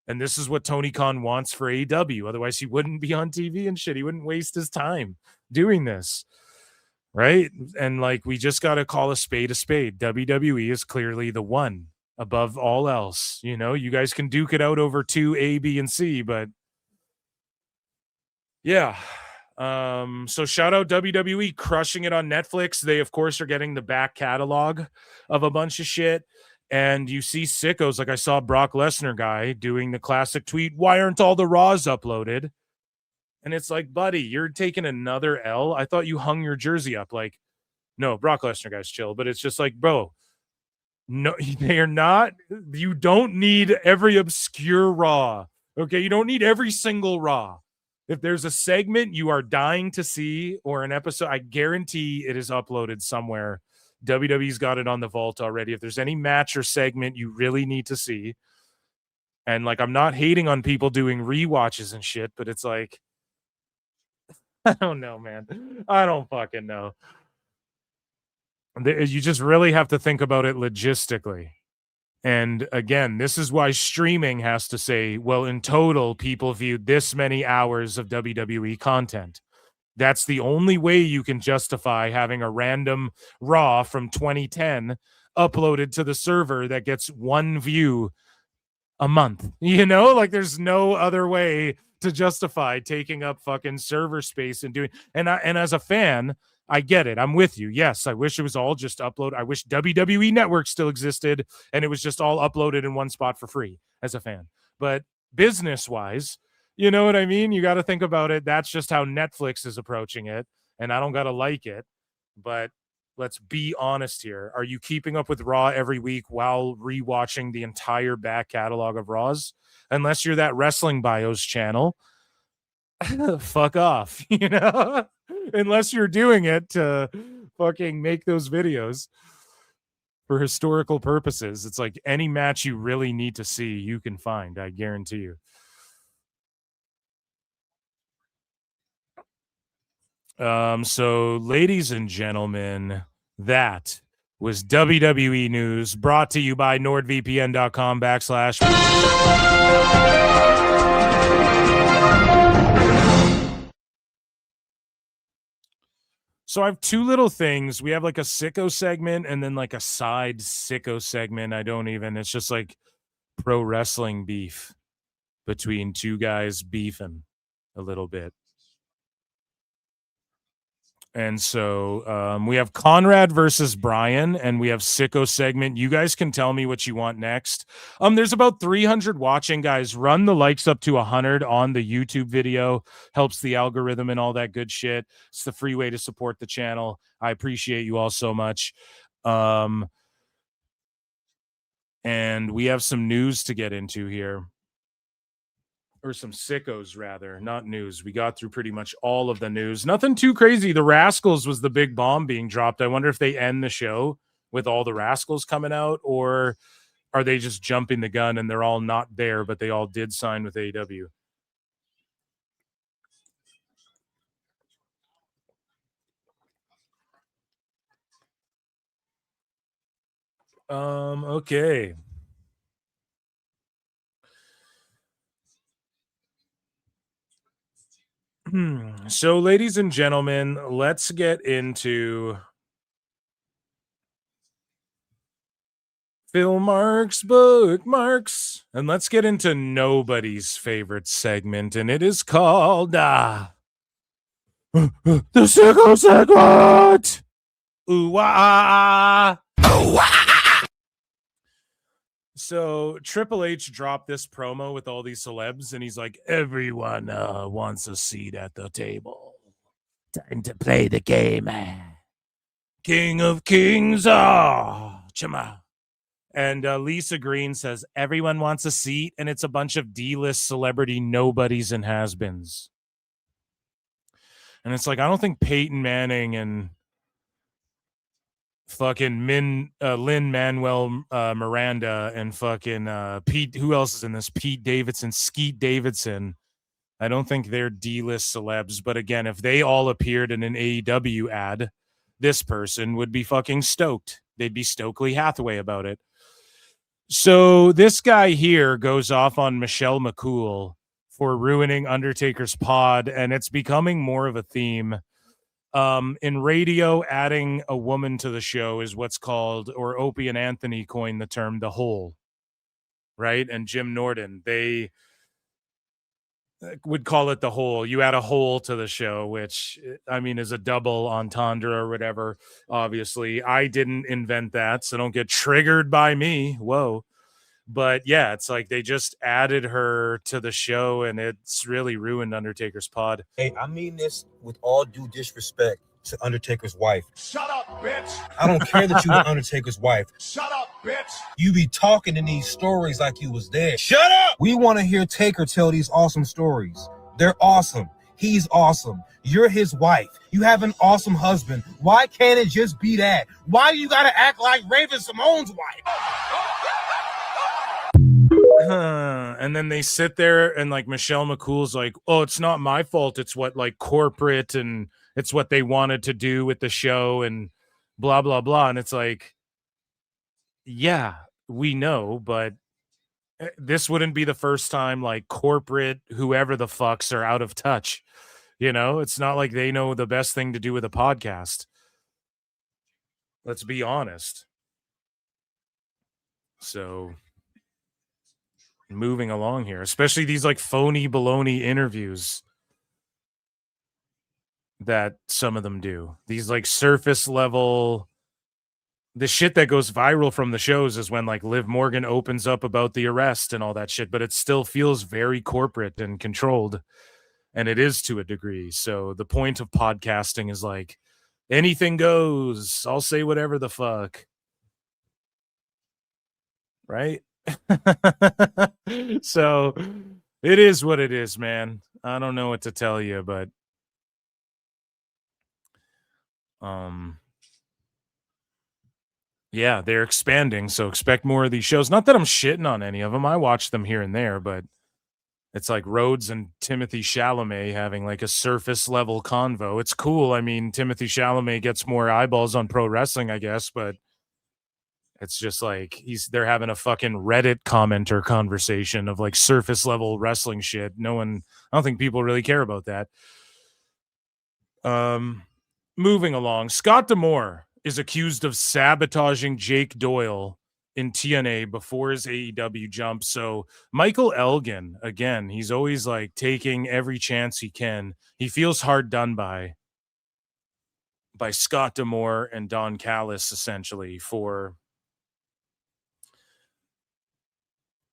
And this is what Tony Khan wants for AEW. Otherwise, he wouldn't be on TV and shit. He wouldn't waste his time doing this. Right? And like, we just got to call a spade a spade. WWE is clearly the one above all else. You know, you guys can duke it out over 2 A, B, and C, but yeah. So shout out WWE crushing it on Netflix. They, of course, are getting the back catalog of a bunch of shit. And you see sickos, like I saw Brock Lesnar guy doing the classic tweet, why aren't all the Raws uploaded? And it's like, buddy, you're taking another L. I thought you hung your jersey up. Like, no, Brock Lesnar guy's chill. But it's just like, bro, no, they are not. You don't need every obscure Raw. Okay, you don't need every single Raw. If there's a segment you are dying to see or an episode, I guarantee it is uploaded somewhere. WWE's got it on the vault already. If there's any match or segment you really need to see, and like, I'm not hating on people doing rewatches and shit, but it's like, I don't know, man. I don't fucking know. You just really have to think about it logistically. And again, this is why streaming has to say, well, in total, people viewed this many hours of WWE content. That's the only way you can justify having a random Raw from 2010 uploaded to the server that gets 1 view a month. You know, like there's no other way to justify taking up fucking server space and doing. And as a fan, I get it. I'm with you. Yes, I wish it was all just upload. I wish WWE Network still existed and it was just all uploaded in one spot for free as a fan. But business-wise, you know what I mean? You got to think about it. That's just how Netflix is approaching it. And I don't got to like it. But let's be honest here. Are you keeping up with Raw every week while rewatching the entire back catalog of Raws? Unless you're that Wrestling Bios channel, fuck off, you know? Unless you're doing it to fucking make those videos for historical purposes. It's like any match you really need to see, you can find, I guarantee you. So ladies and gentlemen, that was WWE news brought to you by nordvpn.com/ So I have two little things. We have like a Sicko segment and then like a side Sicko segment. It's just like pro wrestling beef between two guys beefing a little bit. And so we have Conrad versus Bryan, and we have Sicko segment. You guys can tell me what you want next. There's about 300 watching, guys. Run the likes up to 100 on the YouTube video. Helps the algorithm and all that good shit. It's the free way to support the channel. I appreciate you all so much. And we have some news to get into here. Or some sickos, rather, not news. We got through pretty much all of the news. Nothing too crazy. The Rascalz was the big bomb being dropped. I wonder if they end the show with all the Rascalz coming out, or are they just jumping the gun and they're all not there, but they all did sign with AEW? Okay. So, ladies and gentlemen, let's get into Phil Marks, bookmarks, and let's get into nobody's favorite segment, and it is called the Sicko segment. Ooh-wah. So Triple H dropped this promo with all these celebs, and he's like, everyone wants a seat at the table. Time to play the game. King of Kings. Chama. And Lisa Green says, everyone wants a seat, and it's a bunch of D-list celebrity nobodies and has-beens. And it's like, I don't think Peyton Manning and fucking Lin-Manuel Miranda and fucking Pete, who else is in this? Pete Davidson, Skeet Davidson. I don't think they're D-list celebs, but again, if they all appeared in an AEW ad, this person would be fucking stoked. They'd be Stokely Hathaway about it. So this guy here goes off on Michelle McCool for ruining Undertaker's pod, and it's becoming more of a theme. In radio, adding a woman to the show is what's called, or Opie and Anthony coined the term, the hole, right? And Jim Norton, they would call it the hole. You add a hole to the show, which, I mean, is a double entendre or whatever. Obviously, I didn't invent that, so don't get triggered by me. Whoa. But yeah, it's like they just added her to the show, and it's really ruined Undertaker's pod. Hey, I mean this with all due disrespect to Undertaker's wife. Shut up, bitch. I don't care that you were Undertaker's wife. Shut up, bitch. You be talking in these stories like you was there. Shut up! We want to hear Taker tell these awesome stories. They're awesome. He's awesome. You're his wife. You have an awesome husband. Why can't it just be that? Why do you gotta act like Raven Simone's wife? And then they sit there and like Michelle McCool's like, oh, it's not my fault. It's what like corporate and it's what they wanted to do with the show and blah, blah, blah. And it's like, yeah, we know, but this wouldn't be the first time like corporate, whoever the fucks are out of touch. You know, it's not like they know the best thing to do with a podcast. Let's be honest. So moving along here, especially these like phony baloney interviews that some of them do. These like surface level, the shit that goes viral from the shows is when like Liv Morgan opens up about the arrest and all that shit, but it still feels very corporate and controlled, and it is to a degree. So the point of podcasting is like anything goes. I'll say whatever the fuck. Right? So it is what it is, man. I don't know what to tell you, but yeah, they're expanding, so expect more of these shows. Not that I'm shitting on any of them. I watch them here and there, but it's like Rhodes and Timothy Chalamet having like a surface level convo. It's cool. I mean, Timothy Chalamet gets more eyeballs on pro wrestling, I guess, but it's just like they're having a fucking Reddit commenter conversation of like surface level wrestling shit. I don't think people really care about that. moving along, Scott D'Amore is accused of sabotaging Jake Doyle in TNA before his AEW jump. So Michael Elgin, again, he's always like taking every chance he can. He feels hard done by Scott D'Amore and Don Callis, essentially, for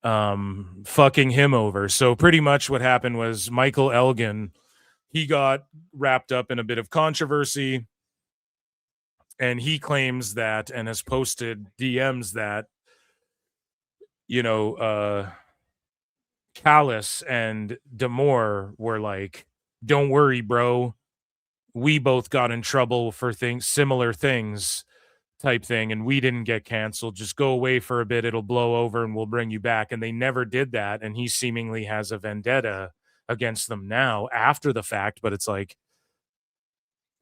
fucking him over. So pretty much what happened was Michael Elgin, he got wrapped up in a bit of controversy, and he claims that, and has posted DMs that, you know, Callis and D'Amore were like, don't worry, bro, we both got in trouble for similar things type thing, and we didn't get canceled. Just go away for a bit, it'll blow over and we'll bring you back. And they never did that, and he seemingly has a vendetta against them now after the fact. But it's like,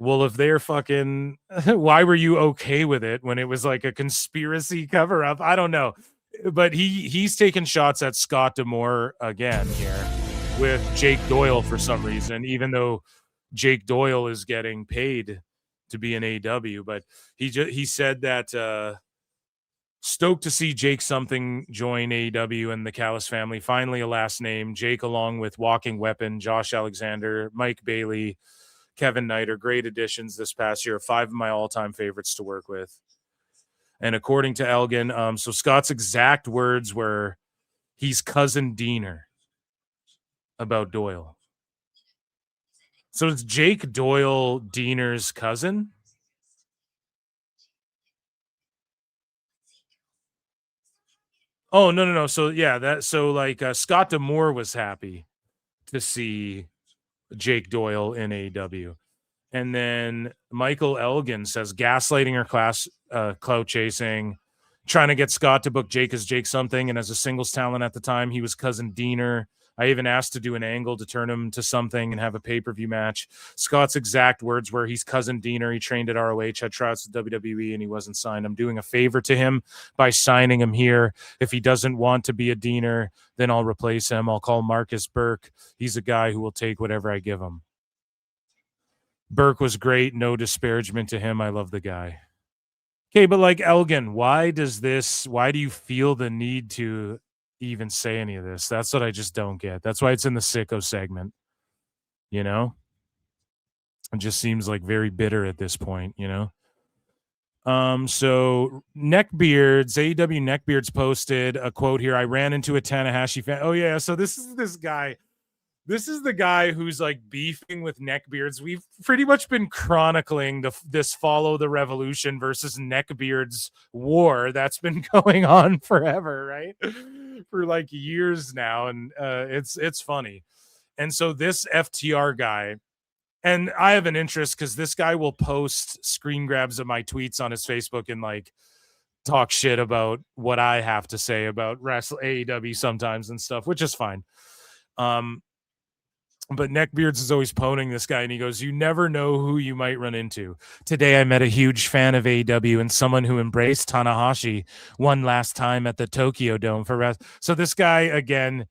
well, if they're fucking why were you okay with it when it was like a conspiracy cover up? I don't know. But he's taking shots at Scott D'Amore again here with Jake Doyle for some reason, even though Jake Doyle is getting paid to be in AEW. But he said that stoked to see Jake something join AEW and the Callis family. Finally, a last name. Jake, along with Walking Weapon, Josh Alexander, Mike Bailey, Kevin Knight, are great additions this past year. 5 of my all-time favorites to work with. And according to Elgin, so Scott's exact words were, he's cousin Diener about Doyle. So is Jake Doyle Diener's cousin? Oh, no. So yeah, Scott D'Amore was happy to see Jake Doyle in AEW. And then Michael Elgin says gaslighting or clout chasing, trying to get Scott to book Jake as Jake something. And as a singles talent at the time, he was cousin Diener. I even asked to do an angle to turn him to something and have a pay-per-view match. Scott's exact words were, he's cousin Diener. He trained at ROH, had tryouts with WWE, and he wasn't signed. I'm doing a favor to him by signing him here. If he doesn't want to be a Diener, then I'll replace him. I'll call Marcus Burke. He's a guy who will take whatever I give him. Burke was great. No disparagement to him. I love the guy. Okay, but like Elgin, why do you feel the need to even say any of this? That's what I just don't get. That's why it's in the Sicko segment. You know? It just seems like very bitter at this point, you know? So Neckbeards, AEW Neckbeards posted a quote here. I ran into a Tanahashi fan. Oh yeah, so this is this guy. This is the guy who's like beefing with Neckbeards. We've pretty much been chronicling this Follow the Revolution versus Neckbeards war that's been going on forever, right? For like years now, and it's funny. And so this FTR guy, and I have an interest because this guy will post screen grabs of my tweets on his Facebook and like talk shit about what I have to say about Wrestle AEW sometimes and stuff, which is fine. But Neckbeards is always poning this guy, and he goes, you never know who you might run into. Today, I met a huge fan of AEW and someone who embraced Tanahashi one last time at the Tokyo Dome for Wrestle. So this guy, again,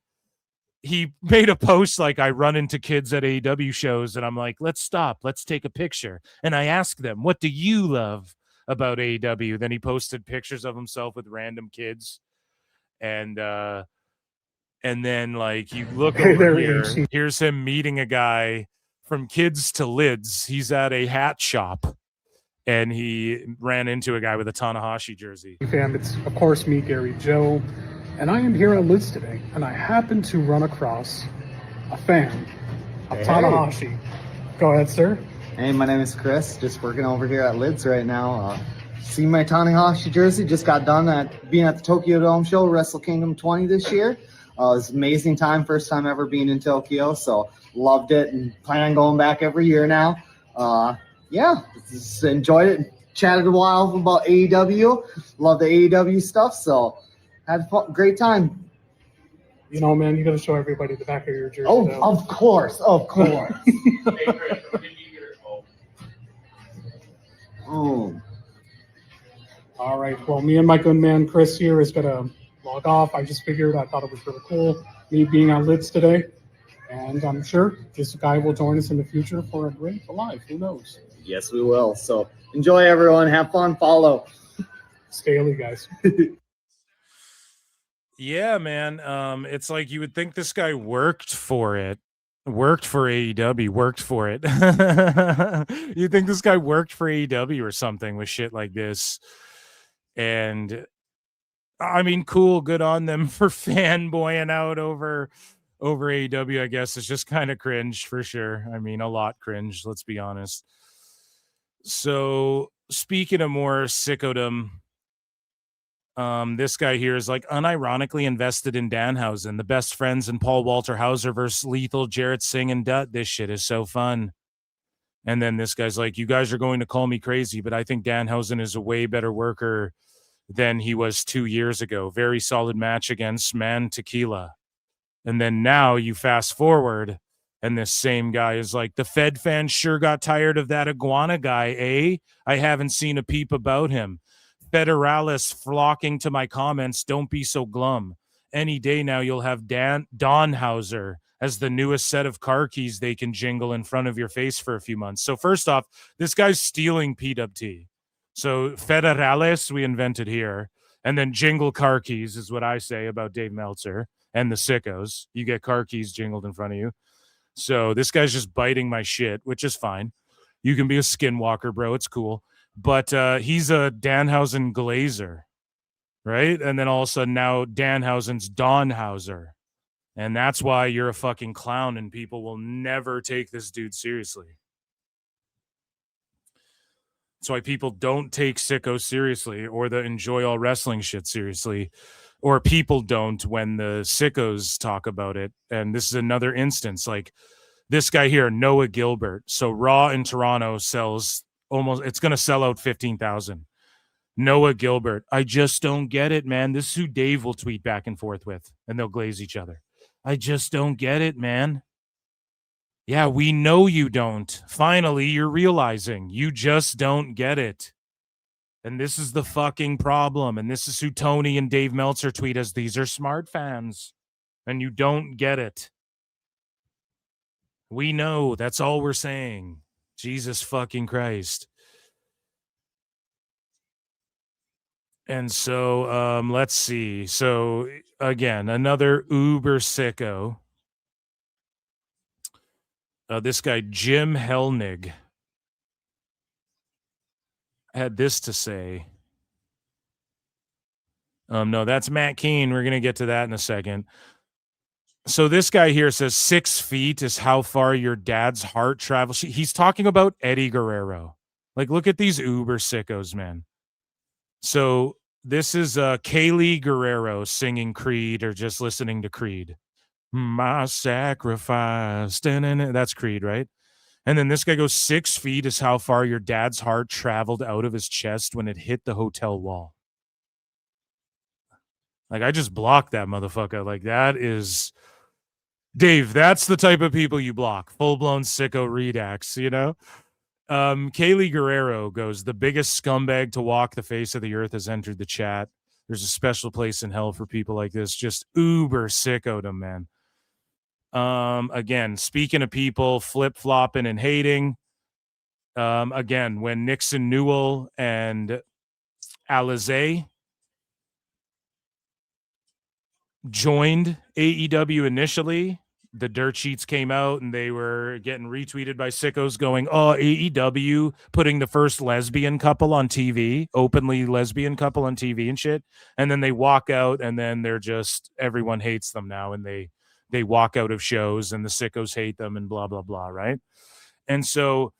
he made a post like, I run into kids at AEW shows, and I'm like, let's stop. Let's take a picture. And I ask them, what do you love about AEW? Then he posted pictures of himself with random kids. And then, like, you look over here, here's him meeting a guy from Kids to Lids. He's at a hat shop, and he ran into a guy with a Tanahashi jersey. Hey fam, it's of course me, Gary Joe, and I am here at Lids today, and I happened to run across a fan of Tanahashi. Go ahead, sir. Hey, my name is Chris, just working over here at Lids right now. See my Tanahashi jersey, just got done at being at the Tokyo Dome show, Wrestle Kingdom 20 this year. It was an amazing time, first time ever being in Tokyo, so loved it and plan on going back every year now. Yeah, just enjoyed it, chatted a while about AEW, love the AEW stuff, so had a great time. You know, man, you got to show everybody the back of your jersey. Oh, though. Of course. Oh. All right, well, me and my good man Chris here is going to log off. I just figured I thought it was really cool, me being on Lids today. And I'm sure this guy will join us in the future for a great live. Who knows? Yes, we will. So enjoy, everyone. Have fun. Follow. Scaly, guys. Yeah, man. It's like you would think this guy worked for it. Worked for AEW, worked for it. You think this guy worked for AEW or something with shit like this. And I mean, cool, good on them for fanboying out over AEW, I guess. It's just kind of cringe for sure. I mean, a lot cringe, let's be honest. So speaking of more sickodom, this guy here is like unironically invested in Danhausen, the best friends in Paul Walter Hauser versus Lethal, Jarrett Singh, and Dutt. This shit is so fun. And then this guy's like, you guys are going to call me crazy, but I think Danhausen is a way better worker than he was 2 years ago. Very solid match against Man Tequila. And then now you fast forward, and this same guy is like, the Fed fans sure got tired of that iguana guy, eh? I haven't seen a peep about him. Federalis flocking to my comments, don't be so glum. Any day now you'll have Donhauser as the newest set of car keys they can jingle in front of your face for a few months. So first off, this guy's stealing PWT. So Federalis we invented here, and then jingle car keys is what I say about Dave Meltzer and the Sickos. You get car keys jingled in front of you. So this guy's just biting my shit, which is fine. You can be a skinwalker, bro. It's cool. But he's a Danhausen glazer, right? And then all of a sudden now Danhausen's Donhauser. And that's why you're a fucking clown and people will never take this dude seriously. That's why people don't take Sicko seriously or the enjoy all wrestling shit seriously. Or people don't when the Sickos talk about it. And this is another instance. Like this guy here, Noah Gilbert. So Raw in Toronto sells almost, it's going to sell out 15,000. Noah Gilbert. I just don't get it, man. This is who Dave will tweet back and forth with, and they'll glaze each other. I just don't get it, man. Yeah, we know you don't. Finally, you're realizing you just don't get it. And this is the fucking problem. And this is who Tony and Dave Meltzer tweet as. These are smart fans. And you don't get it. We know. That's all we're saying. Jesus fucking Christ. And so, let's see. So, again, another uber sicko. This guy, Jim Helnig, had this to say. No, that's Matt Keane. We're going to get to that in a second. So this guy here says 6 feet is how far your dad's heart travels. He's talking about Eddie Guerrero. Like, look at these uber sickos, man. So this is Kaylee Guerrero singing Creed or just listening to Creed. My sacrifice. That's Creed, right? And then this guy goes 6 feet is how far your dad's heart traveled out of his chest when it hit the hotel wall. Like, I just blocked that motherfucker. Like, that is... Dave, that's the type of people you block. Full-blown sicko redacts, you know? Kaylee Guerrero goes, the biggest scumbag to walk the face of the earth has entered the chat. There's a special place in hell for people like this. Just uber sicko to man. Again, speaking of people flip-flopping and hating, again, when Nixon Newell and Alizé joined AEW initially, the dirt sheets came out and they were getting retweeted by sickos going, oh, AEW putting the first lesbian couple on TV, openly lesbian couple on TV and shit. And then they walk out and then they're just, everyone hates them now. And they walk out of shows and the sickos hate them and blah, blah, blah. Right. And so,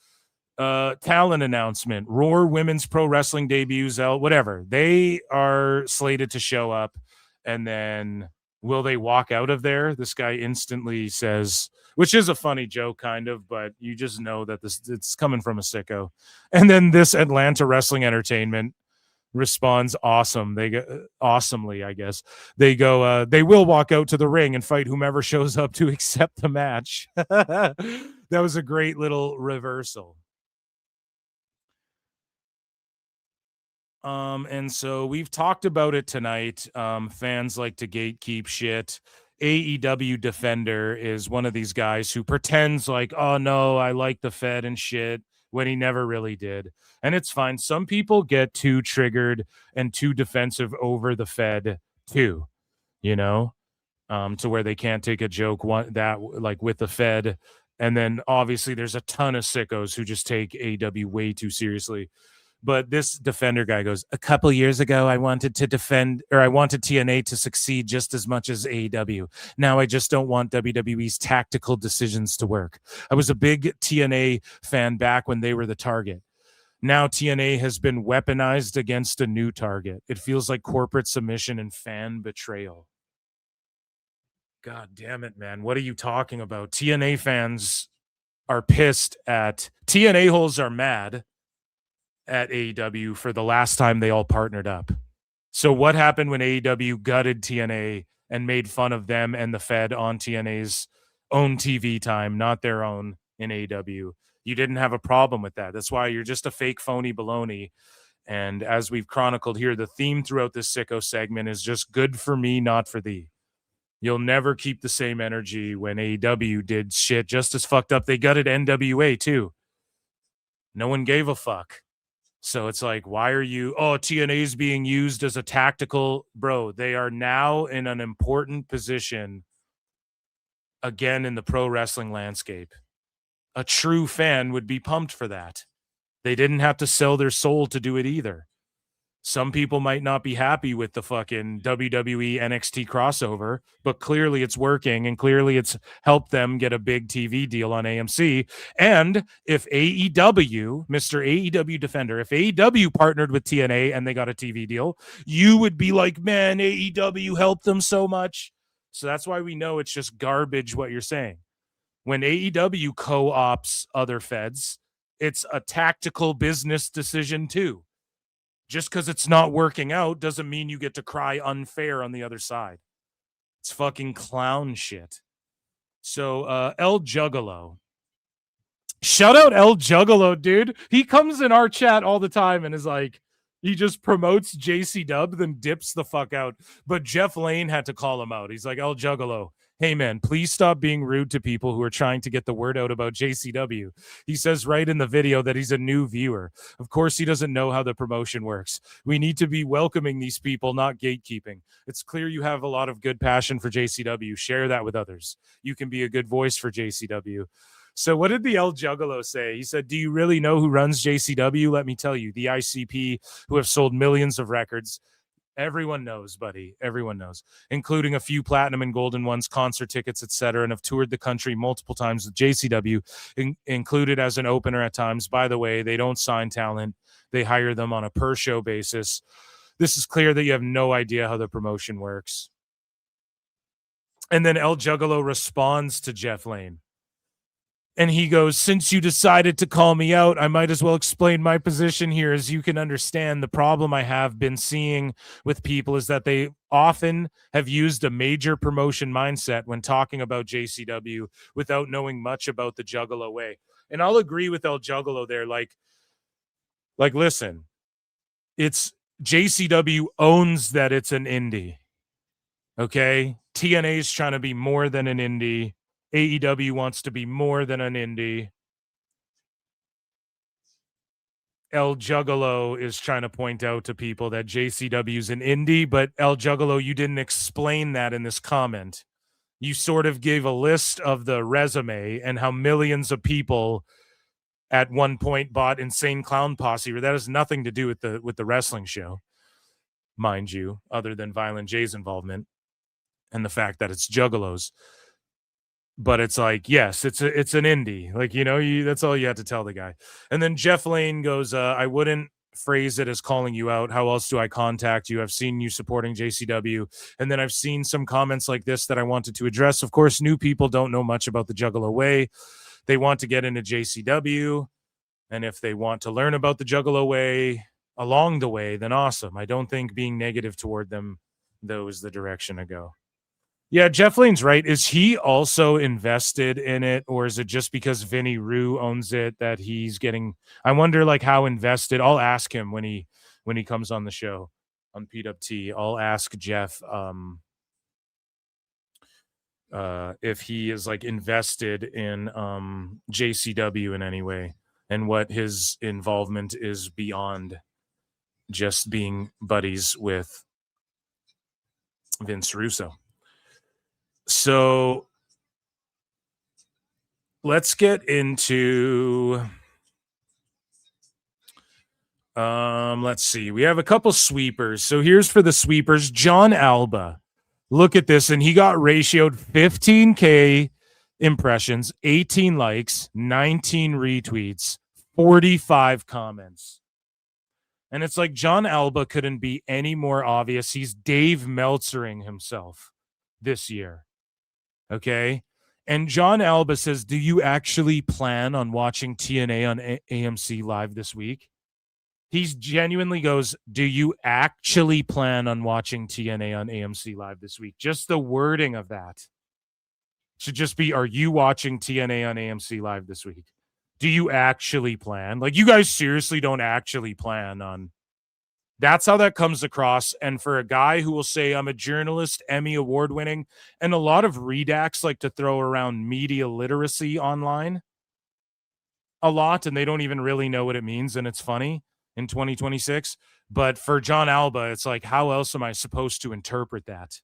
talent announcement, Roar Women's Pro Wrestling debuts out, whatever. They are slated to show up. And then will they walk out of there? This guy instantly says, which is a funny joke kind of, but you just know that it's coming from a sicko. And then this Atlanta Wrestling Entertainment responds awesome. They go awesomely, I guess. They go, they will walk out to the ring and fight whomever shows up to accept the match. That was a great little reversal. And so we've talked about it tonight. Fans like to gatekeep shit. AEW Defender is one of these guys who pretends like, oh no, I like the Fed and shit. when he never really did. And it's fine. Some people get too triggered and too defensive over the Fed too, you know, to where they can't take a joke like with the Fed. And then obviously there's a ton of sickos who just take AEW way too seriously. But this Defender guy goes, a couple years ago, I wanted TNA to succeed just as much as AEW. Now I just don't want WWE's tactical decisions to work. I was a big TNA fan back when they were the target. Now TNA has been weaponized against a new target. It feels like corporate submission and fan betrayal. God damn it, man. What are you talking about? TNA fans are pissed at... TNA holes are mad at AEW for the last time they all partnered up. So what happened when AEW gutted TNA and made fun of them and the Fed on TNA's own TV time, not their own in AEW? You didn't have a problem with that. That's why you're just a fake phony baloney. And as we've chronicled here, the theme throughout this Sicko segment is just good for me, not for thee. You'll never keep the same energy when AEW did shit just as fucked up. They gutted NWA too. No one gave a fuck. So it's like, why are you... Oh, TNA is being used as a tactical... Bro, they are now in an important position again in the pro wrestling landscape. A true fan would be pumped for that. They didn't have to sell their soul to do it either. Some people might not be happy with the fucking WWE NXT crossover, but clearly it's working, and clearly it's helped them get a big TV deal on AMC. And if AEW, Mr. AEW Defender, if AEW partnered with TNA and they got a TV deal, you would be like, man, AEW helped them so much. So that's why we know it's just garbage what you're saying. When AEW co-ops other feds, it's a tactical business decision too. Just because it's not working out doesn't mean you get to cry unfair on the other side. It's fucking clown shit. So, El Juggalo. Shout out El Juggalo, dude. He comes in our chat all the time and is like, he just promotes JC Dub, then dips the fuck out. But Jeff Lane had to call him out. He's like, El Juggalo, hey man, please stop being rude to people who are trying to get the word out about JCW. He says right in the video that he's a new viewer. Of course, he doesn't know how the promotion works. We need to be welcoming these people, not gatekeeping. It's clear you have a lot of good passion for JCW. Share that with others. You can be a good voice for JCW. So what did the El Juggalo say? He said, do you really know who runs JCW? Let me tell you, the ICP, who have sold millions of records. Everyone knows, buddy. Everyone knows, including a few platinum and golden ones, concert tickets, etc., and have toured the country multiple times with JCW, included as an opener at times. By the way, they don't sign talent. They hire them on a per-show basis. This is clear that you have no idea how the promotion works. And then El Juggalo responds to Jeff Lane. And he goes, since you decided to call me out, I might as well explain my position here. As you can understand, the problem I have been seeing with people is that they often have used a major promotion mindset when talking about JCW without knowing much about the Juggalo way. And I'll agree with El Juggalo there. Like, listen, it's JCW owns that it's an indie. Okay? TNA is trying to be more than an indie. AEW wants to be more than an indie. El Juggalo is trying to point out to people that JCW is an indie, but El Juggalo, you didn't explain that in this comment. You sort of gave a list of the resume and how millions of people at one point bought Insane Clown Posse. That has nothing to do with the wrestling show, mind you, other than Violent J's involvement and the fact that it's Juggalos. But it's like, yes, it's an indie. Like, you know, that's all you have to tell the guy. And then Jeff Lane goes, I wouldn't phrase it as calling you out. How else do I contact you? I've seen you supporting JCW. And then I've seen some comments like this that I wanted to address. Of course, new people don't know much about the Juggalo way. They want to get into JCW. And if they want to learn about the Juggalo way along the way, then awesome. I don't think being negative toward them, though, is the direction to go. Yeah, Jeff Lane's right. Is he also invested in it, or is it just because Vinny Rue owns it that he's getting? I wonder, like, how invested. I'll ask him when he comes on the show on PWT. I'll ask Jeff if he is like invested in JCW in any way. and what his involvement is beyond just being buddies with Vince Russo. So let's get into let's see. We have a couple sweepers. So here's for the sweepers. John Alba. Look at this, and he got ratioed 15K impressions, 18 likes, 19 retweets, 45 comments. And it's like John Alba couldn't be any more obvious. He's Dave Meltzering himself this year. Okay? And John Alba says, do you actually plan on watching TNA on AMC Live this week? He's genuinely goes, do you actually plan on watching TNA on AMC Live this week? Just the wording of that should just be, are you watching TNA on AMC Live this week? Do you actually plan? Like, you guys seriously don't actually plan on. That's how that comes across. And for a guy who will say, I'm a journalist, Emmy award winning, and a lot of redacts like to throw around media literacy online a lot, and they don't even really know what it means. And it's funny in 2026. But for John Alba, it's like, how else am I supposed to interpret that?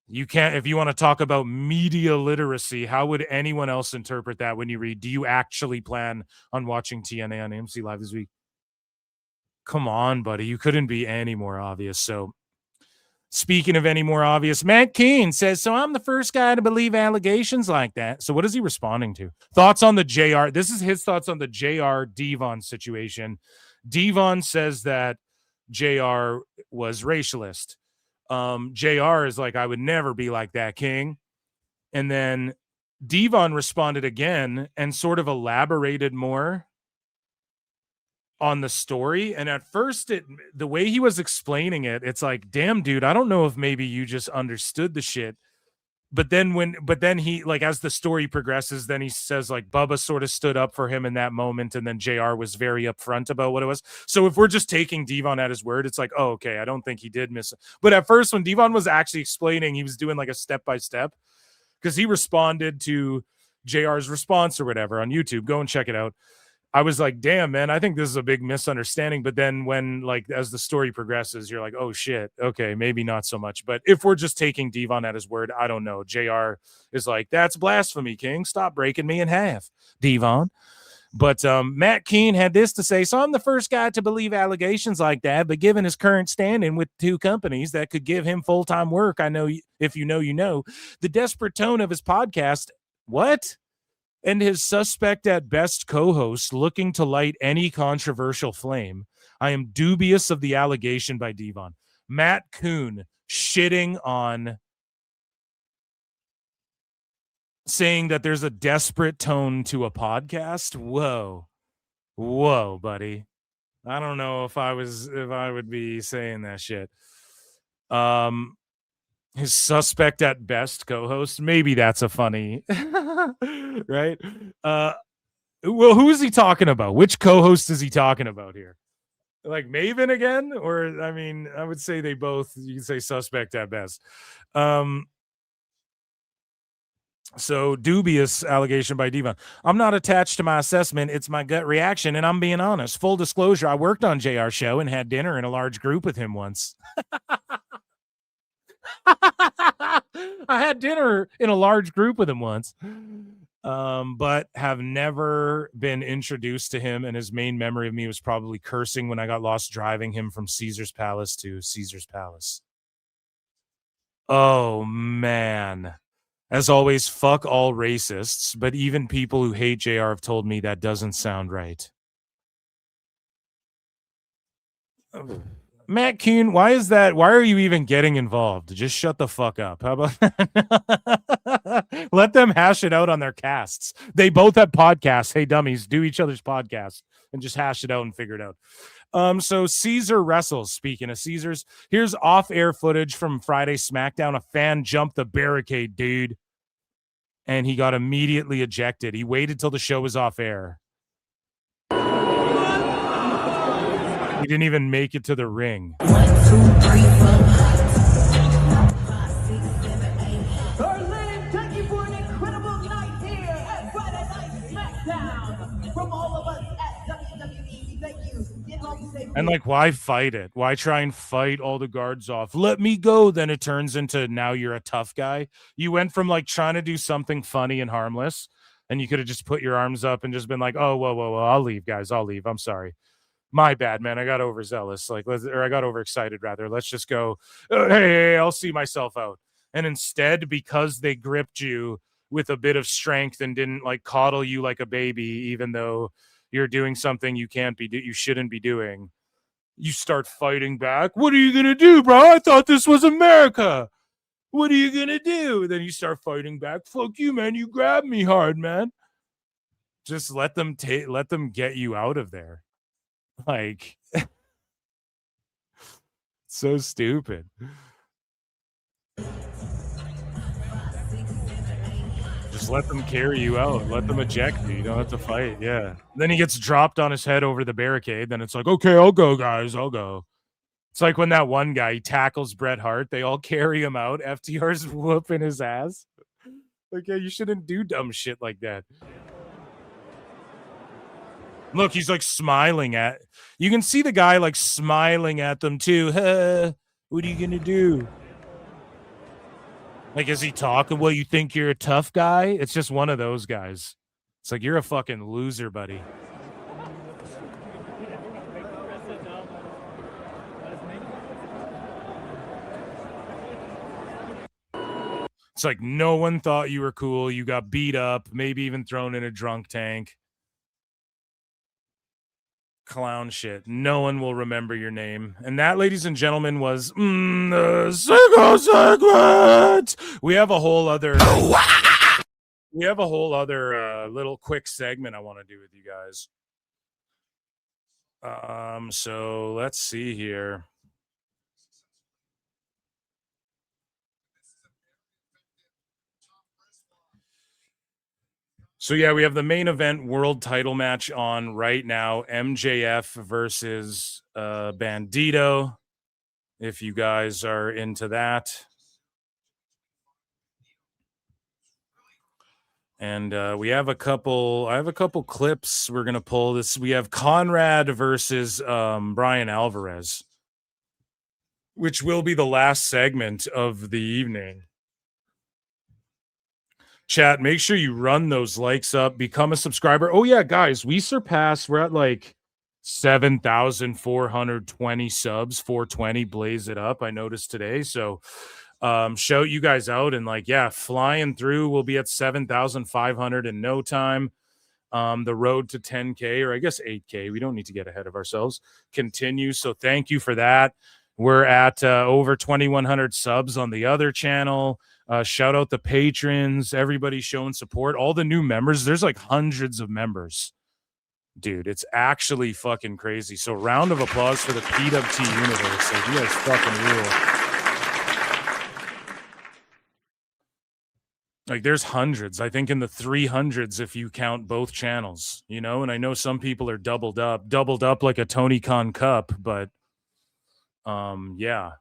You can't, if you want to talk about media literacy, how would anyone else interpret that when you read, do you actually plan on watching TNA on AMC Live this week? Come on, buddy. You couldn't be any more obvious. So speaking of any more obvious, Matt Keane says, so I'm the first guy to believe allegations like that. So what is he responding to? Thoughts on the JR. This is his thoughts on the JR Devon situation. Devon says that JR was racialist. JR is like, I would never be like that, King. And then Devon responded again and sort of elaborated more on the story. And at first, the way he was explaining it, it's like, damn, dude, I don't know if maybe you just understood the shit. But then he, like, as the story progresses, then he says, like, Bubba sort of stood up for him in that moment, and then JR was very upfront about what it was. So if we're just taking Devon at his word, it's like, oh, okay, I don't think he did miss it. But at first, when Devon was actually explaining, he was doing like a step-by-step, because he responded to JR's response or whatever on YouTube. Go and check it out. I was like, damn, man, I think this is a big misunderstanding. But then when, like, as the story progresses, you're like, oh, shit. Okay, maybe not so much. But if we're just taking Devon at his word, I don't know. JR is like, that's blasphemy, King. Stop breaking me in half, Devon. But Matt Keane had this to say. So I'm the first guy to believe allegations like that. But given his current standing with two companies that could give him full-time work, I know if you know, you know. The desperate tone of his podcast, what? And his suspect at best co-host looking to light any controversial flame, I am dubious of the allegation by Devon. Matt Kuhn shitting on, saying that there's a desperate tone to a podcast. Whoa, buddy. I don't know if I would be saying that shit. His suspect at best co-host. Maybe that's a funny, right? Well, who is he talking about? Which co-host is he talking about here? Like Maven again? Or, I mean, I would say they both, you can say suspect at best. So dubious allegation by Devon. I'm not attached to my assessment. It's my gut reaction. And I'm being honest. Full disclosure. I worked on JR's show and had dinner in a large group with him once. I had dinner in a large group with him once, but have never been introduced to him. And his main memory of me was probably cursing when I got lost driving him from Caesar's Palace to Caesar's Palace. Oh, man. As always, fuck all racists, but even people who hate JR have told me that doesn't sound right. Matt Kuhn, why is that? Why are you even getting involved? Just shut the fuck up. How about that? Let them hash it out on their casts. They both have podcasts. Hey, dummies, do each other's podcasts and just hash it out and figure it out. So Caesar wrestles. Speaking of Caesars, here's off-air footage from Friday SmackDown. A fan jumped the barricade, dude, and he got immediately ejected. He waited till the show was off air. He didn't even make it to the ring. 1, 2, 3, 4. Berlin, thank you for an incredible night here at Friday Night SmackDown. From And like, why fight it? Why try and fight all the guards off? Let me go. Then it turns into now you're a tough guy. You went from like trying to do something funny and harmless, and you could have just put your arms up and just been like, oh, whoa, I'll leave, guys. I'll leave. I'm sorry. My bad, man. I got overzealous. I got overexcited, rather. Let's just go. Hey, I'll see myself out. And instead, because they gripped you with a bit of strength and didn't like coddle you like a baby, even though you're doing something you shouldn't be doing, you start fighting back. What are you gonna do, bro? I thought this was America. What are you gonna do? Then you start fighting back. Fuck you, man. You grabbed me hard, man. Just let them get you out of there. Like, so stupid. Just let them carry you out. Let them eject you. You don't have to fight. Yeah. Then he gets dropped on his head over the barricade. Then it's like, okay, I'll go, guys. I'll go. It's like when that one guy, he tackles Bret Hart. They all carry him out. FTR's whooping his ass. Like, yeah, you shouldn't do dumb shit like that. Look, he's like smiling at. You can see the guy like smiling at them too. What are you gonna do? Like, is he talking? Well, you think you're a tough guy? It's just one of those guys. It's like, you're a fucking loser, buddy. It's like, no one thought you were cool. You got beat up, maybe even thrown in a drunk tank. Clown shit. No one will remember your name. And that, ladies and gentlemen, was the Sicko segment. We have a whole other little quick segment I want to do with you guys. So let's see here. So yeah, we have the main event world title match on right now. MJF versus Bandito. If you guys are into that. And we have a couple. I have a couple clips. We're gonna pull this. We have Conrad versus Bryan Alvarez, which will be the last segment of the evening. Chat, make sure you run those likes up, become a subscriber. Oh yeah, guys, we're at like 7,420 subs, 420, blaze it up. I noticed today. So shout you guys out, and like, yeah, flying through. We'll be at 7,500 in no time. The road to 10K, or I guess 8K. We don't need to get ahead of ourselves. Continues. So thank you for that. We're at over 2,100 subs on the other channel. Shout out the patrons, everybody showing support, all the new members. There's like hundreds of members, dude. It's actually fucking crazy. So round of applause for the PWT universe. Like, you guys fucking rule. Like, there's hundreds, I think in the 300s if you count both channels, you know. And I know some people are doubled up like a Tony Khan Cup, but yeah.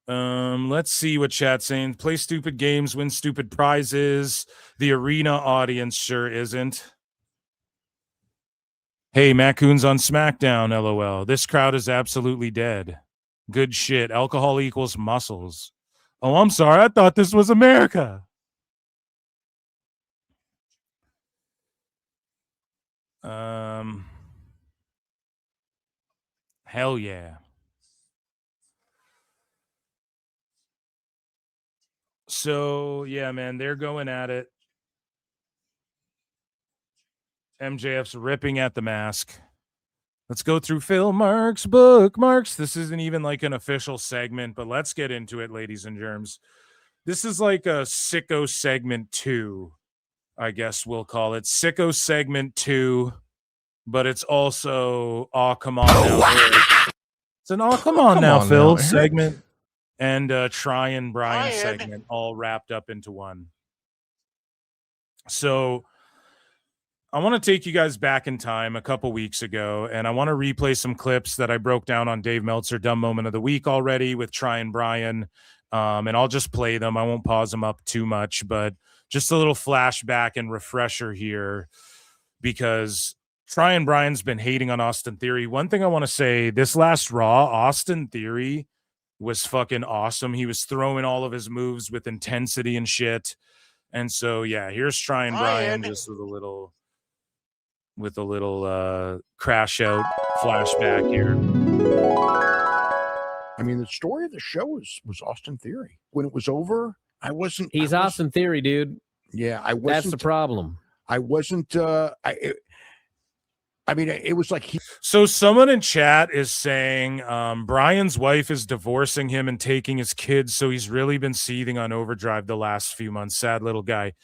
Let's see what chat's saying. Play stupid games, win stupid prizes. The arena audience sure isn't. Hey, Macoon's on SmackDown, LOL. This crowd is absolutely dead. Good shit. Alcohol equals muscles. Oh, I'm sorry. I thought this was America. Hell yeah. So, yeah, man, they're going at it. MJF's ripping at the mask. Let's go through Phil Marks' bookmarks. This isn't even like an official segment, but let's get into it, ladies and germs. This is like a Sicko segment 2, I guess we'll call it. Sicko segment 2, but it's also, oh, come on now. It's an oh, come on now, Phil segment. And Brian segment all wrapped up into one. So I want to take you guys back in time a couple weeks ago, and I want to replay some clips that I broke down on Dave Meltzer Dumb Moment of the Week already with Brian. And I'll just play them. I won't pause them up too much, but just a little flashback and refresher here, because Trying Brian's been hating on Austin Theory. One thing I want to say, this last Raw, Austin Theory was fucking awesome. He was throwing all of his moves with intensity and shit. And so, yeah, here's Trying Brian just with a little crash out flashback here. I mean, the story of the show was Austin Theory. When it was over, He's Austin Theory, dude. Yeah, I wasn't. That's the problem. I wasn't. I mean, it was like So someone in chat is saying Brian's wife is divorcing him and taking his kids, so he's really been seething on overdrive the last few months. Sad little guy.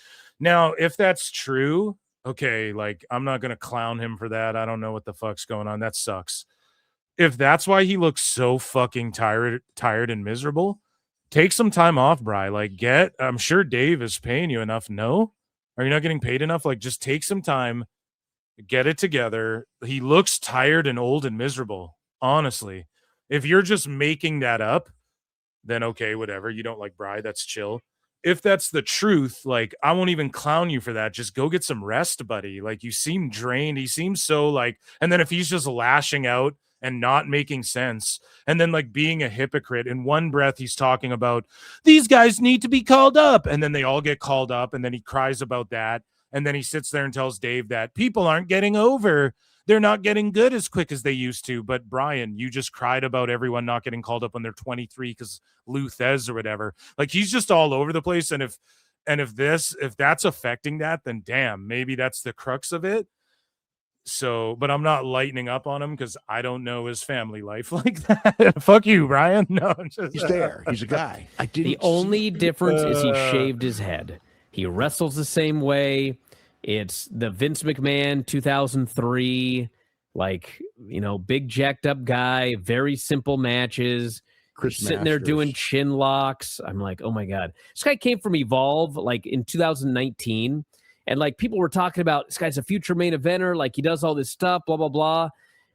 Now, if that's true, okay, like I'm not gonna clown him for that. I don't know what the fuck's going on. That sucks. If that's why he looks so fucking tired and miserable, take some time off, Bri. Like, I'm sure Dave is paying you enough. No? Are you not getting paid enough? Like, just take some time, get it together. He looks tired and old and miserable, honestly. If you're just making that up, then okay, whatever. You don't like Bri, that's chill. If that's the truth, like, I won't even clown you for that. Just go get some rest, buddy. Like, you seem drained. He seems so like, and then if he's just lashing out and not making sense, and then like being a hypocrite, in one breath he's talking about these guys need to be called up, and then they all get called up, and then he cries about that, and then he sits there and tells Dave that people aren't getting over, they're not getting good as quick as they used to. But Brian, you just cried about everyone not getting called up when they're 23 because Lou Thez or whatever. Like, he's just all over the place. And if that's affecting that, then damn, maybe that's the crux of it. So, but I'm not lightening up on him because I don't know his family life like that. Fuck you, Brian. No, he's there. He's a guy. The only difference is he shaved his head. He wrestles the same way. It's the Vince McMahon 2003, like, big jacked up guy, very simple matches. Chris sitting there Masters. doing chin locks. I'm like, oh my God. This guy came from Evolve like in 2019. And like people were talking about, this guy's a future main eventer. Like, he does all this stuff, blah, blah, blah.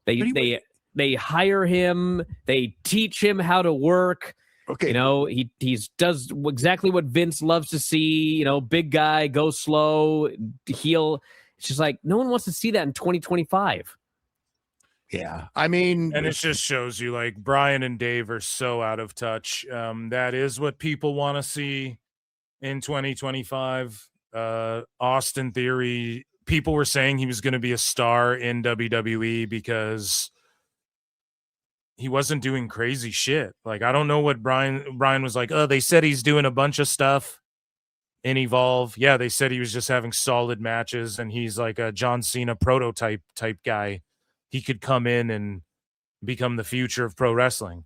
They hire him. They teach him how to work. Okay. He does exactly what Vince loves to see, big guy, go slow, heel. It's just like, no one wants to see that in 2025. Yeah. I mean, and it just shows you like Brian and Dave are so out of touch. That is what people want to see in 2025. Austin Theory, people were saying he was going to be a star in WWE because he wasn't doing crazy shit. Like, I don't know what Brian was like, oh, they said he's doing a bunch of stuff in Evolve. Yeah, they said he was just having solid matches, and he's like a John Cena prototype type guy. He could come in and become the future of pro wrestling.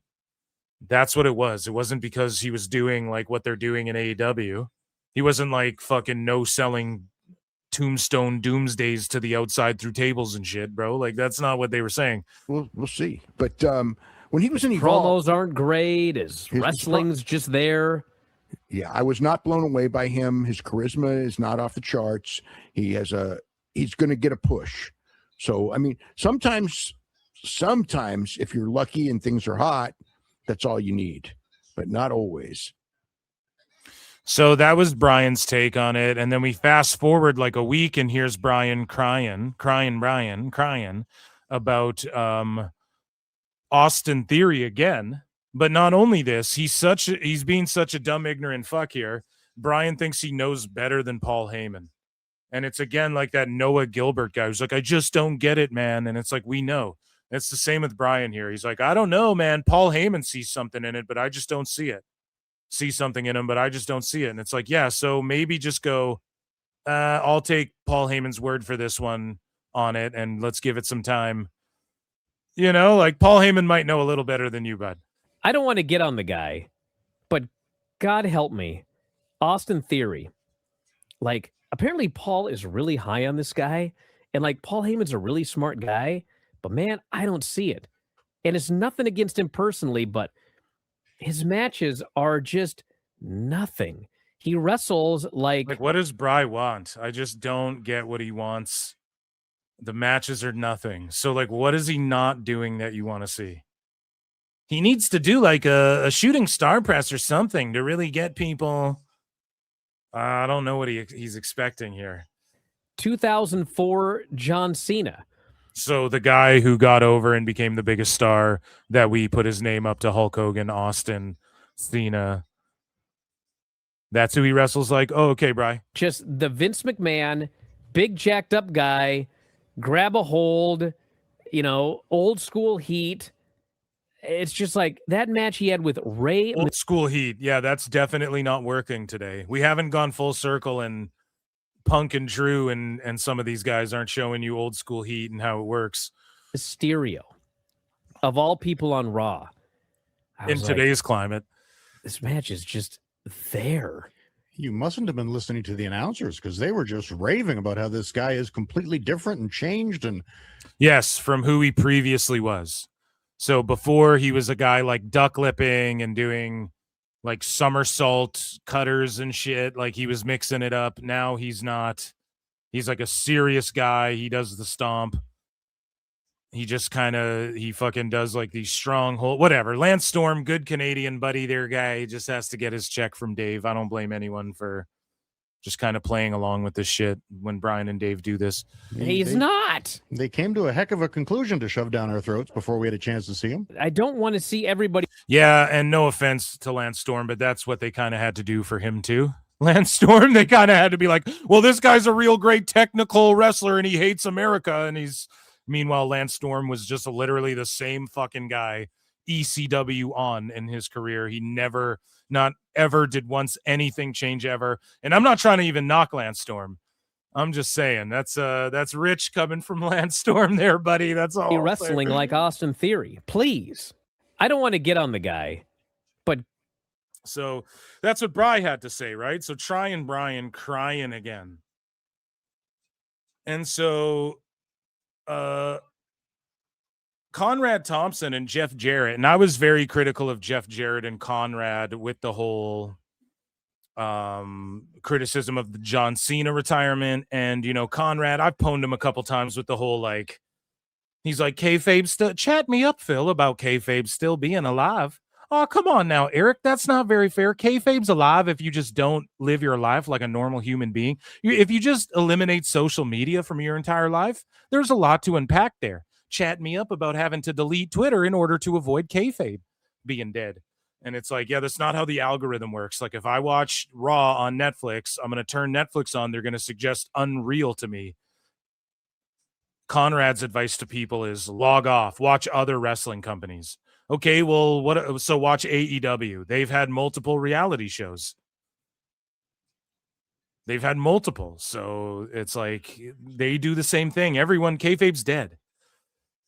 That's what it was. It wasn't because he was doing like what they're doing in AEW. He wasn't like fucking no-selling Tombstone Doomsdays to the outside through tables and shit, bro. Like, that's not what they were saying. We'll see. But when he was in Evolve, promos aren't great. His wrestling's just there. Yeah, I was not blown away by him. His charisma is not off the charts. He's going to get a push. So, I mean, sometimes if you're lucky and things are hot, that's all you need, but not always. So that was Brian's take on it. And then we fast forward like a week, and here's Brian crying about Austin Theory again. But not only this, he's being such a dumb, ignorant fuck here. Brian thinks he knows better than Paul Heyman. And it's again like that Noah Gilbert guy who's like, I just don't get it, man. And it's like, we know. It's the same with Brian here. He's like, I don't know, man. Paul Heyman sees something in it, but I just don't see it. See something in him, but I just don't see it. And it's like, yeah, so maybe just go, I'll take Paul Heyman's word for this one on it, and let's give it some time. Like Paul Heyman might know a little better than you, bud. I don't want to get on the guy, but God help me. Austin Theory. Like, apparently Paul is really high on this guy, and like Paul Heyman's a really smart guy, but man, I don't see it. And it's nothing against him personally, but his matches are just nothing. He wrestles like what does Bri want? I just don't get what he wants. The matches are nothing. So like, what is he not doing that you want to see? He needs to do like a shooting star press or something to really get people. I don't know what he's expecting here. 2004 John Cena. So the guy who got over and became the biggest star that we put his name up to: Hulk Hogan, Austin, Cena. That's who he wrestles like. Oh, okay, Bri. Just the Vince McMahon, big jacked up guy, grab a hold, old school heat. It's just like that match he had with Ray. Old school heat. Yeah, that's definitely not working today. We haven't gone full circle, and Punk and Drew and some of these guys aren't showing you old school heat and how it works. Mysterio, of all people on Raw. In today's climate. This match is just there. You mustn't have been listening to the announcers, because they were just raving about how this guy is completely different and changed. And yes, from who he previously was. So before, he was a guy like duck lipping and doing like somersault cutters and shit. Like he was mixing it up. Now he's not. He's like a serious guy. He does the stomp. He just he fucking does like these stronghold, whatever. Lance Storm, good Canadian buddy there, guy. He just has to get his check from Dave. I don't blame anyone for just kind of playing along with this shit when Brian and Dave do this. He's not. They came to a heck of a conclusion to shove down our throats before we had a chance to see him. I don't want to see everybody. Yeah, and no offense to Lance Storm, but that's what they kind of had to do for him too. Lance Storm, they kind of had to be like, well, this guy's a real great technical wrestler and he hates America. And meanwhile, Lance Storm was just literally the same fucking guy ECW on in his career. He never, not ever did once anything change ever. And I'm not trying to even knock Lance Storm. I'm just saying that's rich coming from Lance Storm there, buddy. That's all. You're wrestling like Austin Theory, please. I don't want to get on the guy, but so that's what Bri had to say, right? So trying Brian crying again. And so Conrad Thompson and Jeff Jarrett, and I was very critical of Jeff Jarrett and Conrad with the whole criticism of the John Cena retirement. And Conrad, I've pwned him a couple times with the whole like, he's like, kayfabe still, chat me up, Phil, about kayfabe still being alive. Oh, come on now, Eric, that's not very fair. Kayfabe's alive if you just don't live your life like a normal human being. If you just eliminate social media from your entire life, there's a lot to unpack there. Chat me up about having to delete Twitter in order to avoid kayfabe being dead. And it's like, yeah, that's not how the algorithm works. Like if I watch Raw on Netflix, I'm going to turn Netflix on. They're going to suggest Unreal to me. Conrad's advice to people is log off, watch other wrestling companies. Okay, well, so watch AEW. They've had multiple reality shows. They've had multiple. So it's like they do the same thing. Everyone, kayfabe's dead.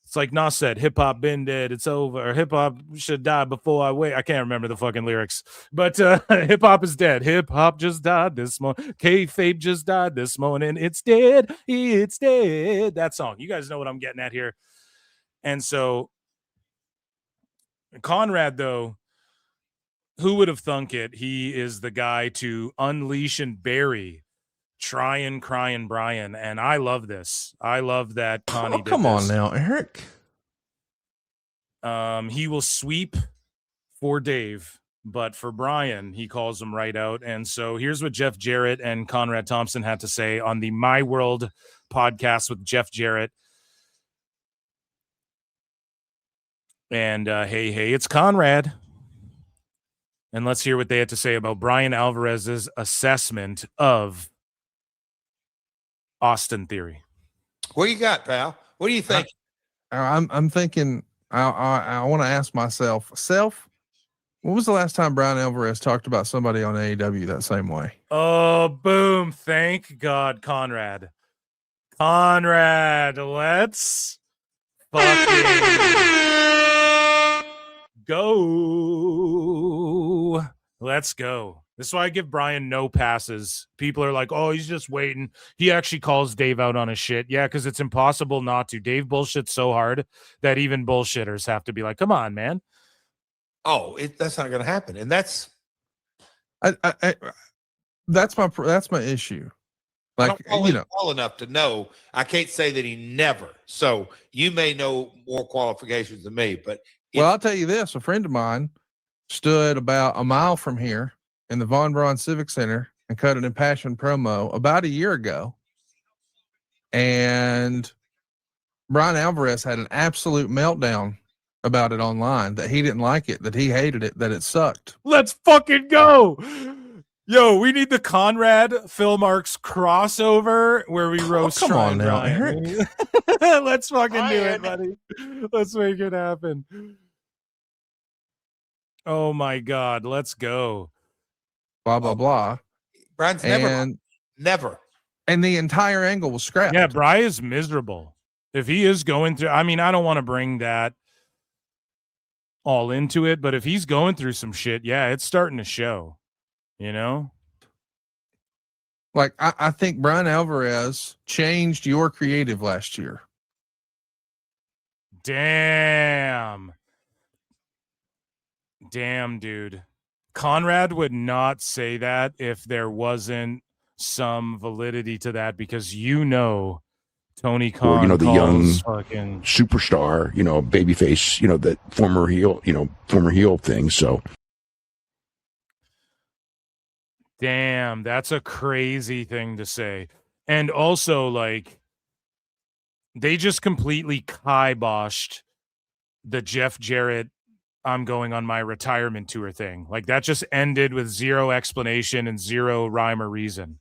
It's like Nas said, hip-hop been dead. It's over. Hip-hop should die before I wait. I can't remember the fucking lyrics. But hip-hop is dead. Hip-hop just died this morning. Kayfabe just died this morning. It's dead. It's dead. That song. You guys know what I'm getting at here. And so Conrad, though, who would have thunk it? He is the guy to unleash and bury crying Brian, and I love this. I love that Connie did come on this. now, Eric. He will sweep for Dave, but for Brian, he calls him right out. And so here's what Jeff Jarrett and Conrad Thompson had to say on the My World podcast with Jeff Jarrett. And hey, it's Conrad. And let's hear what they had to say about Bryan Alvarez's assessment of Austin Theory. What do you got, pal? What do you think? I'm thinking. I want to ask myself, when was the last time Bryan Alvarez talked about somebody on AEW that same way? Oh, boom! Thank God, Conrad. Let's fucking go. Let's go. This is why I give Brian no passes. People are like, oh, he's just waiting. He actually calls Dave out on his shit. Yeah, because it's impossible not to. Dave bullshits so hard that even bullshitters have to be like, come on, man. Oh, that's not going to happen. And that's my issue. Like, I don't know well enough to know. I can't say that he never. So you may know more qualifications than me, but Well, I'll tell you this: a friend of mine stood about a mile from here in the Von Braun Civic Center and cut an impassioned promo about a year ago, and Bryan Alvarez had an absolute meltdown about it online, that he didn't like it, that he hated it, that it sucked. Let's fucking go. Yo, we need the Conrad Phil Marks crossover where we roast. Come on now, Brian. Eric. Let's fucking do it, buddy. Let's make it happen. Oh my God, let's go. Blah blah blah. Brian's never. And the entire angle was scrapped. Yeah, Brian is miserable. If he is going through, I mean, I don't want to bring that all into it, but if he's going through some shit, yeah, it's starting to show. You know, like I think Bryan Alvarez changed your creative last year. Damn, dude. Conrad would not say that if there wasn't some validity to that, because Tony Khan, or the young fucking superstar, babyface, that former heel thing. So. Damn, that's a crazy thing to say. And also, like, they just completely kiboshed the Jeff Jarrett, I'm going on my retirement tour thing. Like, that just ended with zero explanation and zero rhyme or reason.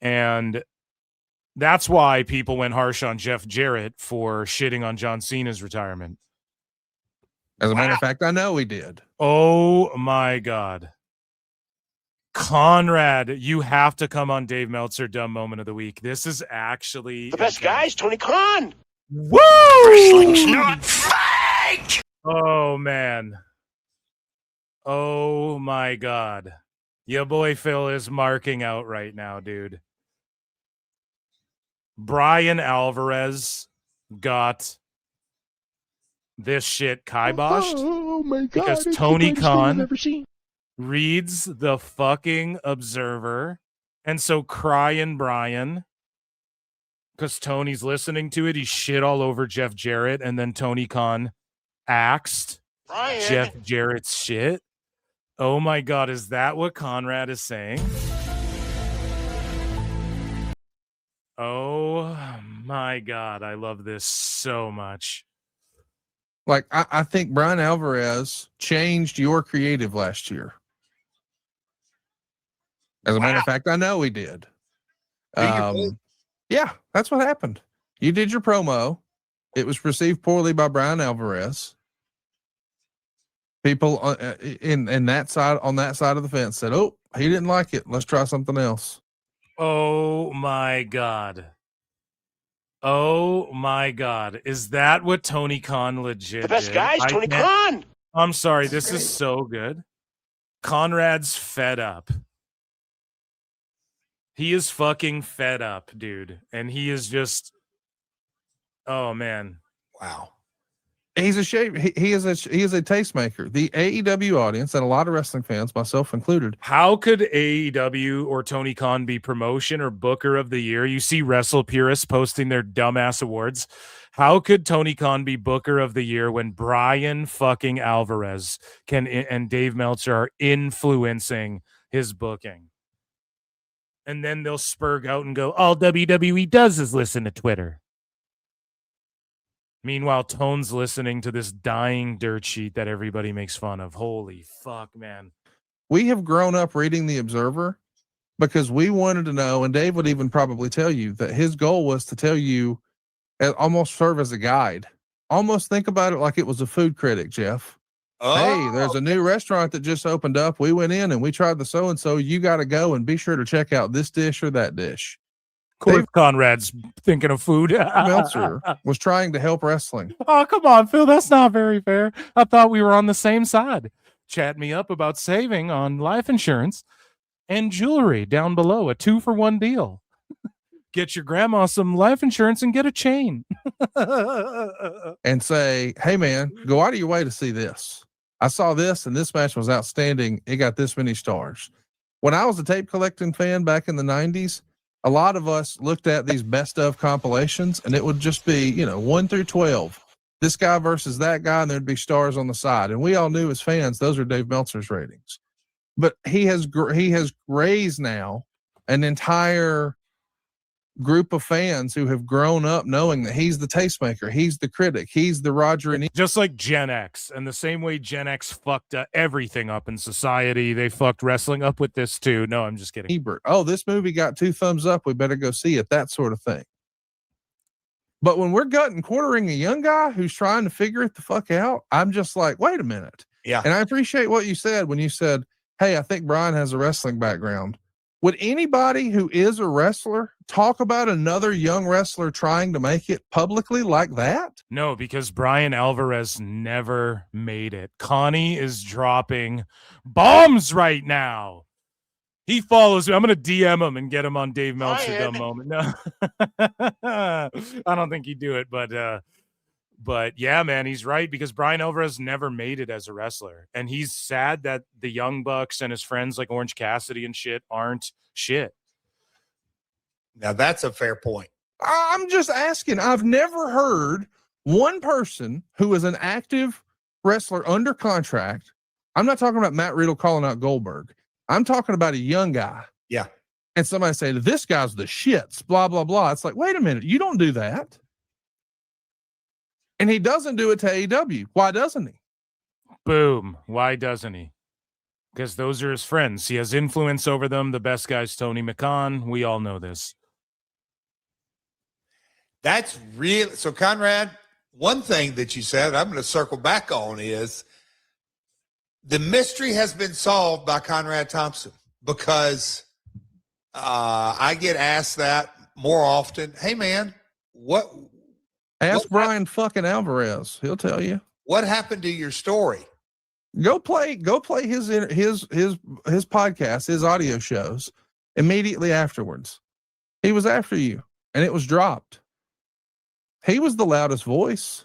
And that's why people went harsh on Jeff Jarrett for shitting on John Cena's retirement. As a matter of fact, I know he did. Oh, my God. Conrad, you have to come on Dave Meltzer Dumb Moment of the Week. This is actually The best guys, Tony Khan. Woo! Wrestling's not fake. Oh man. Oh my God. Your boy Phil is marking out right now, dude. Bryan Alvarez got this shit kiboshed. Oh my God. Because it's Tony the greatest thing I've Khan ever seen. reads the fucking Observer, and so crying Brian, because Tony's listening to it, he shit all over Jeff Jarrett, and then Tony Khan axed Brian. Jeff Jarrett's shit. Oh my God, is that what Conrad is saying? Oh my God, I love this so much. Like, I think Bryan Alvarez changed your creative last year. As a matter of fact, I know he did. Yeah, that's what happened. You did your promo. It was received poorly by Bryan Alvarez. People in that side, on that side of the fence, said, "Oh, he didn't like it. Let's try something else." Oh my God. Oh my God. Is that what Tony Khan legit The best did? guys, Tony Khan. I'm sorry. This is so good. Conrad's fed up. He is fucking fed up, dude. And he is just, oh man. Wow. He's a shape. He is a tastemaker. The AEW audience and a lot of wrestling fans, myself included. How could AEW or Tony Khan be promotion or booker of the year? You see Wrestle purists posting their dumbass awards. How could Tony Khan be booker of the year when Bryan fucking Alvarez and Dave Meltzer are influencing his booking? And then they'll spurg out and go, all WWE does is listen to Twitter. Meanwhile, Tone's listening to this dying dirt sheet that everybody makes fun of. Holy fuck, man. We have grown up reading the Observer because we wanted to know, and Dave would even probably tell you that his goal was to tell you, almost serve as a guide. Almost think about it like it was a food critic, Jeff. Oh. Hey, there's a new restaurant that just opened up. We went in and we tried the so-and-so. You got to go and be sure to check out this dish or that dish. Of course, Conrad's thinking of food. Meltzer was trying to help wrestling. Oh, come on, Phil. That's not very fair. I thought we were on the same side. Chat me up about saving on life insurance and jewelry down below. A 2-for-1 deal. Get your grandma some life insurance and get a chain. And say, hey, man, go out of your way to see this. I saw this, and this match was outstanding. It got this many stars. When I was a tape collecting fan back in the 90s, a lot of us looked at these best of compilations, and it would just be, 1 through 12. this guy versus that guy, and there'd be stars on the side. And we all knew as fans, those are Dave Meltzer's ratings. But he has raised now an entire group of fans who have grown up knowing that he's the tastemaker, he's the critic, he's the Roger and just like Gen X, and the same way Gen X fucked everything up in society, they fucked wrestling up with this too. No, I'm just kidding. Ebert. Oh, this movie got 2 thumbs up, we better go see it, that sort of thing. But when we're gutting quartering a young guy who's trying to figure it the fuck out, I'm just like, wait a minute. Yeah. And I appreciate what you said when you said, hey, I think Bryan has a wrestling background. Would anybody who is a wrestler talk about another young wrestler trying to make it publicly like that? No, because Bryan Alvarez never made it. Connie is dropping bombs right now. He follows me. I'm going to DM him and get him on Dave Meltzer dumb moment. No, I don't think he'd do it, but yeah, man, he's right, because Bryan Alvarez never made it as a wrestler. And he's sad that the Young Bucks and his friends like Orange Cassidy and shit aren't shit. Now that's a fair point. I'm just asking. I've never heard one person who is an active wrestler under contract. I'm not talking about Matt Riddle calling out Goldberg. I'm talking about a young guy. Yeah. And somebody say, this guy's the shits, blah, blah, blah. It's like, wait a minute. You don't do that. And he doesn't do it to AEW. Why doesn't he? Boom. Why doesn't he? Because those are his friends. He has influence over them. The best guy's Tony McCann. We all know this. That's real. So, Conrad, one thing that you said, I'm going to circle back on, is the mystery has been solved by Conrad Thompson, because I get asked that more often. Hey, man, Ask Bryan fucking Alvarez. He'll tell you. What happened to your story? Go play his podcast, his audio shows immediately afterwards. He was after you and it was dropped. He was the loudest voice.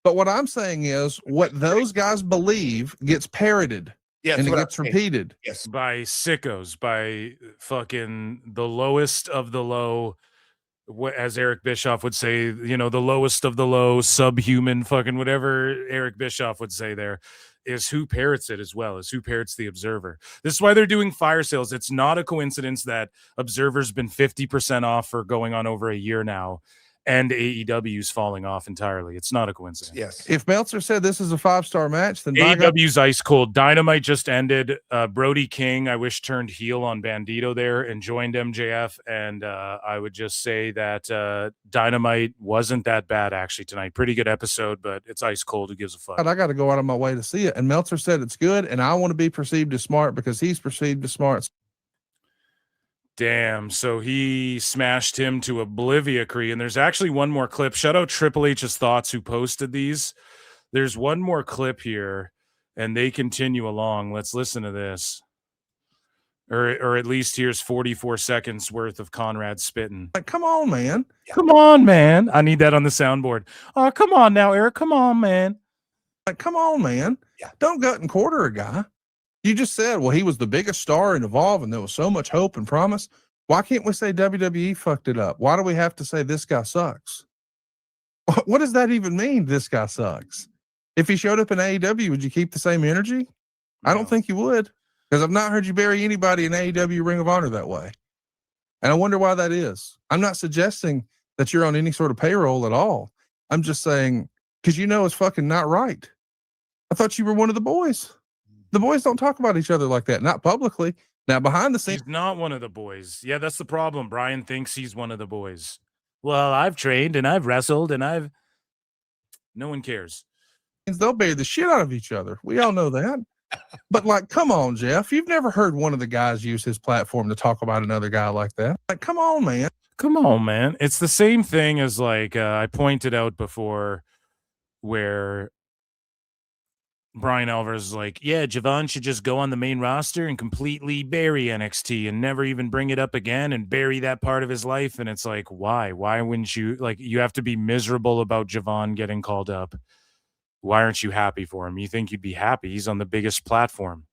But what I'm saying is what those guys believe gets parroted. Yes, and it gets repeated. Yes. By sickos, by fucking the lowest of the low, as Eric Bischoff would say, the lowest of the low, subhuman, fucking whatever Eric Bischoff would say there, is who parrots it as well, is who parrots the Observer. This is why they're doing fire sales. It's not a coincidence that Observer's been 50% off for going on over a year now, and AEW's falling off entirely. It's not a coincidence. Yes. If Meltzer said this is a 5-star match, then AEW's ice cold. Dynamite just ended. Brody King, I wish, turned heel on Bandito there and joined MJF. And I would just say that Dynamite wasn't that bad actually tonight. Pretty good episode, but it's ice cold. Who gives a fuck? I got to go out of my way to see it. And Meltzer said it's good, and I want to be perceived as smart because he's perceived as smart. Damn, so he smashed him to oblivion. And there's actually one more clip. Shout out Triple H's Thoughts who posted these. There's one more clip here, and they continue along. Let's listen to this. Or at least here's 44 seconds worth of Conrad spitting. Like, come on, man. Come on, man. I need that on the soundboard. Oh, come on now, Eric. Come on, man. Like, come on, man. Yeah. Don't gut and quarter a guy. You just said, well, he was the biggest star in Evolve and there was so much hope and promise. Why can't we say WWE fucked it up? Why do we have to say this guy sucks? What does that even mean, this guy sucks? If he showed up in AEW, would you keep the same energy? No. I don't think you would, because I've not heard you bury anybody in AEW Ring of Honor that way. And I wonder why that is. I'm not suggesting that you're on any sort of payroll at all. I'm just saying, because it's fucking not right. I thought you were one of the boys. The boys don't talk about each other like that, not publicly. Now, behind the scenes, he's not one of the boys. Yeah, that's the problem. Bryan thinks he's one of the boys. Well, I've trained and I've wrestled and no one cares. They'll bury the shit out of each other. We all know that. But like, come on, Jeff. You've never heard one of the guys use his platform to talk about another guy like that. Like, come on, man. Come on, man. It's the same thing as like I pointed out before where Bryan Alvarez is like, yeah, Javon should just go on the main roster and completely bury NXT and never even bring it up again and bury that part of his life. And it's like, why? Why wouldn't you? Like, you have to be miserable about Javon getting called up. Why aren't you happy for him? You think you'd be happy? He's on the biggest platform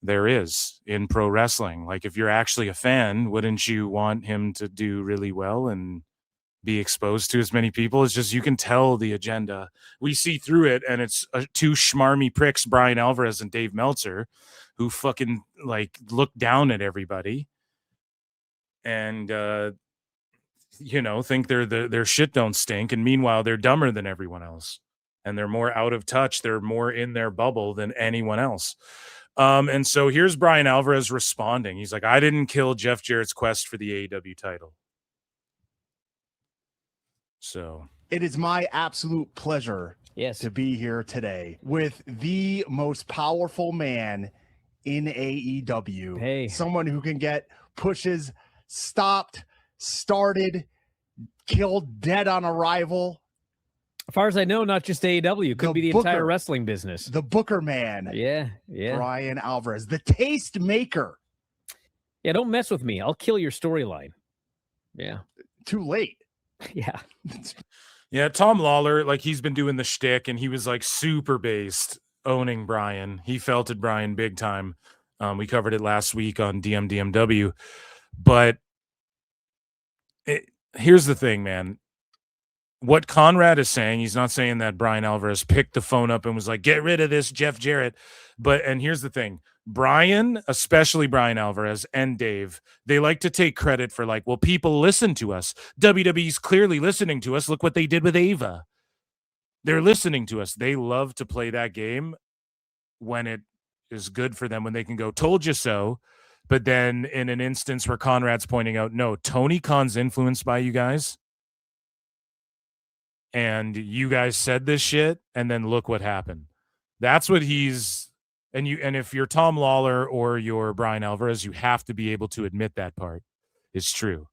there is in pro wrestling. Like, if you're actually a fan, wouldn't you want him to do really well and be exposed to as many people. It's just you can tell the agenda. We see through it, and it's two schmarmy pricks, Bryan Alvarez and Dave Meltzer, who fucking like look down at everybody and think their shit don't stink, and meanwhile they're dumber than everyone else, and they're more out of touch. They're more in their bubble than anyone else. And so here's Bryan Alvarez responding. He's like, I didn't kill Jeff Jarrett's quest for the AEW title. So it is my absolute pleasure to be here today with the most powerful man in AEW. Hey, someone who can get pushes stopped, started, killed dead on arrival. As far as I know, not just AEW, could be the entire wrestling business. The Booker man. Yeah. Bryan Alvarez, the taste maker. Yeah, don't mess with me. I'll kill your storyline. Yeah. Too late. Yeah. Yeah, Tom Lawler, like he's been doing the shtick, and he was like super based, owning Bryan. He felted Bryan big time. We covered it last week on DMDMW. But here's the thing, man. What Conrad is saying, he's not saying that Bryan Alvarez picked the phone up and was like, get rid of this Jeff Jarrett. And here's the thing. Bryan, especially Bryan Alvarez and Dave, they like to take credit for like, well, people listen to us. WWE's clearly listening to us. Look what they did with Ava. They're listening to us. They love to play that game when it is good for them, when they can go, told you so. But then in an instance where Conrad's pointing out, no, Tony Khan's influenced by you guys. And you guys said this shit, and then look what happened. That's what he's... And if you're Tom Lawler or you're Bryan Alvarez, you have to be able to admit that part. It's true.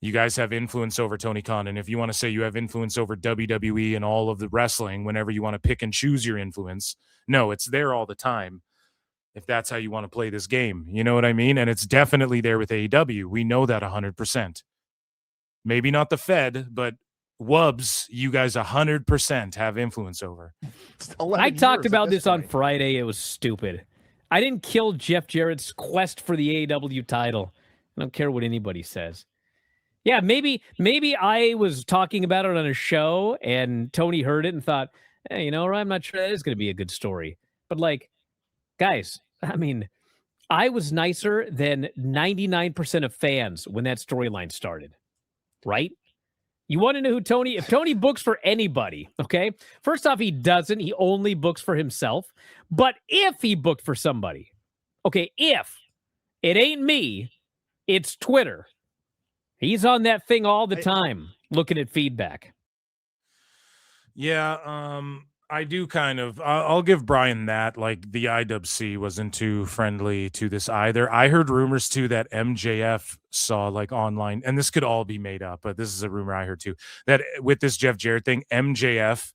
You guys have influence over Tony Khan. And if you want to say you have influence over WWE and all of the wrestling, whenever you want to pick and choose your influence, no, it's there all the time. If that's how you want to play this game, you know what I mean? And it's definitely there with AEW. We know that 100%. Maybe not the Fed, but Wubs, you guys 100% have influence over. I talked about this on Friday. It was stupid. I didn't kill Jeff Jarrett's quest for the AEW title. I don't care what anybody says. Yeah, maybe I was talking about it on a show and Tony heard it and thought, hey, I'm not sure that is going to be a good story. But like, guys, I mean, I was nicer than 99% of fans when that storyline started, right? You want to know who if Tony books for anybody, okay? First off, he doesn't. He only books for himself. But if he booked for somebody, okay, if it ain't me, it's Twitter. He's on that thing all the time looking at feedback. Yeah, I do kind of. I'll give Bryan that. Like the IWC wasn't too friendly to this either. I heard rumors too that MJF saw like online, and this could all be made up, but this is a rumor I heard too, that with this Jeff Jarrett thing, MJF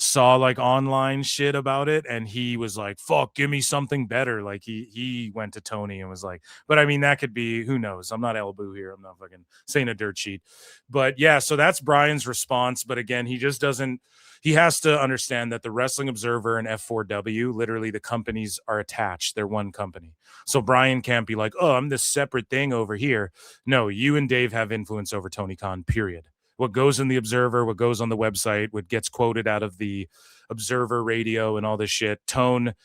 saw like online shit about it, and he was like, "Fuck, give me something better." Like he went to Tony and was like, but I mean that could be, who knows? I'm not El Boo here. I'm not fucking saying a dirt sheet, but yeah. So that's Bryan's response. But again, he just doesn't. He has to understand that the Wrestling Observer and F4W, literally the companies are attached. They're one company. So Bryan can't be like, oh, I'm this separate thing over here. No, you and Dave have influence over Tony Khan, period. What goes in the Observer, what goes on the website, what gets quoted out of the Observer radio and all this shit, Tone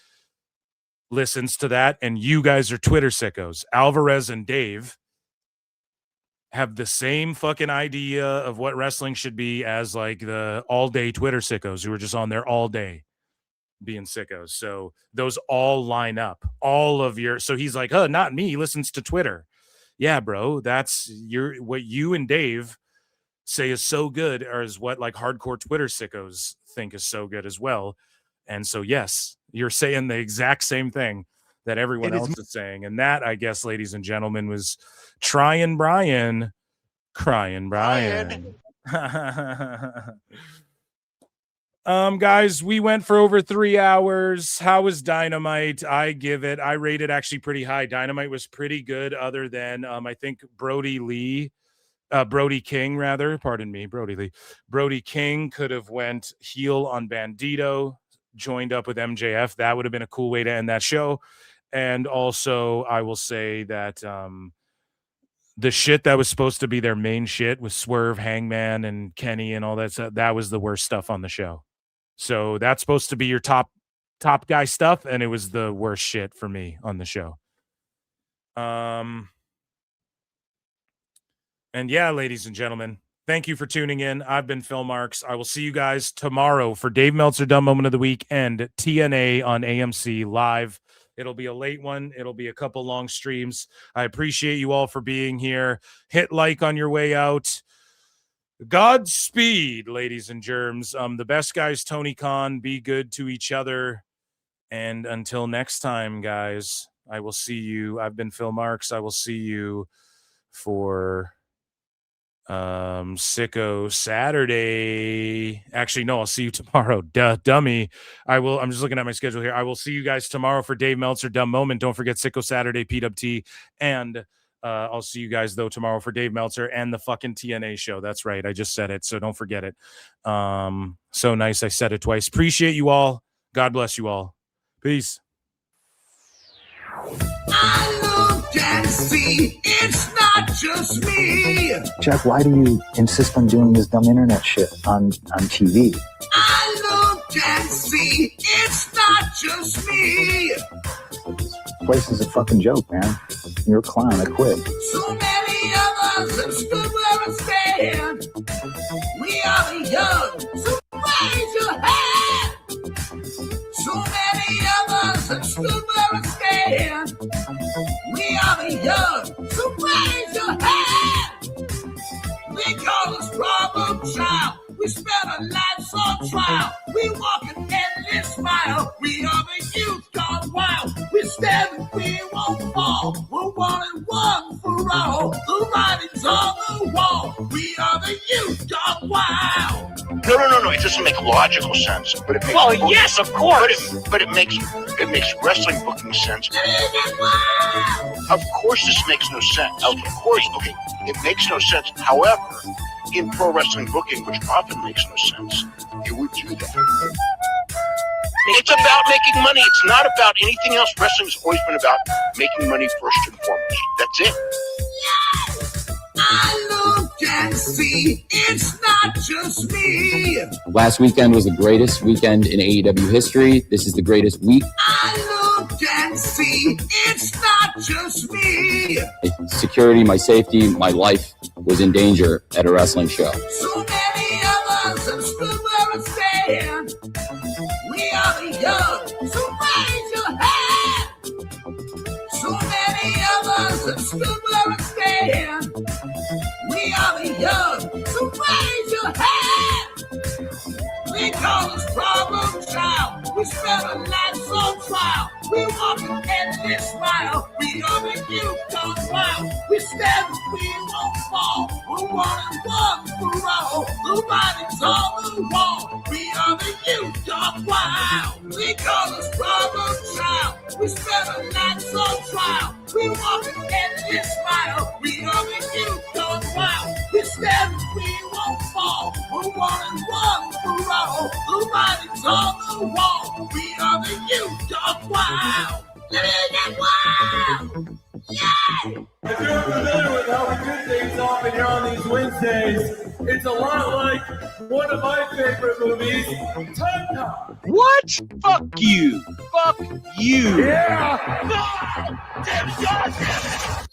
listens to that, and you guys are Twitter sickos. Alvarez and Dave have the same fucking idea of what wrestling should be as like the all-day Twitter sickos who are just on there all day being sickos. So those all line up. All of your... So he's like, oh, not me. He listens to Twitter. Yeah, bro. That's what you and Dave say is so good, or is what like hardcore Twitter sickos think is so good as well. And so, yes, you're saying the exact same thing that everyone else is saying. And that, I guess, ladies and gentlemen, was trying Bryan, crying Bryan. Guys, we went for over 3 hours. How was Dynamite? I rate it actually pretty high. Dynamite was pretty good, other than I think Brody King could have went heel on Bandito, joined up with MJF. That would have been a cool way to end that show. And also, I will say that the shit that was supposed to be their main shit with Swerve, Hangman, and Kenny and all that stuff, that was the worst stuff on the show. So that's supposed to be your top guy stuff, and it was the worst shit for me on the show. And yeah, ladies and gentlemen, thank you for tuning in. I've been Phil Marks. I will see you guys tomorrow for Dave Meltzer Dumb Moment of the Week and TNA on AMC live. It'll be a late one. It'll be a couple long streams. I appreciate you all for being here. Hit like on your way out. Godspeed, ladies and germs. The best guys, Tony Khan. Be good to each other. And until next time, guys, I will see you. I've been Phil Marks. I will see you for Sicko Saturday. Actually, no, I'll see you tomorrow. Dummy. I'm just looking at my schedule here. I will see you guys tomorrow for Dave Meltzer Dumb Moment. Don't forget Sicko Saturday, PWT, and I'll see you guys though tomorrow for Dave Meltzer and the fucking TNA show. That's right. I just said it, so don't forget it. So nice. I said it twice. Appreciate you all. God bless you all. Peace. I look and see it's not just me. Jeff, why do you insist on doing this dumb internet shit on TV? I look and see it's not just me. This place is a fucking joke, man. You're a clown. I quit. So many of us have stood where I stand. We are the young, so raise your hand. So many of us have stood where I stand. We are the young, so raise your hand. We call us problem child. We spend our lives on trial. We walk an endless mile. We are the youth gone wild. We stand and we won't fall. We're 1 and 1 for all. The writing's on the wall. We are the youth gone wild. No. It doesn't make logical sense. But it makes yes, of course. But it makes wrestling booking sense. Of course, this makes no sense. Of course, okay, it makes no sense. However, in pro wrestling booking, which often makes no sense, you would do that. It's about making money. It's not about anything else. Wrestling's always been about making money first and foremost. That's it. Yes, I look and see it's not just me. Last weekend was the greatest weekend in AEW history. This is the greatest week. I look and see it's not just me. My security, my safety, my life was in danger at a wrestling show. So many of us have stood where I stand. We are the young, so raise your hand. So many of us have stood where I stand. We are the young, so raise your hand. We call us problem child. We spend our lives on trial. We walk an endless mile. We are the youth gone wild. We stand and we won't fall. We're 1 and 1 for all. The writing's on the wall. We are the youth gone wild. We call us problem child. We spend our lives on trial. We walk an endless mile. We are the youth gone wild. We stand and we won't fall. We're 1 and 1 for all. The writing's on the wall. We are the youth gone wild. Get wild! Yeah! If you're familiar with how we do things often here on these Wednesdays, it's a lot like one of my favorite movies, Time Cop. What? Fuck you. Fuck you. Yeah! Yeah!